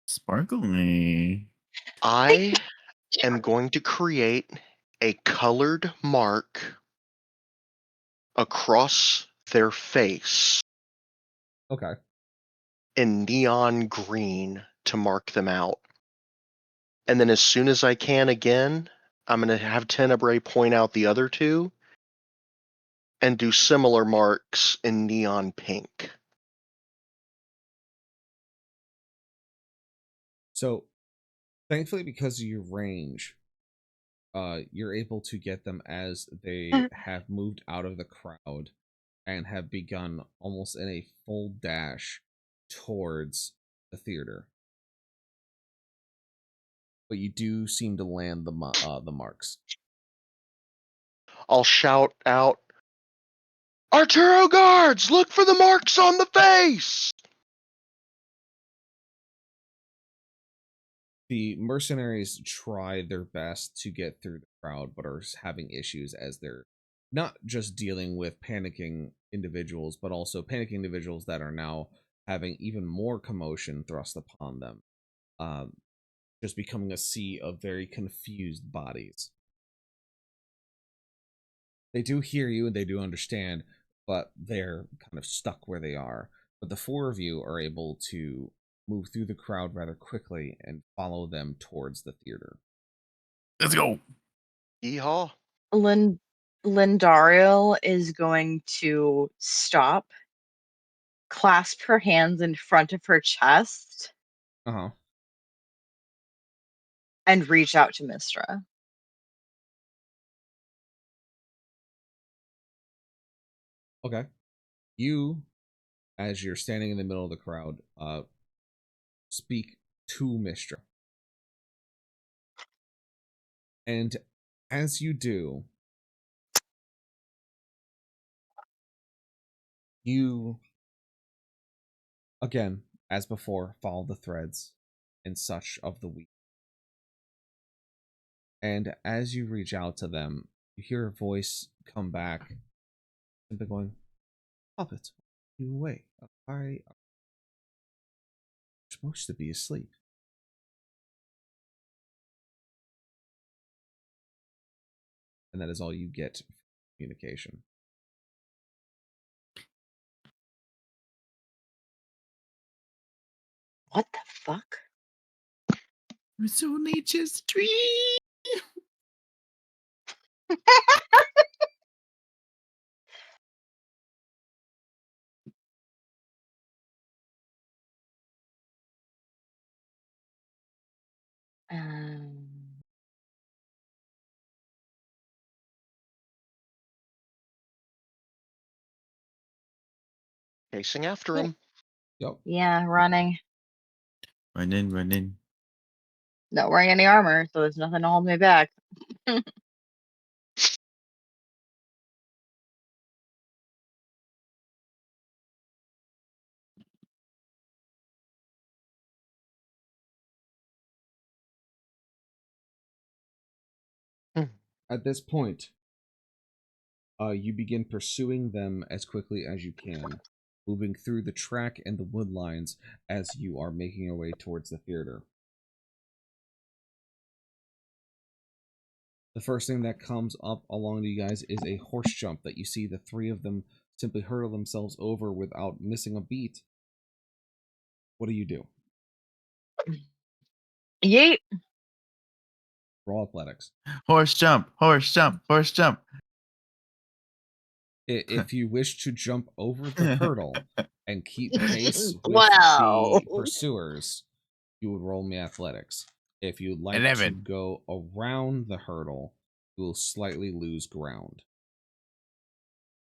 Sparkly. I am going to create a colored mark across their face Okay. in neon green to mark them out. And then as soon as I can again, I'm going to have Tenebrae point out the other two and do similar marks in neon pink. So thankfully, because of your range, you're able to get them as they have moved out of the crowd and have begun almost in a full dash towards the theater. But you do seem to land the marks. I'll shout out, Arturo guards, look for the marks on the face! The mercenaries try their best to get through the crowd, but are having issues as they're not just dealing with panicking individuals, but also panicking individuals that are now having even more commotion thrust upon them. Just becoming a sea of very confused bodies. They do hear you and they do understand, but they're kind of stuck where they are. But the four of you are able to move through the crowd rather quickly and follow them towards the theater. Let's go. Yeehaw. Lindario is going to stop, clasp her hands in front of her chest, Uh-huh. and reach out to Mistra. Okay. You, as you're standing in the middle of the crowd, speak to Mistra. And as you do, you, again, as before, follow the threads and such of the week. And as you reach out to them, you hear a voice come back, simply going, Puppet, you awake. I'm supposed to be asleep. And that is all you get from communication. What the fuck? It's only just a dream. Um, Chasing after him. Yep. yeah, running. Run in, run in. Not wearing any armor, so there's nothing to hold me back. At this point, you begin pursuing them as quickly as you can, moving through the track and the wood lines as you are making your way towards the theater. The first thing that comes up along to you guys is a horse jump that you see the three of them simply hurtle themselves over without missing a beat. What do you do? Yeet. Roll athletics. Horse jump, horse jump, horse jump. If you wish to jump over the hurdle and keep pace with Wow. the pursuers, you would roll me athletics. If you'd like 11. to go around the hurdle, you will slightly lose ground.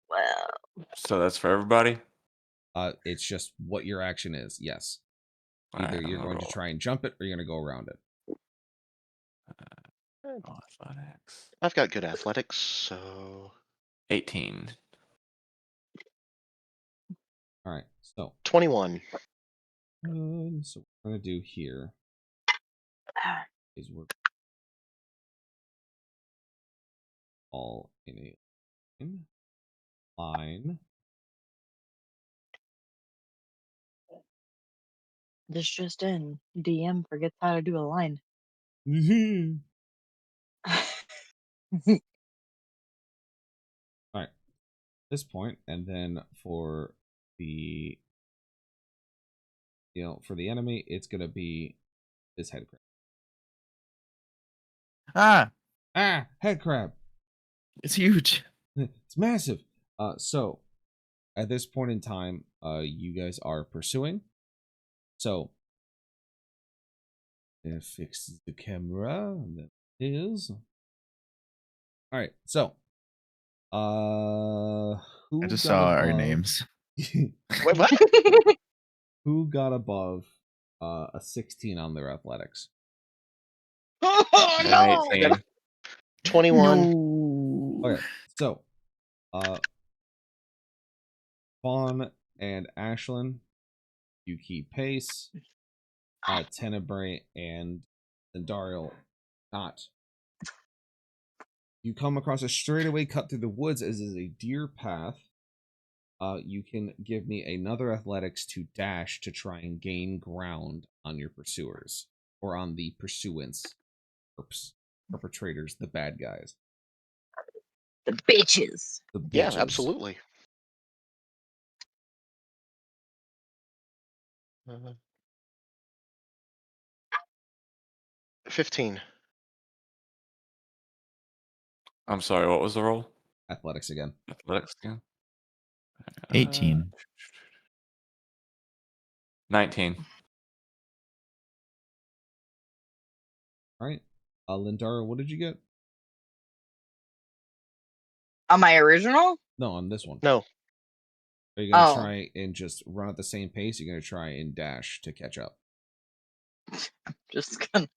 Wow. So that's for everybody. It's just what your action is. Yes. Either Alright, I'm you're gonna going to roll. try and jump it, or you're going to go around it. Roll athletics. I've got good athletics, so 18. All right. So, 21. so what we're going to do here is we're all in a line. This just in. DM forgets how to do a line. All right. This point, and then for the for the enemy, it's gonna be this head crab. Ah, Head crab. it's huge. It's massive. So at this point in time, you guys are pursuing. So fix the camera. That is. All right. So, who I just got saw our above- names. Wait, what? Who got above a 16 on their athletics? Oh no! 19. 21. Okay, so Fawn and Ashlyn, you keep pace. Tenebrae and Daryl not. You come across a straightaway cut through the woods as is a deer path. You can give me another athletics to dash to try and gain ground on your pursuers or on the pursuants, perpetrators, the bad guys, The bitches. the bitches. Yeah, absolutely. 15. I'm sorry, what was the roll? Athletics again. Athletics again? 18. 19. All right, Lindara, what did you get? On my original? No, on this one. No. Are you gonna Oh. try and just run at the same pace? You're gonna try and dash to catch up. Just gonna.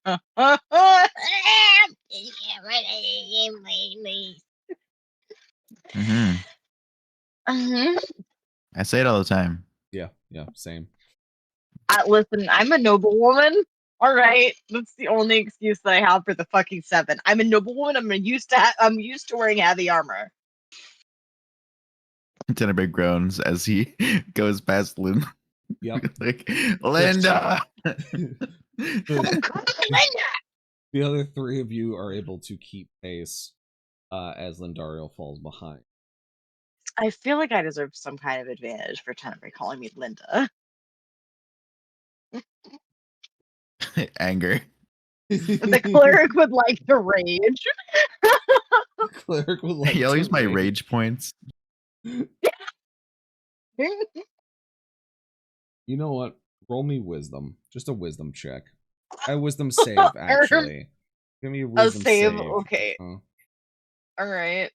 Mm-hmm. I say it all the time. Yeah, same. Listen, I'm a noble woman. All right, that's the only excuse that I have for the fucking 7. I'm a noble woman. I'm used to wearing heavy armor. Tenebrae groans as he goes past Lynn. Yep. Like, Linda! The other three of you are able to keep pace as Lindario falls behind. I feel like I deserve some kind of advantage for Tenebrae calling me Linda. Anger. The cleric would like to rage. Cleric would like I'll to use my rage. rage points. You know what? Roll me wisdom. Just a wisdom check. A wisdom save, actually. Give me a A wisdom save, save. okay. All right.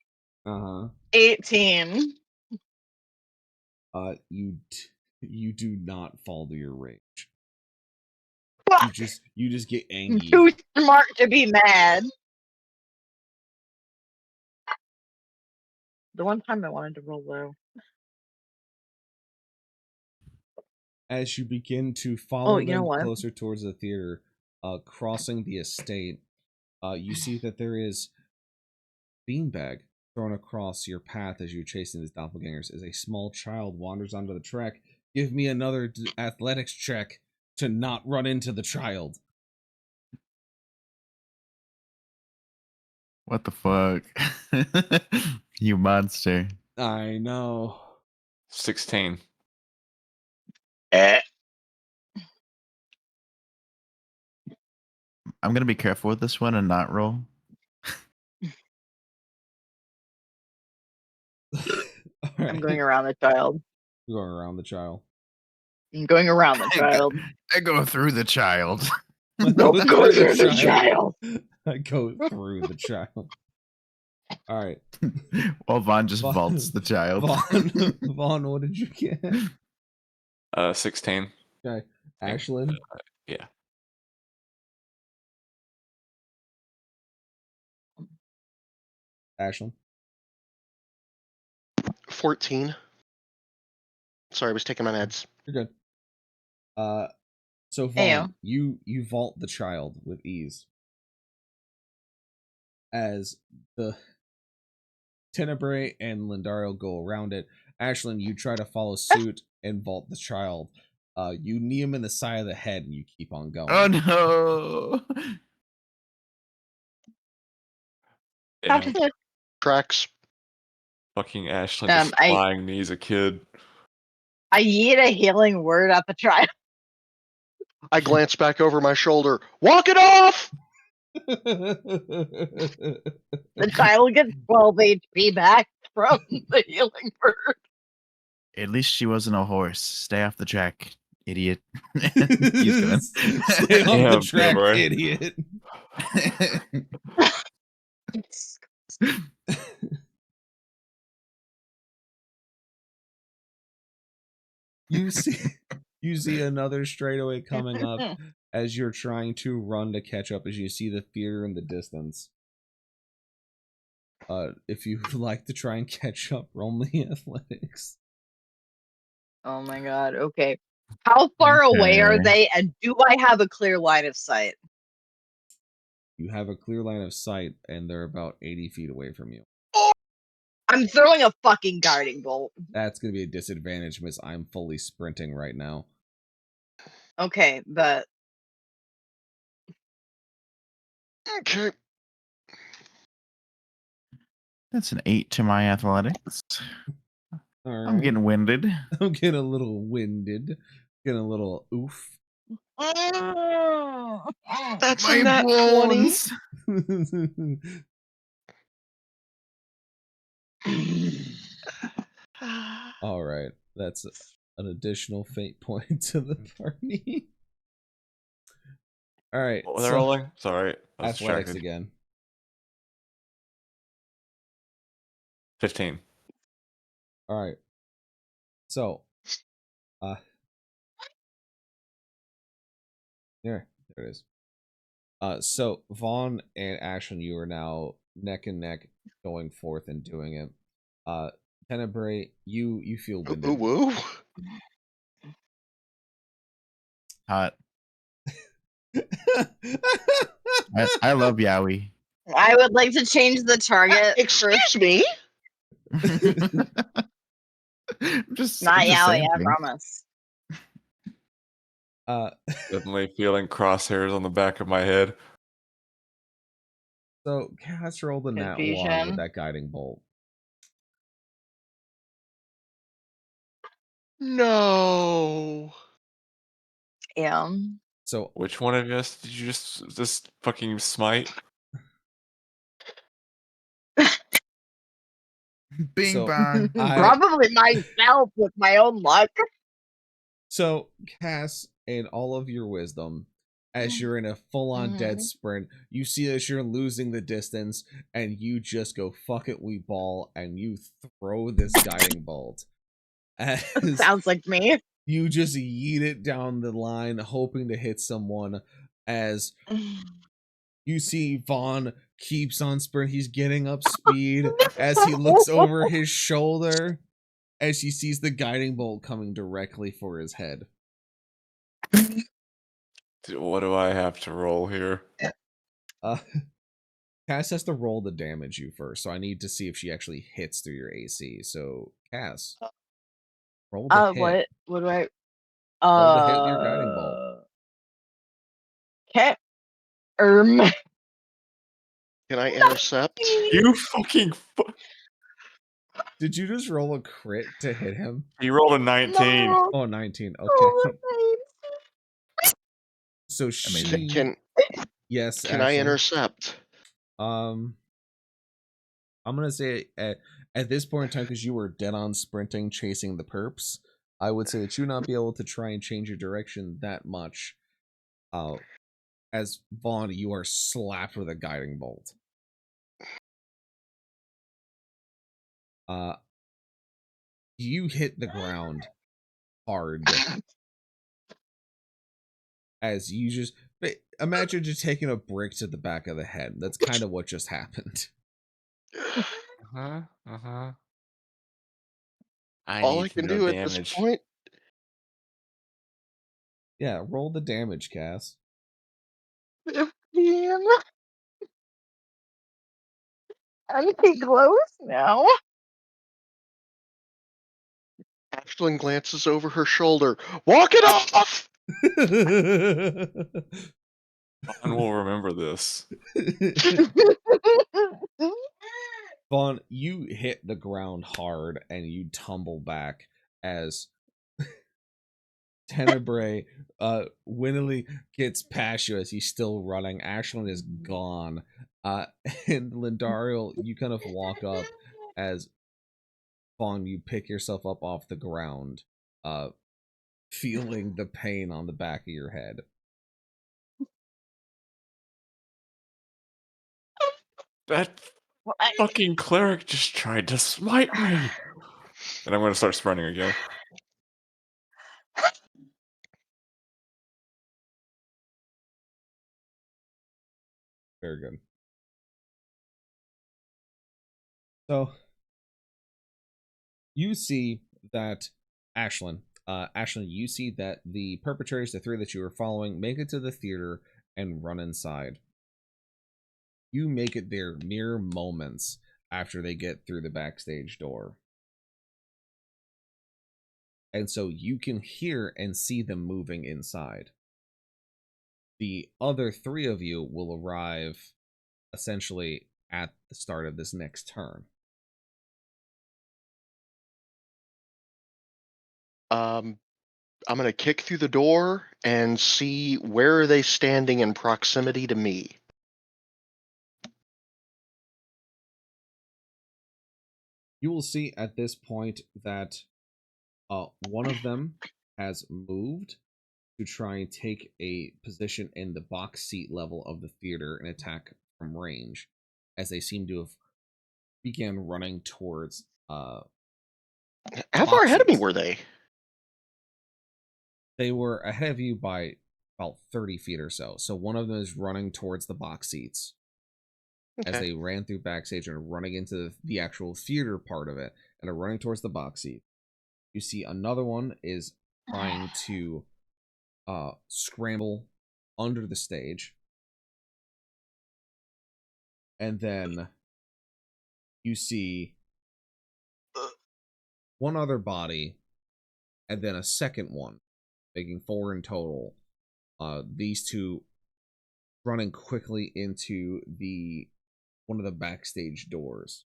18. You do not fall to your rage. Fuck! You just get angry. Too smart to be mad. The one time I wanted to roll low. As you begin to follow you know them what? closer towards the theater, crossing the estate, you see that there is beanbag thrown across your path as you're chasing these doppelgangers as a small child wanders onto the track. Give me another athletics check to not run into the child. What the fuck? You monster. I know. 16. I'm gonna be careful with this one and not roll. All I'm right. going around the child. You're going around the child. I'm going around the child. I go through the child. Don't go through the child. I go through the child. All right. While Vaughn just Vaughn- vaults the child. Vaughn, what did you get? 16. Okay. Ashlyn? Yeah. Ashlyn? 14. Sorry, I was taking my meds. You're good. So Ayo. Vaughn, you vault the child with ease. As the Tenebrae and Lindario go around it, Ashlyn, you try to follow suit and vault the child. You knee him in the side of the head and you keep on going. Oh no! And Tracks. fucking Ashlyn just I flying me as a kid. yeet a healing word at the child. I glance back over my shoulder. Walk it off! The child gets 12 HP back from the healing word. At least she wasn't a horse. Stay off the track, idiot. He's gonna Stay on Damn, the track, Tenebrae. idiot. You see another straightaway coming up as you're trying to run to catch up as you see the theater in the distance. If you would like to try and catch up, roll me athletics. Oh my god, okay. How far away are Okay. they, and do I have a clear line of sight? You have a clear line of sight, and they're about 80 feet away from you. I'm throwing a fucking guiding bolt. That's going to be a disadvantage, miss. I'm fully sprinting right now. Okay, but Okay. That's an 8 to my athletics. All right. I'm getting winded. I'm getting a little winded. Getting a little oof. That's a nat 20. All right. That's an additional fate point to the party. All right. What was I rolling? Sorry. I was Athletics distracted. again. 15. All right. So, there it is. So Vaughn and Ashlyn, you are now neck and neck going forth and doing it. Tenebrae, you feel winded. Ooh, woo. Hot. I love Yowie. I would like to change the target. Excuse me? just Not just Yowie, saying I things. promise. Definitely feeling crosshairs on the back of my head. So Cass rolled a nat 1 with Confusion. that guiding bolt. No. Yeah. So Which one of us did you just fucking smite? Bing So, bong. Probably myself with my own luck. So Cass, in all of your wisdom, as you're in a full-on dead sprint, you see as you're losing the distance, and you just go fuck it, we ball, and you throw this guiding bolt. As Sounds like me. you just yeet it down the line, hoping to hit someone. As you see Vaughn keeps on sprint, he's getting up speed as he looks over his shoulder as he sees the guiding bolt coming directly for his head. What do I have to roll here? Uh, Cass has to roll the damage you first, so I need to see if she actually hits through your AC. So, Cass, roll the hit. What do I? Roll the hit with your guiding bolt. Okay. Can I intercept? You fucking. Did you just roll a crit to hit him? He rolled a 19. No. Oh, 19. Okay. Oh, So Amazing. she. Can Yes, can I Ashlyn. intercept? I'm gonna say at this point in time, because you were dead on sprinting, chasing the perps, I would say that you not be able to try and change your direction that much. As Vaughn, you are slapped with a guiding bolt. You hit the ground hard as you just imagine just taking a brick to the back of the head. That's kind of what just happened. Uh-huh. I All need I to can know do at this damage. point. Yeah, roll the damage, Cass. 15. I'm getting close now. Ashlyn glances over her shoulder. Walk it off! Vaughn will remember this. Vaughn, you hit the ground hard and you tumble back as Tenebrae winnily gets past you as he's still running. Ashlyn is gone. And Lindariel, you kind of walk up as Vaughn, you pick yourself up off the ground, feeling the pain on the back of your head. That fucking cleric just tried to smite me. And I'm going to start sprinting again. Very good. So you see that Ashlyn, you see that the perpetrators, the three that you were following, make it to the theater and run inside. You make it there mere moments after they get through the backstage door. And so you can hear and see them moving inside. The other three of you will arrive essentially at the start of this next turn. I'm gonna kick through the door and see where are they standing in proximity to me. You will see at this point that one of them has moved to try and take a position in the box seat level of the theater and attack from range, as they seem to have began running towards How far box ahead of me seats. were they? They were ahead of you by about 30 feet or so. So one of them is running towards the box seats as Okay. they ran through backstage and are running into the actual theater part of it and are running towards the box seat. You see another one is trying to scramble under the stage. And then you see one other body and then a second one, making 4 in total. These two running quickly into one of the backstage doors.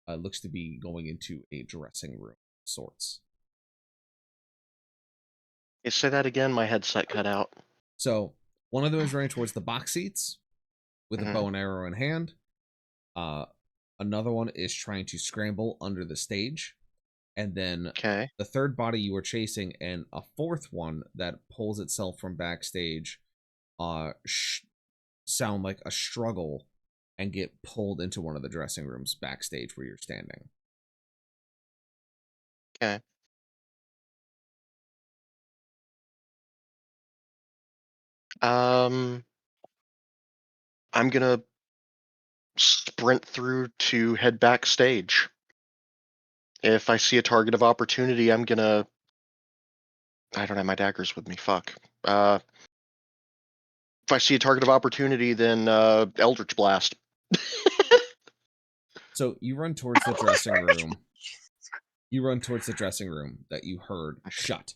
Looks to be going into a dressing room of sorts. Hey, say that again. My headset cut out. So one of them is running towards the box seats with a bow and arrow in hand. Another one is trying to scramble under the stage. And then Okay. the third body you were chasing, and a fourth one that pulls itself from backstage, sound like a struggle and get pulled into one of the dressing rooms backstage where you're standing. Okay. I'm gonna sprint through to head backstage. If I see a target of opportunity, I'm gonna. I don't have my daggers with me. Fuck. If I see a target of opportunity, then Eldritch Blast. So you run towards the dressing room. You run towards the dressing room that you heard shut.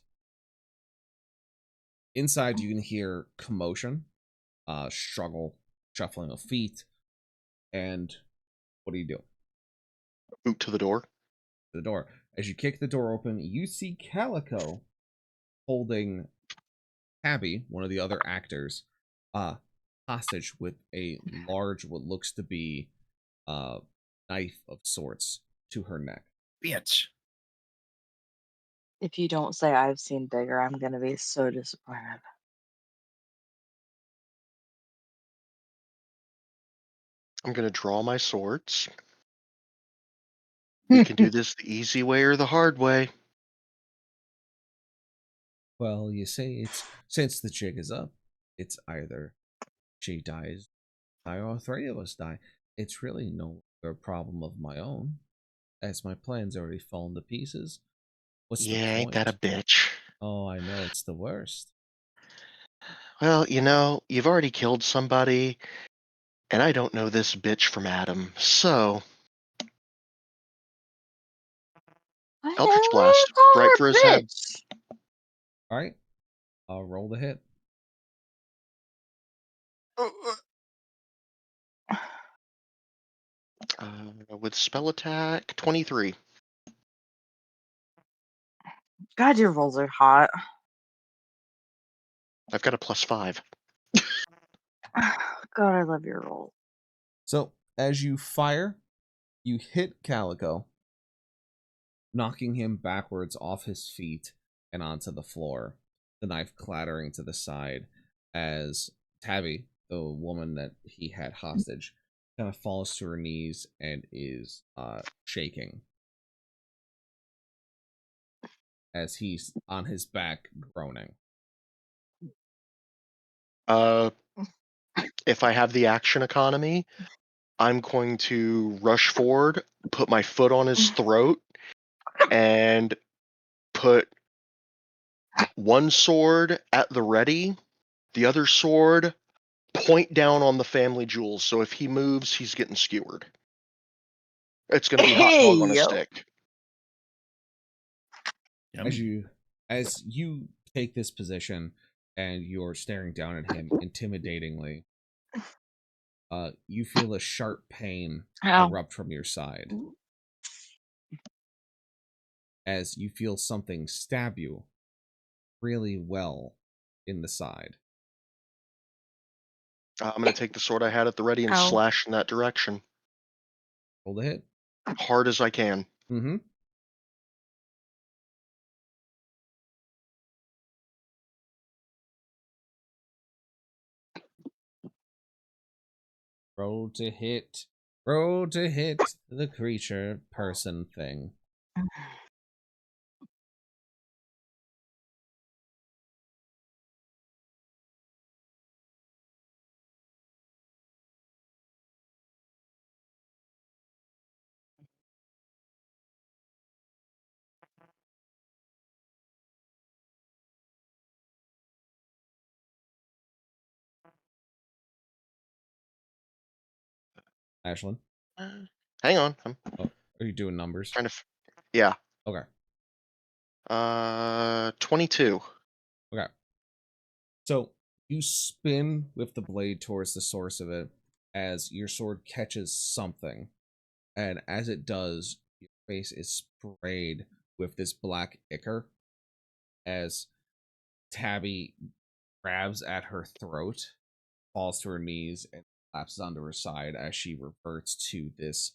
Inside, you can hear commotion, struggle, shuffling of feet, and what do you do? Boot to the door. The door. As you kick the door open, you see Calico holding Tabby, one of the other actors, hostage with a large, what looks to be knife of sorts to her neck. Bitch. If you don't say I've seen bigger, I'm gonna be so disappointed. I'm going to draw my swords. We can do this the easy way or the hard way. Well, you say it's since the jig is up, it's either she dies, I or three of us die. It's really no longer a problem of my own, as my plan's already fallen to pieces. What's the Yeah, ain't point? that a bitch? Oh, I know it's the worst. Well, you've already killed somebody, and I don't know this bitch from Adam, so Why Eldritch do you Blast call right her for his head. bitch? All right, I'll roll the hit. With spell attack, 23. God, your rolls are hot. I've got a +5. God, I love your rolls. So as you fire, you hit Calico, knocking him backwards off his feet and onto the floor, the knife clattering to the side as Tabby, the woman that he had hostage, kind of falls to her knees and is shaking as he's on his back groaning. If I have the action economy, I'm going to rush forward, put my foot on his throat, and put one sword at the ready, the other sword point down on the family jewels. So if he moves, he's getting skewered. It's going to be hot dog on a Hey, stick. As you take this position and you're staring down at him intimidatingly, you feel a sharp pain ow. erupt from your side as you feel something stab you really well in the side. I'm going to take the sword I had at the ready and Ow. slash in that direction. Roll the hit. Hard as I can. Mm-hmm. Roll to hit. Roll to hit the creature person thing. Ashlyn? Hang on. I'm Oh, are you doing numbers? trying to. Yeah. Okay. 22. Okay. So you spin with the blade towards the source of it as your sword catches something. And as it does, your face is sprayed with this black ichor as Tabby grabs at her throat, falls to her knees, and collapses onto her side as she reverts to this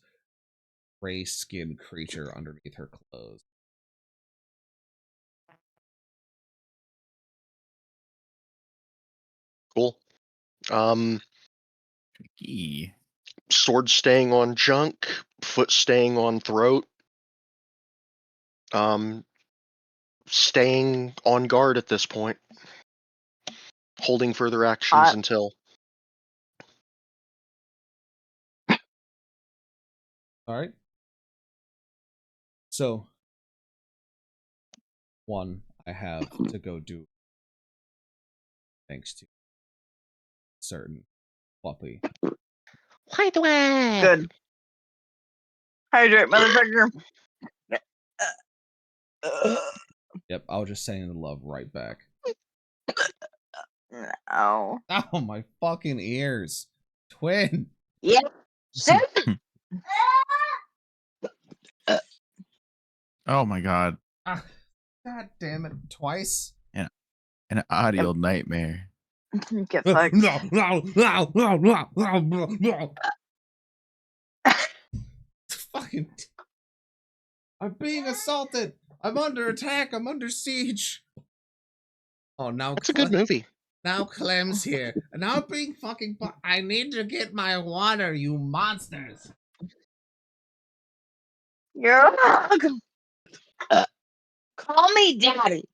gray skinned creature underneath her clothes. Cool. Tricky. Sword staying on junk, foot staying on throat. Staying on guard at this point. Holding further actions Hot. until. All right. So, one, I have to go do thanks to certain puppy. White way. Good. Hydrate, motherfucker. Yep, I was just saying the love right back. No. Oh, my fucking ears. Twin. Yeah. Shit. Oh my god. Ah, God damn it. Twice? An audio nightmare. Get fucked. Fucking. I'm being assaulted. I'm under attack. I'm under siege. Oh, now That's a good movie. Now Clem's here. And now I'm being fucking. I need to get my water, you monsters. You're welcome. Call me daddy.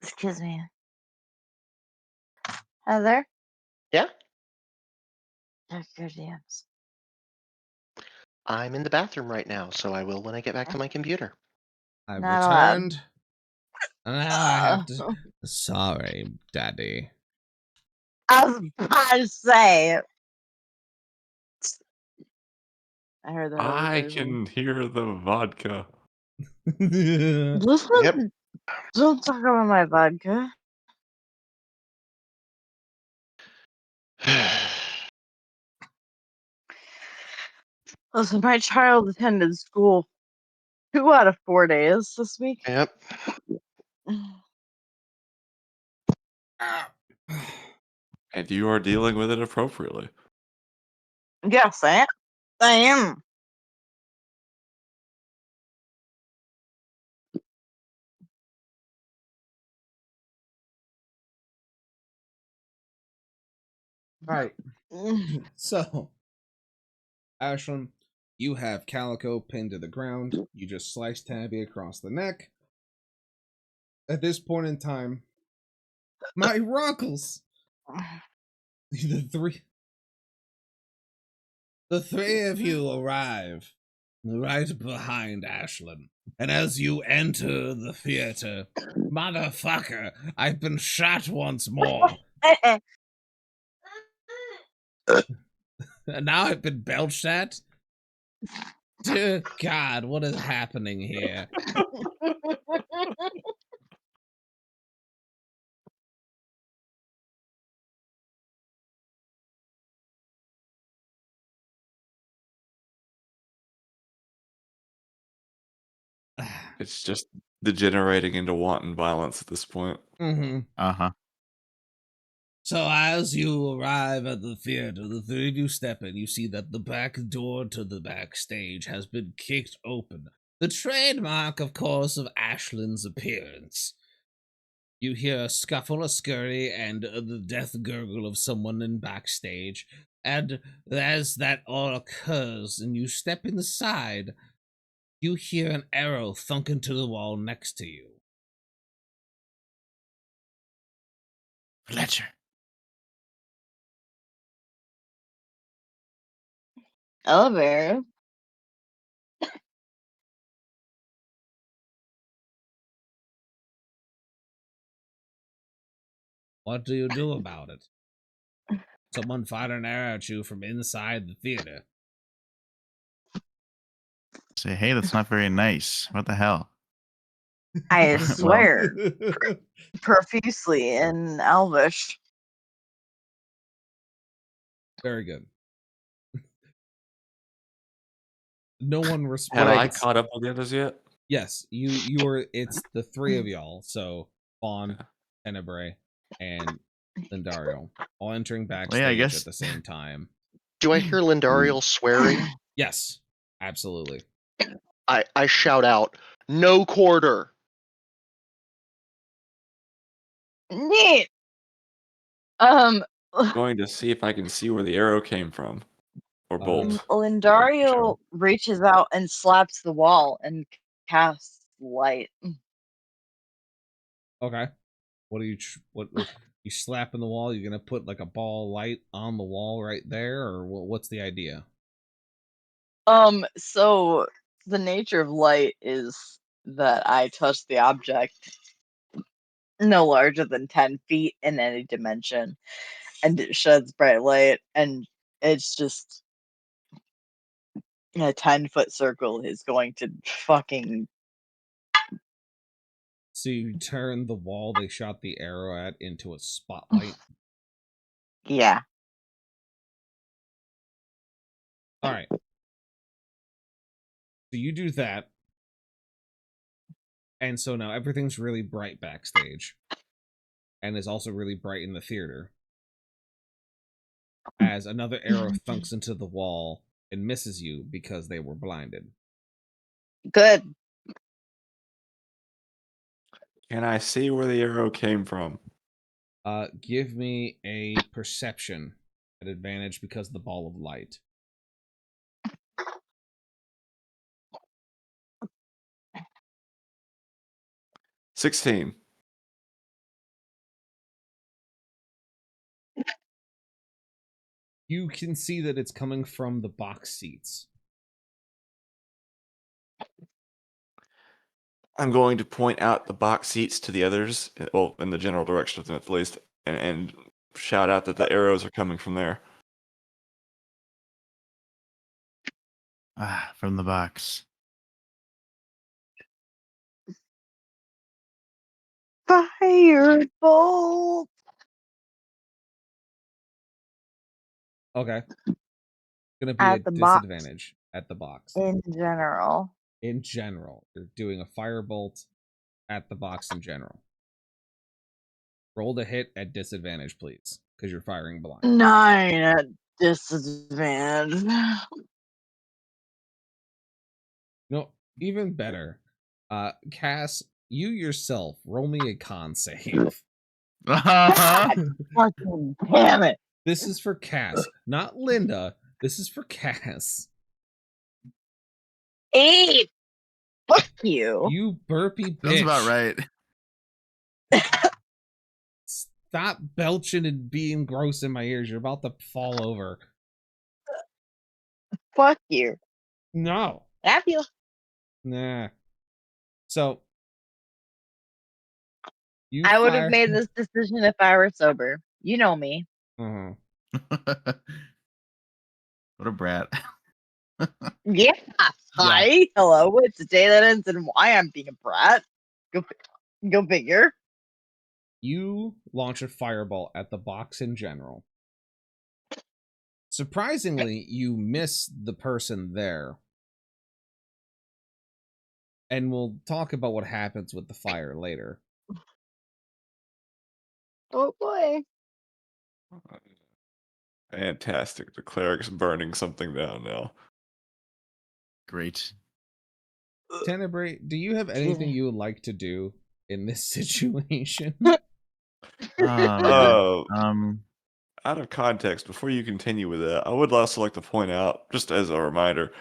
Excuse me. Heather? Yeah? Check your DMs. I'm in the bathroom right now, so I will when I get back to my computer. I've Not allowed. returned. And now I have to. Sorry, Daddy. I was about to say. I heard that. I can hear the vodka. Listen, Yep. don't talk about my vodka. Listen, my child attended school 2 out of 4 days this week. Yep. And you are dealing with it appropriately. Yes, I am. Right. So, Ashlyn, you have Calico pinned to the ground. You just slice Tabby across the neck. At this point in time, my runkles, the three of you arrive right behind Ashlyn. And as you enter the theater, motherfucker, I've been shot once more. And now I've been belched at. Dear God, what is happening here? It's just degenerating into wanton violence at this point. Mm-hmm. Uh-huh. So as you arrive at the theater, the three of you step in, you see that the back door to the backstage has been kicked open. The trademark, of course, of Ashlyn's appearance. You hear a scuffle, a scurry, and the death gurgle of someone in backstage. And as that all occurs and you step inside, you hear an arrow thunk into the wall next to you. Fletcher. Elevator. What do you do about it? Someone fired an arrow at you from inside the theater. Say, hey, that's not very nice. What the hell? I Well- swear. Profusely in Elvish. Very good. No one Have responds. I caught up with the others yet? Yes, you're. It's the three of y'all. So Fawn, Tenebrae, and Lindario all entering backstage I guess- at the same time. Do I hear Lindariel swearing? Yes, absolutely. I shout out, no quarter. Neat. Going to see if I can see where the arrow came from. Or bolt. Lindario reaches out and slaps the wall and casts light. Okay. What do you? What you slap in the wall? You're gonna put like a ball of light on the wall right there, or what's the idea? So The nature of light is that I touch the object no larger than 10 feet in any dimension, and it sheds bright light, and it's just a 10-foot circle is going to fucking. So you turn the wall they shot the arrow at into a spotlight. Yeah. All right. So you do that. And so now everything's really bright backstage. And is also really bright in the theater. As another arrow thunks into the wall and misses you because they were blinded. Good. Can I see where the arrow came from? Give me a perception at advantage because of the ball of light. $16. You can see that it's coming from the box seats. I'm going to point out the box seats to the others, well, in the general direction of them at least, and shout out that the arrows are coming from there. Ah, from the box. Firebolt. Okay. It's gonna be At a the box. disadvantage at the box. In general. In general, you're doing a firebolt at the box in general. Roll the hit at disadvantage, please, because you're firing blind. 9 at disadvantage. No, even better. Cass, you yourself roll me a con save. Fucking damn it. This is for Cass, not Linda. This is for Cass. 8. Fuck you. You burpy bitch. That's about right. Stop belching and being gross in my ears. You're about to fall over. Fuck you. No. F you. Nah. So you I would have fire- made this decision if I were sober. You know me. Uh-huh. What a brat. Yeah. Hi. Hello. It's a day that ends in Y. I'm being a brat. Go figure. You launch a fireball at the box in general. Surprisingly, you miss the person there. And we'll talk about what happens with the fire later. Oh boy. Fantastic. The cleric's burning something down now. Great. Tenebrae, do you have anything you would like to do in this situation? Oh, Um, out of context, before you continue with that, I would also like to point out, just as a reminder,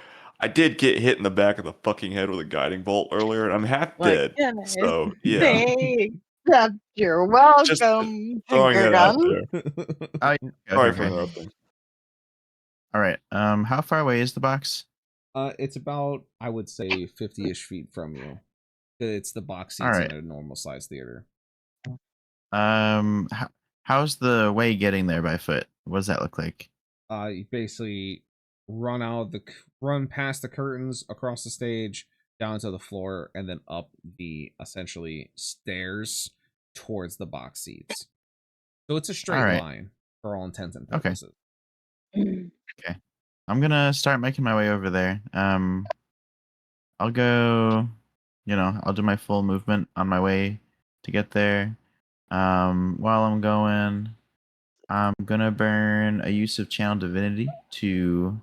I did get hit in the back of the fucking head with a guiding bolt earlier, and I'm half My dead. goodness. So, yeah. Thanks. You're Just welcome. throwing Finger that out gun. there. oh, Sorry okay, for okay. interrupting. All right. How far away is the box? It's about, I would say, 50-ish feet from you. It's the box seats Alright. in a normal size theater. How's the way getting there by foot? What does that look like? You basically run past the curtains, across the stage, down to the floor, and then up the essentially stairs towards the box seats. So it's a straight Alright. line for all intents and Okay. purposes. Okay. I'm gonna start making my way over there. I'll go, I'll do my full movement on my way to get there. While I'm going, I'm gonna burn a use of Channel Divinity to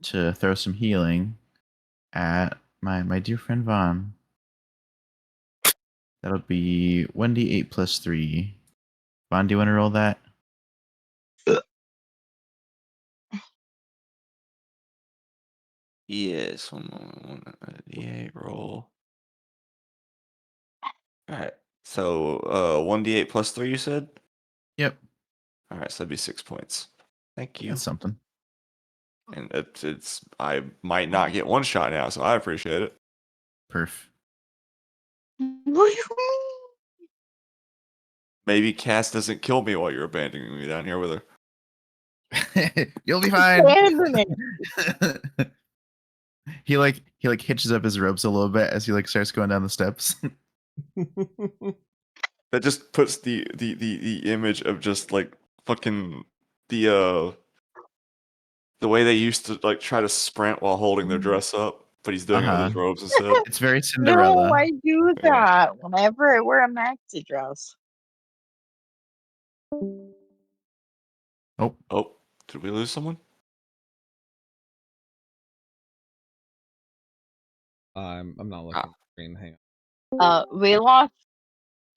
throw some healing at my dear friend Vaughn. That'll be 1d8 plus 3. Vaughn, do you want to roll that? Yes, one D8 roll. Alright. So 1d8 plus 3, you said? Yep. Alright, so that'd be 6 points. Thank you. That's something. And it's I might not get one shot now, so I appreciate it. Perf. What do you mean? Maybe Cass doesn't kill me while you're abandoning me down here with her. You'll be fine. Abandoning. he hitches up his ropes a little bit as he starts going down the steps. That just puts the image of just like fucking the way they used to like try to sprint while holding their dress up, but he's doing it with his robes instead. It's very No, Cinderella. I do Yeah. that whenever I wear a maxi dress. Oh, did we lose someone? I'm not looking at the screen. Hang We lost.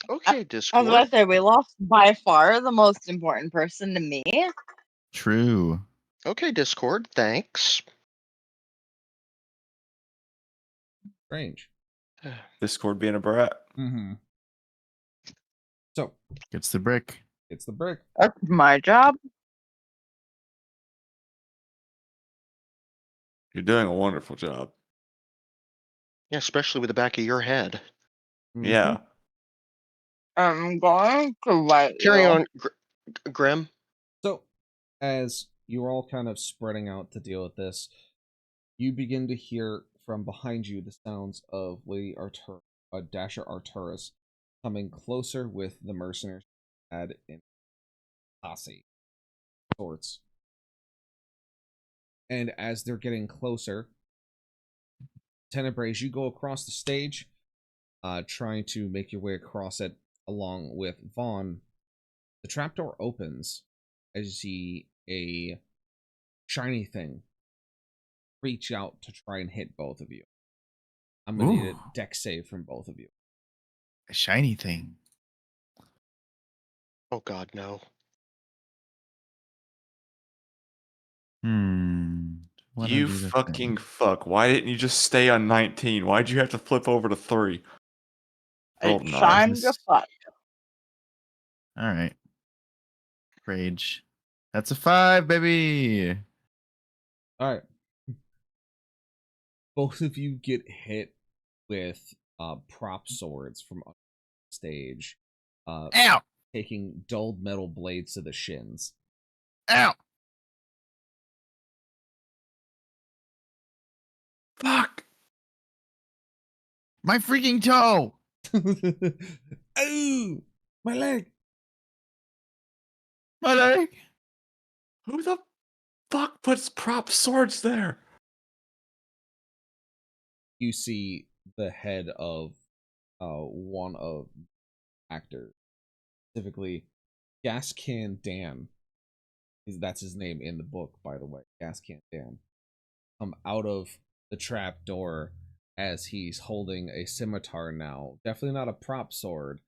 Okay, I was Discord. about to say we lost by far the most important person to me. True. Okay, Discord. Thanks. Strange. Discord being a brat. Mm-hmm. So Gets the brick. it's the brick. That's my job. You're doing a wonderful job. Yeah, especially with the back of your head. Mhm. Yeah. I'm going to write Carry you. on, Grim. So, as you're all kind of spreading out to deal with this, you begin to hear from behind you the sounds of Lady Dasher Arturus coming closer with the mercenaries had in posse sorts. And as they're getting closer, Tenebrae, you go across the stage, trying to make your way across it along with Vaughn. The trapdoor opens as you see a shiny thing reach out to try and hit both of you. I'm gonna need a Ooh. deck save from both of you. A shiny thing. Oh God, no. What You do this fucking thing? fuck. Why didn't you just stay on 19? Why'd you have to flip over to 3? Rolled It's 9. time to fuck. All right. Rage. That's a 5, baby. All right. Both of you get hit with prop swords from on stage, Ow! taking dulled metal blades to the shins. Ow! Fuck! My freaking toe! Ooh, my leg! My leg! Who the fuck puts prop swords there? You see the head of one of actors, specifically Gascan Dan. That's his name in the book, by the way. Gascan Dan. Come out of the trap door as he's holding a scimitar now. Definitely not a prop sword.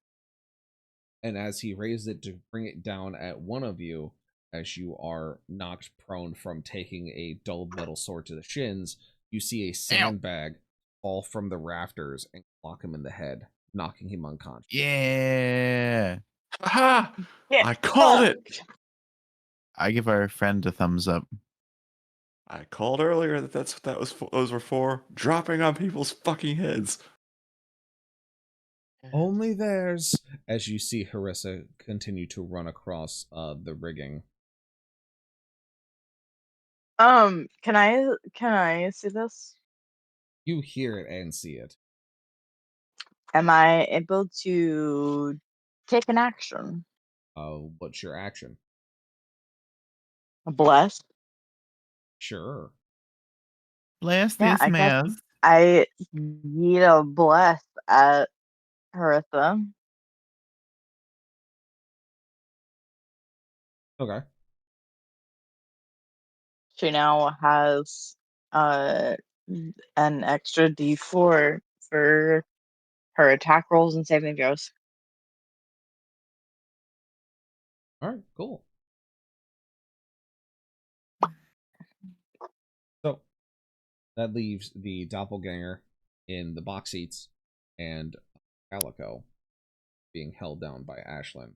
And as he raises it to bring it down at one of you, as you are knocked prone from taking a dulled metal sword to the shins, you see a sandbag fall from the rafters and clock him in the head, knocking him unconscious. Yeah! Aha! Get I called it! fucked. I give our friend a thumbs up. I called earlier that that's what those were for. Dropping on people's fucking heads. Only theirs, as you see Harissa continue to run across the rigging. Can I see this? You hear it and see it. Am I able to take an action? What's your action? Bless. Sure. Bless Yeah, this I guess mess. I need a bless at Harissa. Okay. She now has an extra D4 for her attack rolls and saving throws. All right, cool. So that leaves the doppelganger in the box seats and Calico being held down by Ashlyn.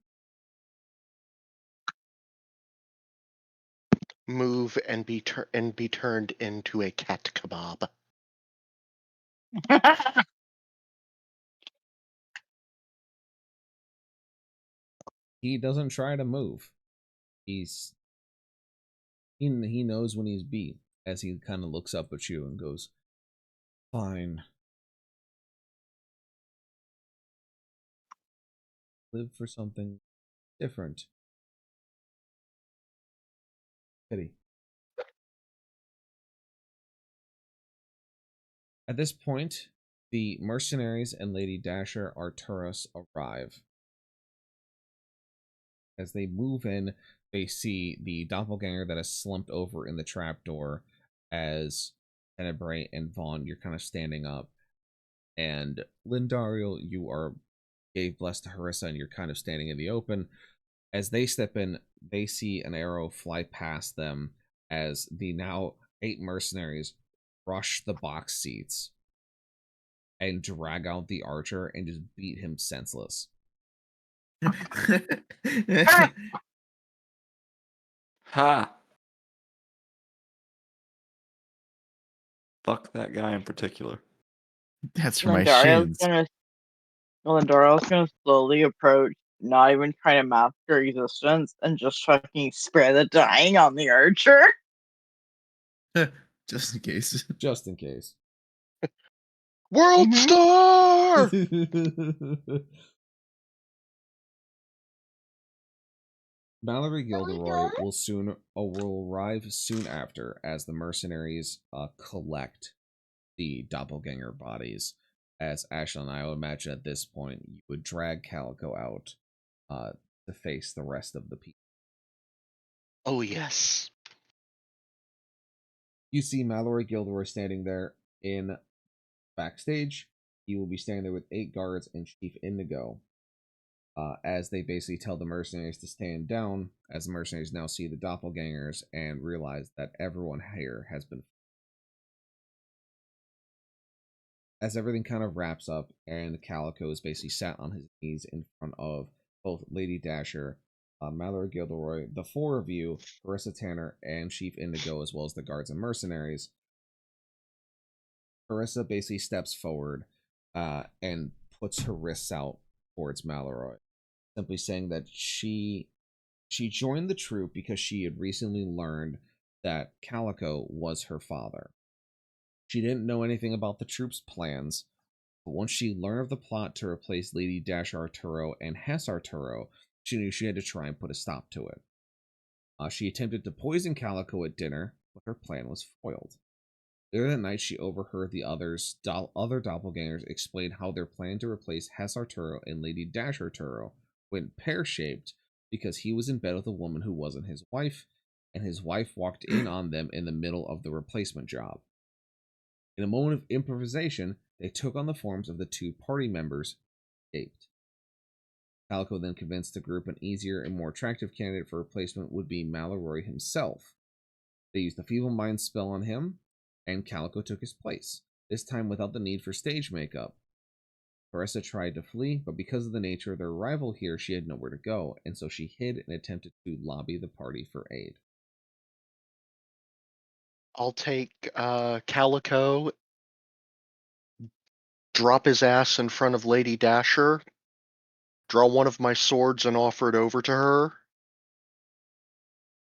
move and be turned into a cat kebab. He doesn't try to move. He knows when he's beat, as he kind of looks up at you and goes, "Fine. Live for something different. Pity." At this point, the mercenaries and Lady Dasher Arturus arrive. As they move in, they see the doppelganger that is slumped over in the trapdoor as Tenebrae and Vaughn, you're kind of standing up. And Lindariel, you are gave blessed to Harissa and you're kind of standing in the open. As they step in, they see an arrow fly past them as the now 8 mercenaries rush the box seats and drag out the archer and just beat him senseless. Ha! Fuck that guy in particular. That's for my Landaria's shins. gonna slowly approach, not even trying to mask her existence, and just fucking spray the dying on the archer. Just in case. Just in case. World Mhm. Star! Mallory Gilderoy will arrive soon after as the mercenaries collect the doppelganger bodies. As Ashley and I would imagine at this point, you would drag Calico out to face the rest of the people. Oh, yes. You see Mallory Gilderoy standing there in backstage. He will be standing there with 8 guards and Chief Indigo. As they basically tell the mercenaries to stand down, as the mercenaries now see the doppelgangers and realize that everyone here has been. As everything kind of wraps up, and Calico is basically sat on his knees in front of both Lady Dasher, Mallory Gilderoy, the 4 of you, Carissa Tanner, and Chief Indigo, as well as the guards and mercenaries. Carissa basically steps forward and puts her wrists out towards Mallory, simply saying that she joined the troop because she had recently learned that Calico was her father. She didn't know anything about the troop's plans, but once she learned of the plot to replace Lady Dash Arturo and Hess Arturo, she knew she had to try and put a stop to it. She attempted to poison Calico at dinner, but her plan was foiled. Later that night, she overheard the other doppelgangers explain how their plan to replace Hess Arturo and Lady Dash Arturo went pear-shaped because he was in bed with a woman who wasn't his wife, and his wife walked in on them in the middle of the replacement job. In a moment of improvisation, they took on the forms of the 2 party members, escaped. Calico then convinced the group an easier and more attractive candidate for replacement would be Mallory himself. They used the Feeble Mind spell on him, and Calico took his place, this time without the need for stage makeup. Carissa tried to flee, but because of the nature of their arrival here, she had nowhere to go, and so she hid and attempted to lobby the party for aid. I'll take Calico, drop his ass in front of Lady Dasher, draw one of my swords and offer it over to her.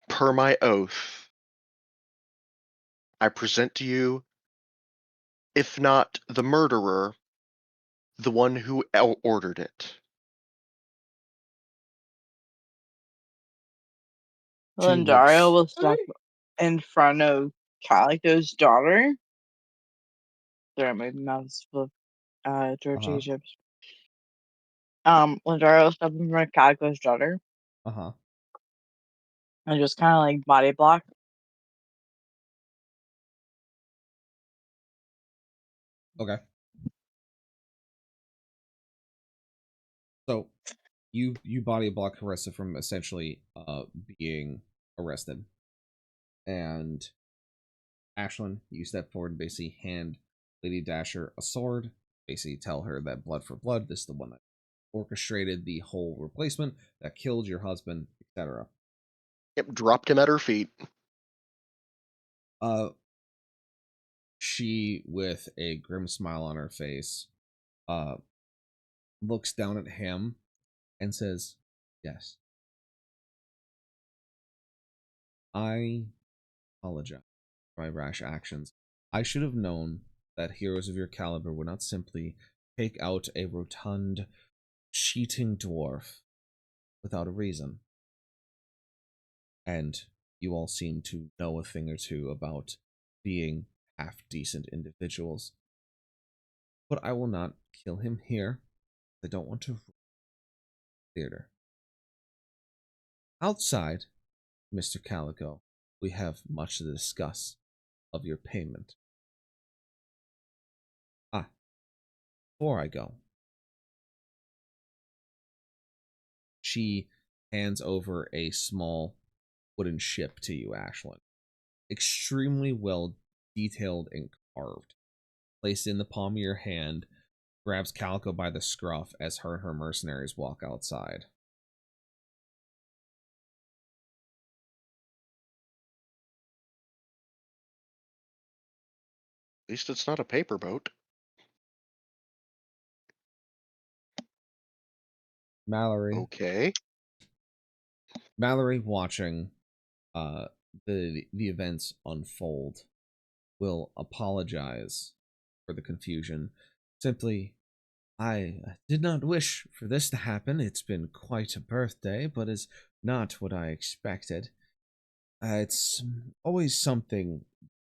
Per my oath, I present to you, if not the murderer, the one who ordered it. Lindario will step in front of Calico's daughter. Sorry, my mouth's full of tortilla chips. Lindario will step in front of Calico's daughter and just kind of like body block. Okay. So, you body block Carissa from essentially being arrested. And Ashlyn, you step forward and basically hand Lady Dasher a sword. Basically tell her that blood for blood, this is the one that orchestrated the whole replacement, that killed your husband, etc. Yep, dropped him at her feet. She, with a grim smile on her face, looks down at him and says, "Yes, I apologize for my rash actions. I should have known that heroes of your caliber would not simply take out a rotund, cheating dwarf without a reason. And you all seem to know a thing or two about being half-decent individuals. But I will not kill him here. I don't want to theater. Outside, Mr. Calico, we have much to discuss of your payment. Before I go, she hands over a small wooden ship to you, Ashlyn. Extremely well detailed and carved. Placed in the palm of your hand, grabs Calico by the scruff as her and her mercenaries walk outside. At least it's not a paper boat. Mallory. Okay. Mallory, watching the events unfold, will apologize for the confusion. Simply, I did not wish for this to happen. It's been quite a birthday, but is not what I expected. It's always something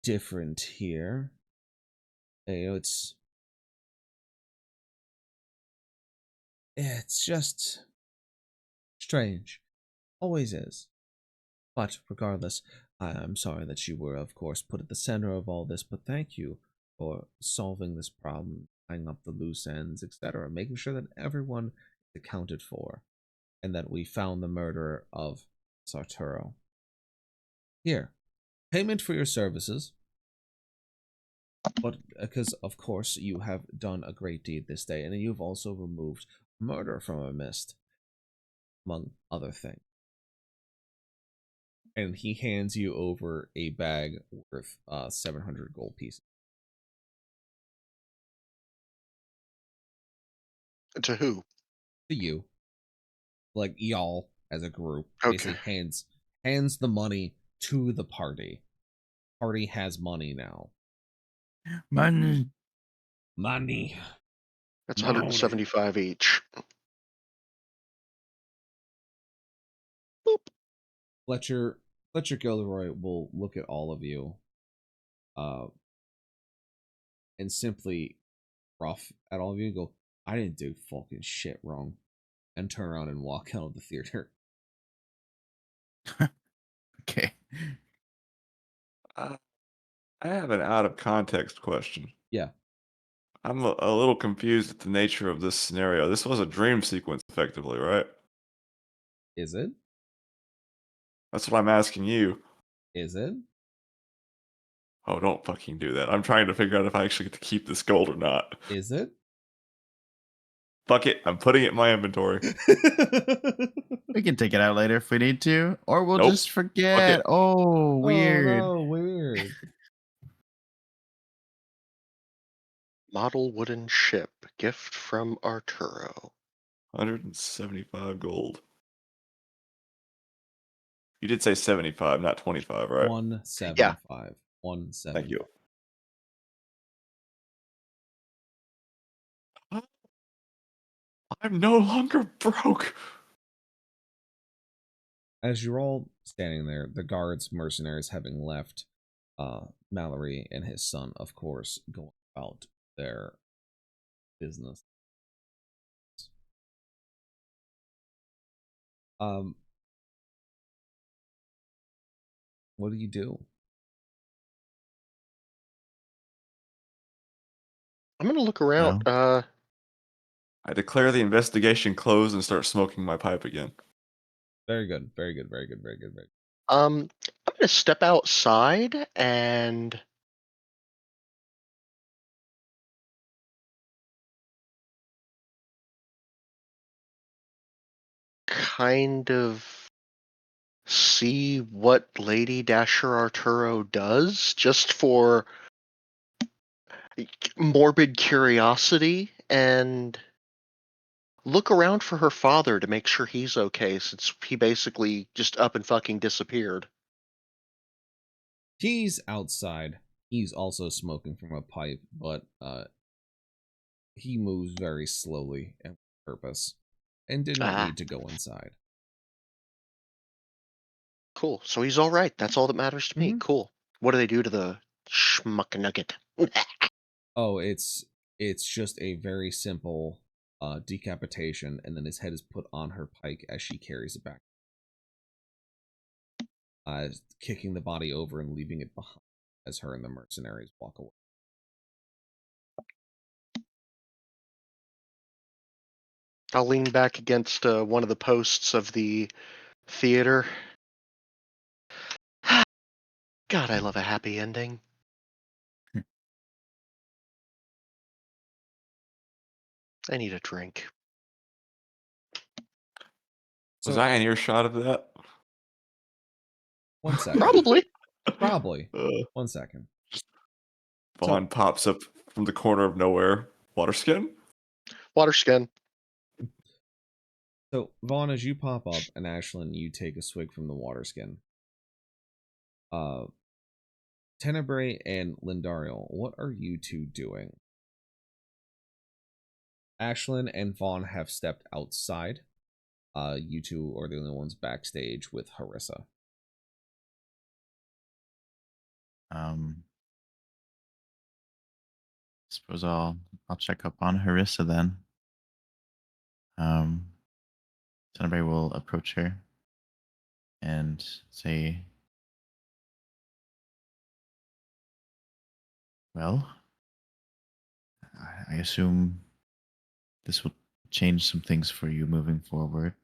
different here. You know, it's just strange. Always is. But regardless, I'm sorry that you were, of course, put at the center of all this, but thank you for solving this problem, tying up the loose ends, etc., making sure that everyone is accounted for, and that we found the murderer of Sarturo. Here, payment for your services, but because, of course, you have done a great deed this day, and you've also removed murder from our midst, among other things. And he hands you over a bag worth 700 gold pieces. To who? To you. Like, y'all, as a group, Okay. basically hands the money to the party. Party has money now. Money. Money. That's Money. 175 each. Boop. Fletcher Gilderoy will look at all of you and simply rough at all of you and go, I didn't do fucking shit wrong, and turn around and walk out of the theater. Okay. I have an out of context question. Yeah. I'm a little confused at the nature of this scenario. This was a dream sequence, effectively, right? Is it? That's what I'm asking you. Is it? Oh, don't fucking do that. I'm trying to figure out if I actually get to keep this gold or not. Is it? Fuck it. I'm putting it in my inventory. We can take it out later if we need to, or we'll Nope. just forget. it. Oh, weird. Oh, no, weird. Model wooden ship. Gift from Arturo. 175 gold. You did say 75, not 25, right? 175. 175. Thank you. I'm no longer broke. As you're all standing there, the guards, mercenaries having left, Mallory and his son, of course, going about their business. What do you do? I'm gonna look around. I declare the investigation closed and start smoking my pipe again. Very good. Very good. Very good. Very good. Very good. I'm gonna step outside and kind of see what Lady Dasher Arturo does, just for morbid curiosity, and look around for her father to make sure he's okay, since he basically just up and fucking disappeared. He's outside. He's also smoking from a pipe, but he moves very slowly and with purpose, and did not Ah, need to go inside. cool. So he's all right. That's all that matters to me. Mhm. Cool. What do they do to the schmuck nugget? Oh, it's just a very simple decapitation, and then his head is put on her pike as she carries it back, kicking the body over and leaving it behind as her and the mercenaries walk away. I'll lean back against one of the posts of the theater. God, I love a happy ending. I need a drink. Was So, I in earshot of that? 1 second. Probably. Probably. Uh, 1 second. Vaughn pops up from the corner of nowhere. Water skin? Water skin. So, Vaughn, as you pop up, and Ashlyn, you take a swig from the water skin. Tenebrae and Lindariel, what are you two doing? Ashlyn and Vaughn have stepped outside. You two are the only ones backstage with Harissa. Suppose I'll check up on Harissa then. Somebody will approach her and say, "Well, I assume this will change some things for you moving forward.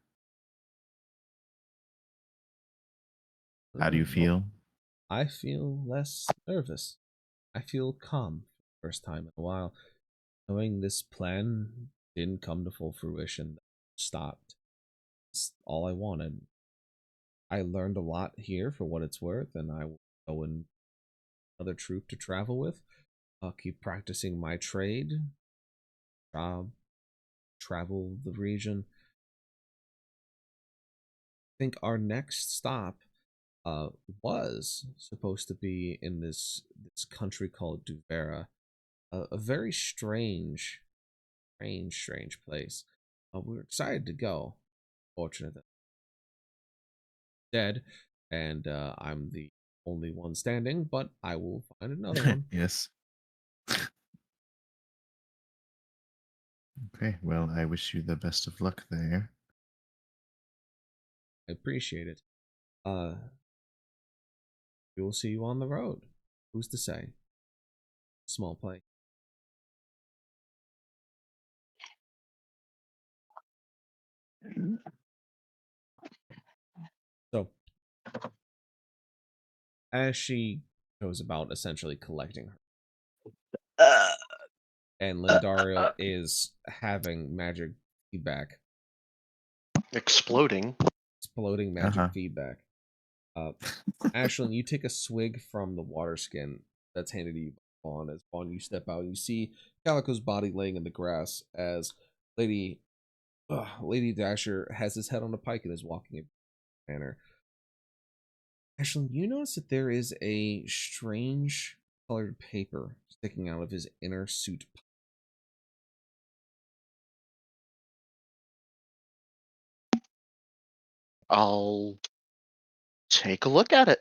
How do you feel?" I feel less nervous. I feel calm for the first time in a while. Knowing this plan didn't come to full fruition, stopped. It's all I wanted. I learned a lot here for what it's worth, and I will go in another troop to travel with. I'll keep practicing my trade, travel the region. I think our next stop was supposed to be in this country called Duvera, a very strange place. We were excited to go. Fortunate that dead, and I'm the only one standing, but I will find another one. Yes. Okay, well, I wish you the best of luck there. I appreciate it. We will see you on the road. Who's to say? Small play. So, as she goes about essentially collecting her, and Lindariel is having magic feedback, Exploding. exploding magic feedback. Ashlyn, you take a swig from the water skin that's handed to you by Vaughn. As Vaughn, you step out, you see Calico's body laying in the grass as Lady Dasher has his head on a pike and is walking in a manner. Ashlyn, you notice that there is a strange colored paper sticking out of his inner suit. I'll take a look at it.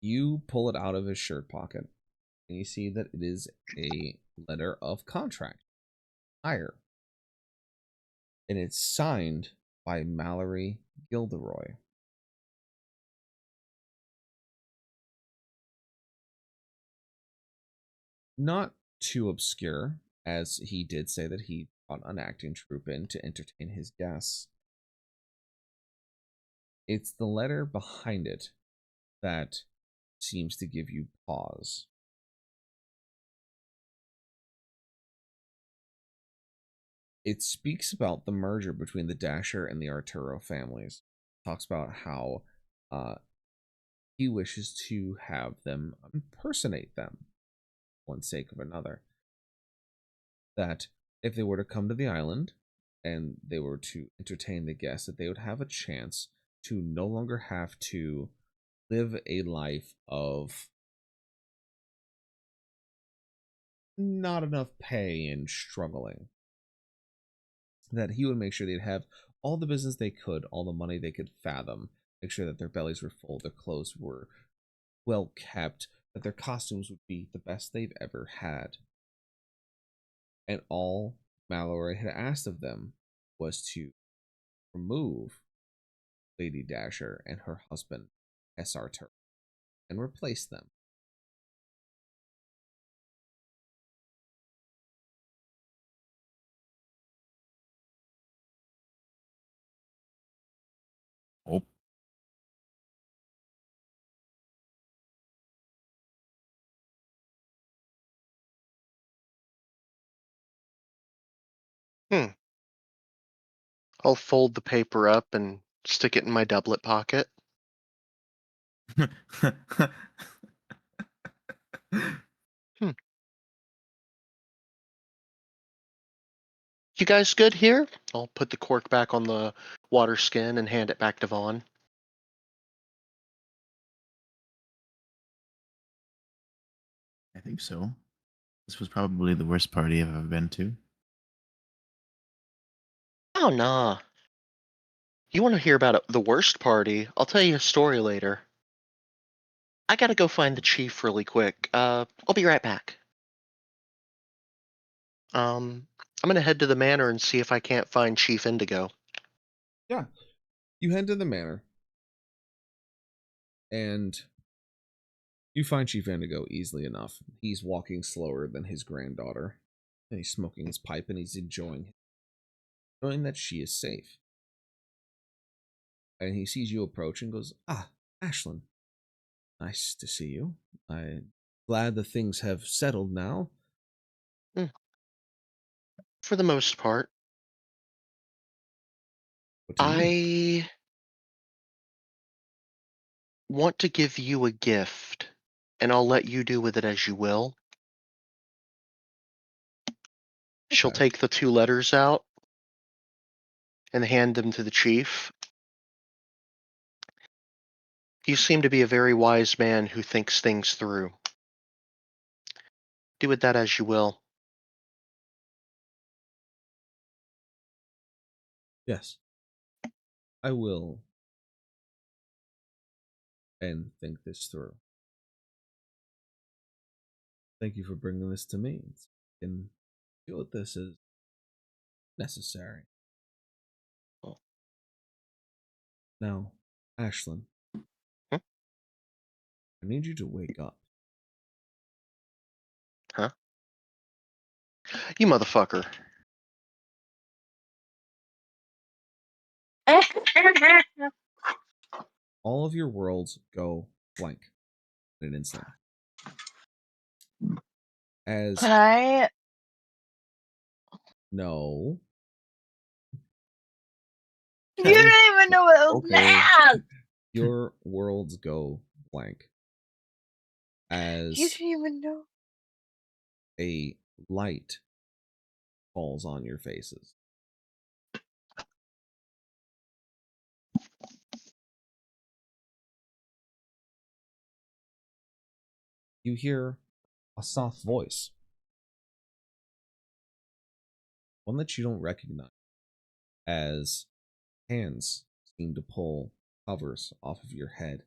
You pull it out of his shirt pocket, and you see that it is a letter of contract. Hire. And it's signed by Mallory Gilderoy. Not too obscure, as he did say that he brought an acting troupe in to entertain his guests. It's the letter behind it that seems to give you pause. it speaks about the merger between the Dasher and the Arturo families. It talks about how he wishes to have them impersonate them, one sake of another. That if they were to come to the island and they were to entertain the guests, that they would have a chance to no longer have to live a life of not enough pay and struggling. That he would make sure they'd have all the business they could, all the money they could fathom, make sure that their bellies were full, their clothes were well kept, that their costumes would be the best they've ever had. And all Mallory had asked of them was to remove Lady Dasher and her husband, S.R. Turk, and replace them. Oh. I'll fold the paper up and stick it in my doublet pocket. You guys good here? I'll put the cork back on the water skin and hand it back to Vaughn. I think so. This was probably the worst party I've ever been to. Oh, nah. You want to hear about the worst party? I'll tell you a story later. I gotta go find the chief really quick. I'll be right back. I'm gonna head to the manor and see if I can't find Chief Indigo. Yeah. You head to the manor, and you find Chief Indigo easily enough. He's walking slower than his granddaughter, and he's smoking his pipe, and he's enjoying it, knowing that she is safe. And he sees you approach and goes, "Ah, Ashlyn, nice to see you. I'm glad that things have settled now." For the most part. What do you mean? I want to give you a gift, and I'll let you do with it as you will. She'll Okay. take the 2 letters out and hand them to the chief. You seem to be a very wise man who thinks things through. Do with that as you will. Yes, I will. And think this through. Thank you for bringing this to me. I can deal with this as necessary. Oh. Now, Ashlyn, Hmm? I need you to wake up. Huh? You motherfucker. All of your worlds go blank in an instant. As Can I? no, You Okay. didn't even know what was Okay. that. your worlds go blank. You As didn't even know. a light falls on your faces. You hear a soft voice, one that you don't recognize, as hands seem to pull covers off of your head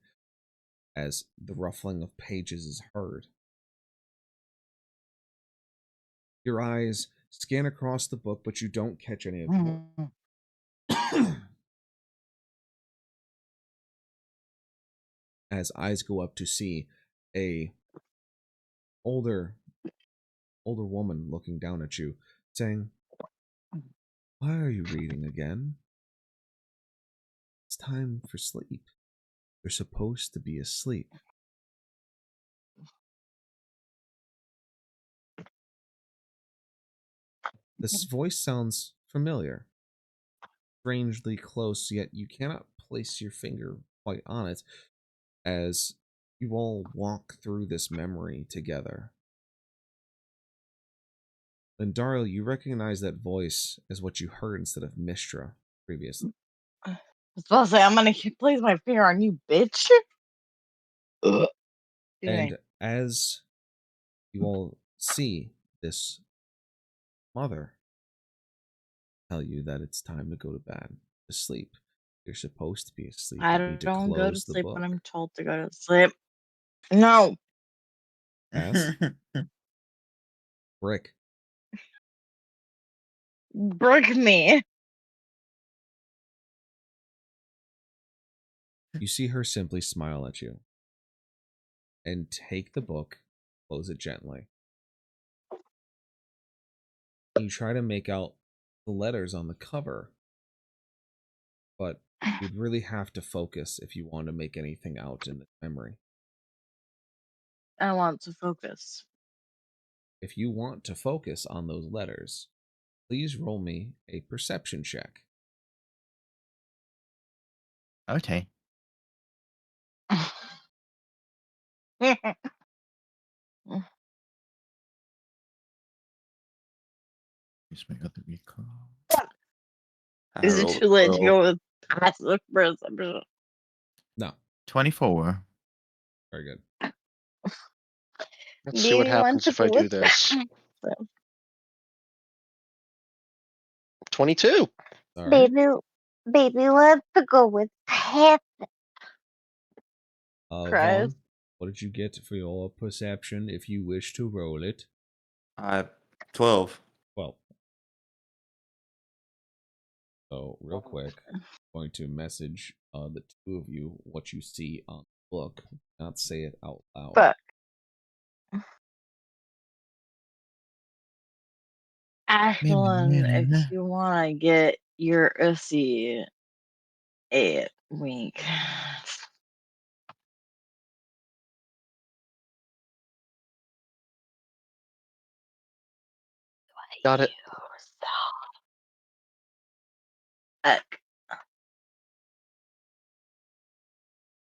as the ruffling of pages is heard. Your eyes scan across the book, but you don't catch any of your as eyes go up to see a older woman looking down at you, saying, "Why are you reading again? It's time for sleep. You're supposed to be asleep." This voice sounds familiar, strangely close, yet you cannot place your finger quite on it as you all walk through this memory together. And Daryl, you recognize that voice as what you heard instead of Mistra previously. I was about to say, I'm gonna place my finger on you, bitch. Ugh. And as you all see this mother tell you that it's time to go to bed, to sleep. You're supposed to be asleep. I You need to don't go to close the sleep when book. I'm told to go to sleep. No. As Brick, Brick me. you see her simply smile at you and take the book, close it gently. You try to make out the letters on the cover, but you'd really have to focus if you want to make anything out in the memory. I want to focus. If you want to focus on those letters, please roll me a perception check. Okay. Here's my other recall. I Is it rolled a too late to 12. go with passive perception? No, 24. very good. Let's see what happens if I do this. 22. All right. Baby, let's go with half. Cries. Vaughn, what did you get for your perception if you wish to roll it? 12. Well, so real quick, I'm going to message the two of you what you see on the book. Not say it out loud. Fuck. Ashlyn, if you want to get your ussy a wink. Got it. Heck.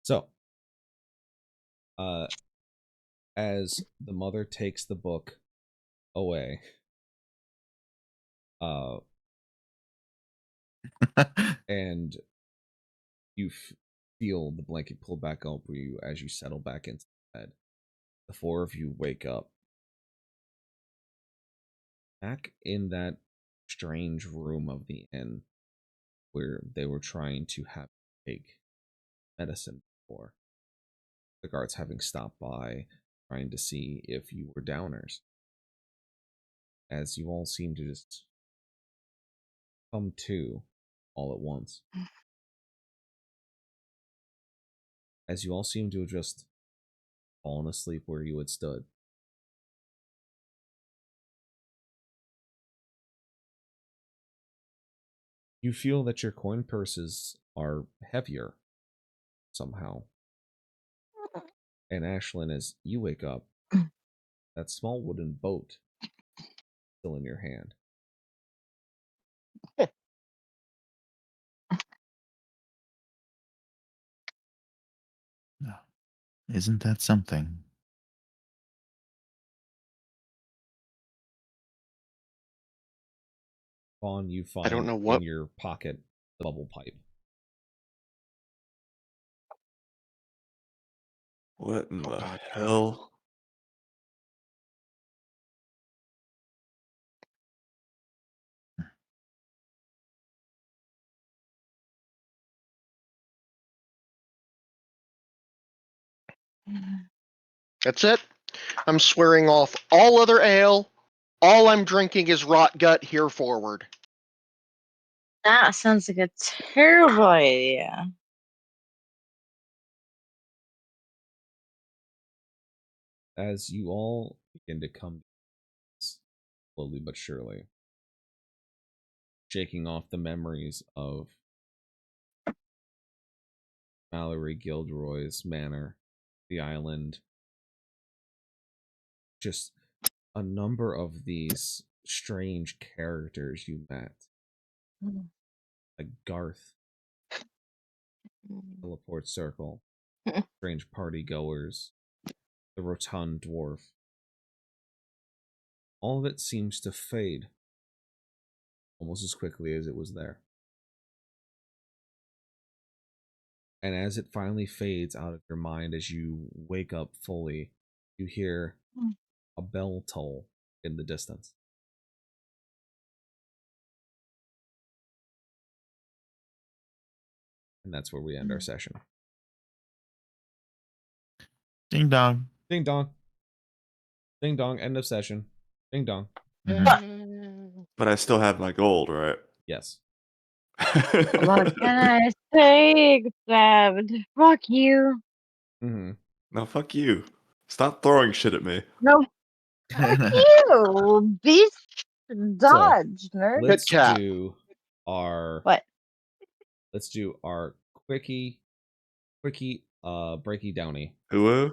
So, as the mother takes the book away, and you feel the blanket pulled back over you as you settle back into bed. The four of you wake up. Back in that strange room of the inn where they were trying to have you take medicine before. The guards having stopped by, trying to see if you were downers. As you all seem to just come to all at once. As you all seem to have just fallen asleep where you had stood. You feel that your coin purses are heavier somehow. And Ashlyn, as you wake up, that small wooden boat still in your hand. Isn't that something? Vaughn, you I don't find know what. in your pocket the bubble pipe. What in the God. hell? That's it. I'm swearing off all other ale. All I'm drinking is rot gut here forward. That sounds like a terrible idea. As you all begin to come slowly but surely, shaking off the memories of Mallory Gilderoy's manor, the island, just a number of these strange characters you met Like Garth, teleport circle, strange party goers, the rotund dwarf. All of it seems to fade almost as quickly as it was there. And as it finally fades out of your mind, as you wake up fully, you hear a bell toll in the distance. And that's where we end our session. Ding dong. Ding dong. Ding dong. End of session. Ding dong. But I still have my gold, right? Yes. What can I say except fuck you? Mm-hmm. No, fuck you. Stop throwing shit at me. No, fuck you. Beast dodge, nerd. Let's cat. do our What? let's do our quickie breaky downy. Who?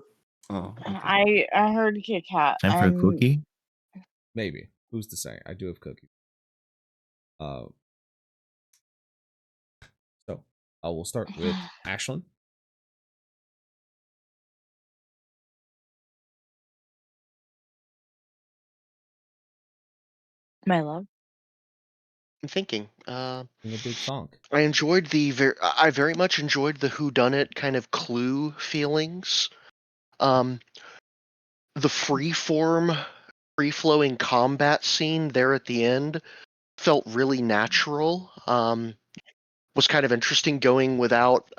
Oh, okay. I heard Kit Kat. Time for a cookie. Maybe. Who's to say? I do have cookies. So we'll start with Ashlyn. My love. I'm thinking. In a big funk. I very much enjoyed the whodunit kind of clue feelings. The free-flowing combat scene there at the end felt really natural. Was kind of interesting going without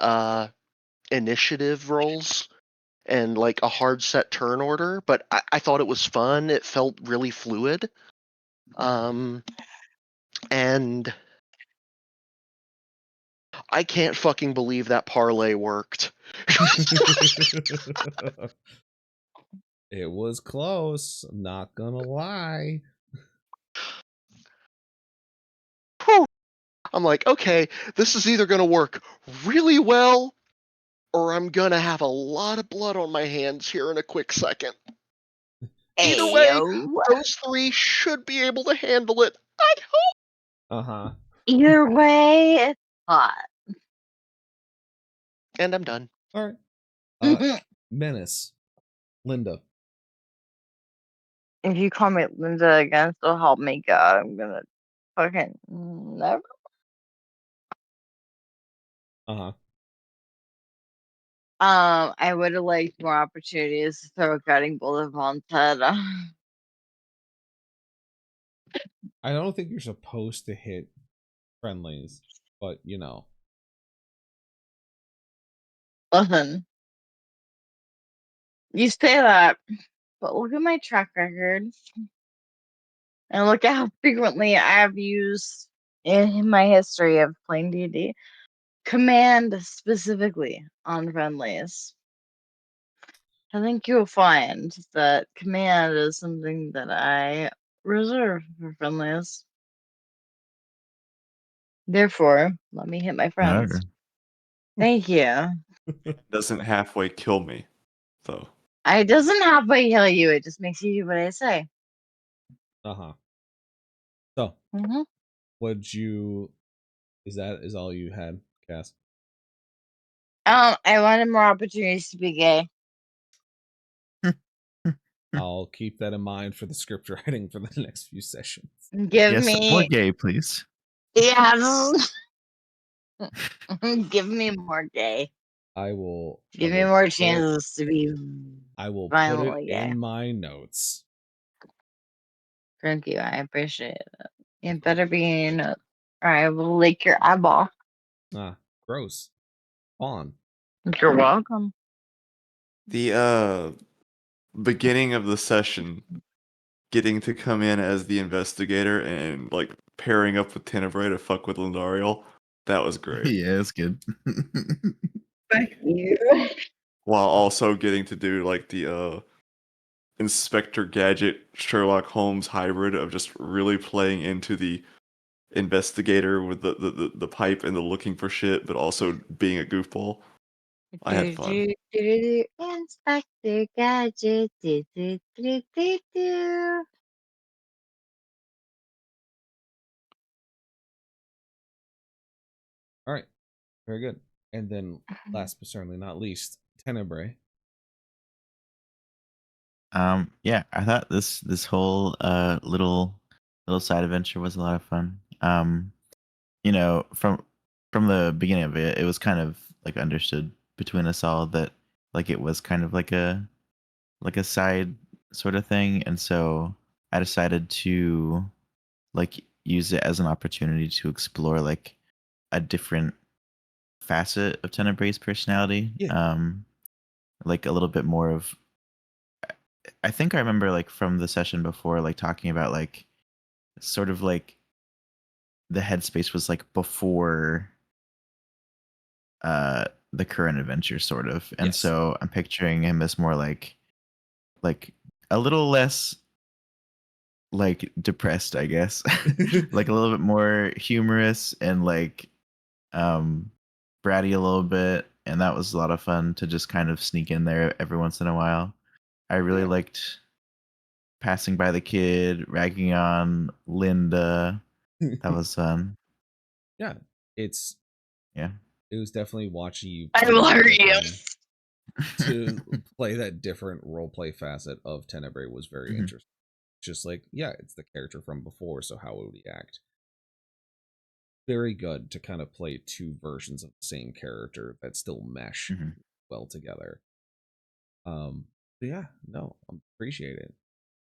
initiative rolls and like a hard set turn order, but I thought it was fun. It felt really fluid. And I can't fucking believe that parlay worked. It was close. I'm not gonna lie. Whew. I'm like, okay, this is either going to work really well or I'm going to have a lot of blood on my hands here in a quick second. Either way, Ayo. those three should be able to handle it. I hope. Uh-huh. Either way, it's hot. And I'm done. All right. Menace. Linda. If you call me Linda again, so help me God, I'm gonna fucking never. Uh-huh. I would have liked more opportunities to throw a guiding bolt at Vaughn's head. I don't think you're supposed to hit friendlies, but you know. Listen, you say that, but look at my track record and look at how frequently I have used in my history of playing D&D command specifically on friendlies. I think you'll find that command is something that I reserve for friendlies. Therefore, let me hit my friends. Arr. Thank you. Doesn't halfway kill me, so. It doesn't halfway kill you, it just makes you do what I say. Uh-huh. So, Mm-hmm. would you is all you had, Cass? I wanted more opportunities to be gay. I'll keep that in mind for the script writing for the next few sessions. Give Yes, me more gay, please. yes. Give me more gay. I will Give me more chances to be I will put violently it gay. in my notes. Thank you. I appreciate it. It better be in it, or I will lick your eyeball. Ah, gross. On. You're welcome. The beginning of the session, getting to come in as the investigator and like pairing up with Tenebrae to fuck with Lindariel, that was great. Yeah, it's good. Thank you. While also getting to do like the Inspector Gadget Sherlock Holmes hybrid of just really playing into the investigator with the pipe and the looking for shit, but also being a goofball. I had fun. Inspector Gadget. Do, do, do, do, do. Very good. And then, last but certainly not least, Tenebrae. Yeah, I thought this whole little side adventure was a lot of fun. You know, from the beginning of it, it was kind of like understood between us all that like it was kind of like a side sort of thing, and so I decided to like use it as an opportunity to explore like a different facet of Tenebrae's personality. Yeah. Like a little bit more of I think I remember like from the session before like talking about like sort of like the headspace was like before the current adventure sort of. And Yes. so I'm picturing him as more like a little less like depressed, I guess. Like a little bit more humorous and like bratty a little bit, and that was a lot of fun to just kind of sneak in there every once in a while. I really Yeah. liked passing by the kid, ragging on Linda. That was fun. Yeah. It's Yeah. it was definitely watching you I play will that hurt different- you. to play that different roleplay facet of Tenebrae was very Mhm. interesting. Just like, yeah, it's the character from before, so how would he act? Very good to kind of play two versions of the same character that still mesh Mhm. well together. But yeah, no, I appreciate it.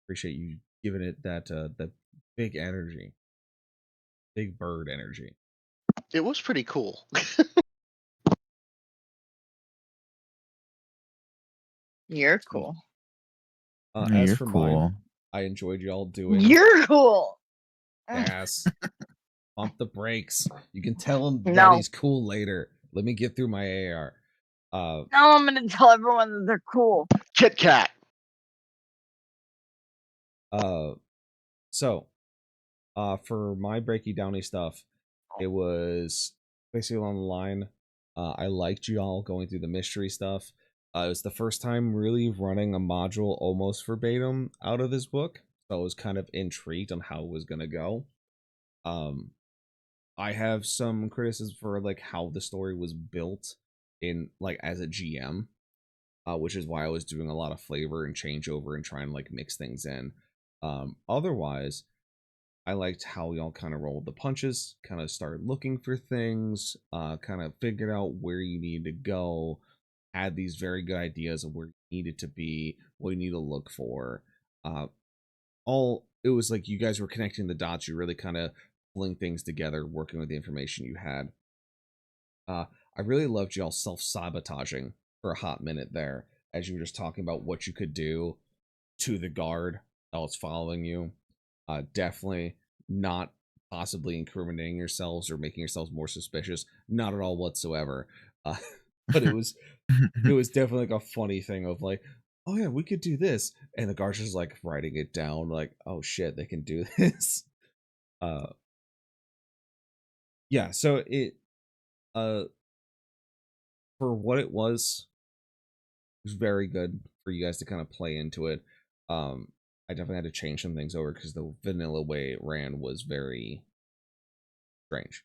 Appreciate you giving it that big energy, big bird energy. It was pretty cool. You're cool. As You're for cool. mine, I enjoyed y'all doing You're cool. gas. Pump the brakes. You can tell him No. that he's cool later. Let me get through my AR. Now I'm gonna tell everyone that they're cool. Kit Kat. So for my breaky downy stuff, it was basically along the line. I liked you all going through the mystery stuff. It was the first time really running a module almost verbatim out of this book, so I was kind of intrigued on how it was gonna go. I have some criticism for like how the story was built in like as a GM, which is why I was doing a lot of flavor and changeover and trying to like mix things in. Otherwise, I liked how y'all kind of rolled the punches, kind of started looking for things, kind of figured out where you need to go, had these very good ideas of where you needed to be, what you need to look for. All it was like you guys were connecting the dots. You really kind of pulling things together, working with the information you had. I really loved y'all self-sabotaging for a hot minute there as you were just talking about what you could do to the guard that was following you. Definitely not possibly incriminating yourselves or making yourselves more suspicious. Not at all whatsoever. But it was definitely like a funny thing of like, oh yeah, we could do this, and the guard's just like writing it down, like, oh shit, they can do this. Yeah, so it for what it was very good for you guys to kind of play into it. I definitely had to change some things over because the vanilla way it ran was very strange.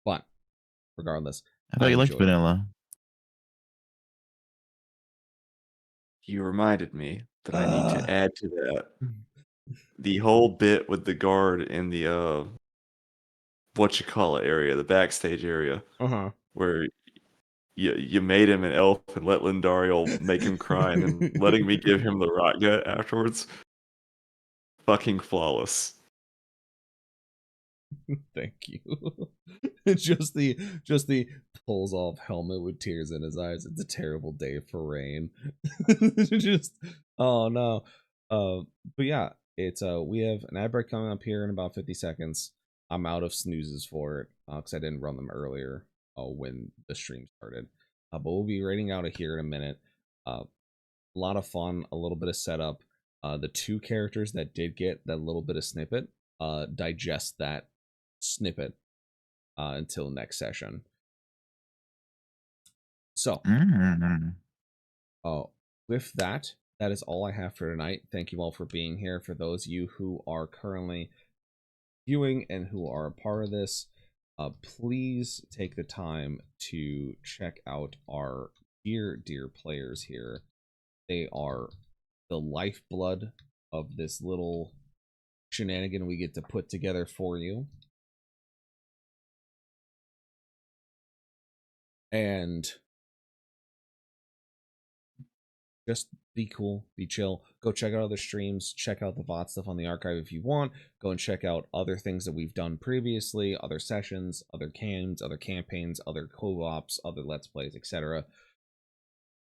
But regardless, I thought you liked enjoyed it. vanilla. You reminded me that I need to add to that the whole bit with the guard in the what you call it area, the backstage area, where you made him an elf and let Lindariel make him cry, and then letting me give him the rot gut afterwards. Fucking flawless. Thank you. just the pulls off helmet with tears in his eyes. It's a terrible day for Rain. Just oh no. But yeah, it's we have an ad break coming up here in about 50 seconds. I'm out of snoozes for it because I didn't run them earlier when the stream started. But we'll be rating out of here in a minute. A lot of fun, a little bit of setup. The two characters that did get that little bit of snippet, digest that snippet until next session. So, with that, that is all I have for tonight. Thank you all for being here. For those of you who are currently viewing and who are a part of this, please take the time to check out our dear players here. They are the lifeblood of this little shenanigan we get to put together for you. And just be cool, be chill. Go check out other streams, check out the VOD stuff on the archive if you want. Go and check out other things that we've done previously, other sessions, other cams, other campaigns, other co-ops, other let's plays, etc.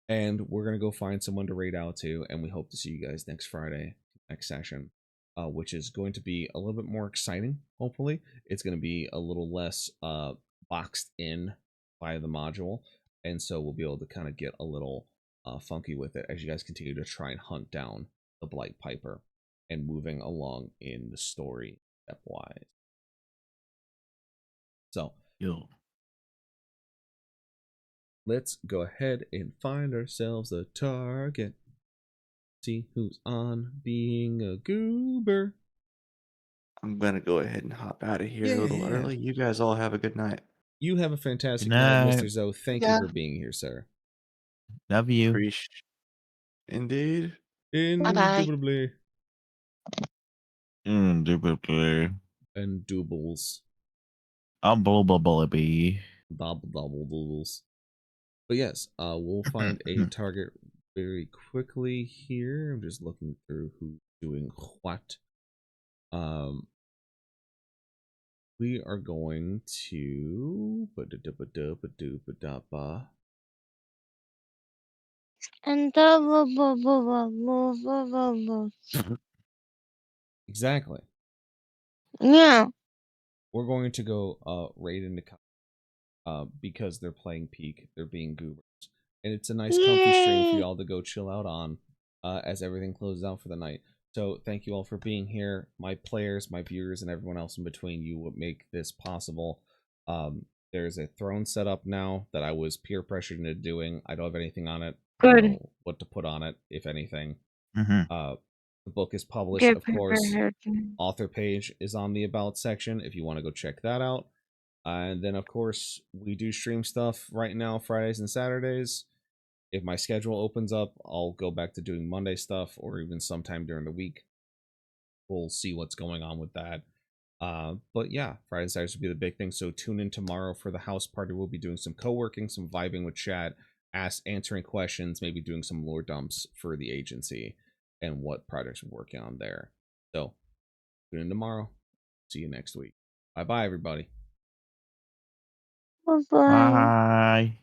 And we're gonna go find someone to raid out to, and we hope to see you guys next Friday, next session, which is going to be a little bit more exciting. Hopefully, it's going to be a little less boxed in by the module, and so we'll be able to kind of get a little funky with it as you guys continue to try and hunt down the Blight Piper and moving along in the story stepwise. So, Yo. let's go ahead and find ourselves a target. See who's on being a goober. I'm gonna go ahead and hop out of here a little Yeah. early. You guys all have a good night. You have a fantastic Good night, night. Mr. Zoe. Thank you Yeah. for being here, sir. Love you. Appreciate. Indeed. Bye-bye. Indubitably. Indubitably. And doubles. Unbelievable. Double doubles. But yes, we'll find a target very quickly here. I'm just looking through who's doing what. We are going to And exactly. yeah. We're going to go raid into because they're playing Peak, they're being goobers, and it's a nice comfy stream for Yay. y'all to go chill out on as everything closes out for the night. So thank you all for being here, my players, my viewers, and everyone else in between. You would make this possible. There's a throne set up now that I was peer pressured into doing. I don't have anything on it. I don't Good. know what to put on it, if anything. Mhm. The book is published, Get of course. prepared. Author page is on the about section if you want to go check that out. And then, of course, we do stream stuff right now, Fridays and Saturdays. If my schedule opens up, I'll go back to doing Monday stuff or even sometime during the week. We'll see what's going on with that. But yeah, Friday and Saturdays will be the big thing. So tune in tomorrow for the house party. We'll be doing some co-working, some vibing with chat, answering questions, maybe doing some lore dumps for the agency and what projects we're working on there. So tune in tomorrow. See you next week. Bye-bye, everybody. Bye-bye. Bye.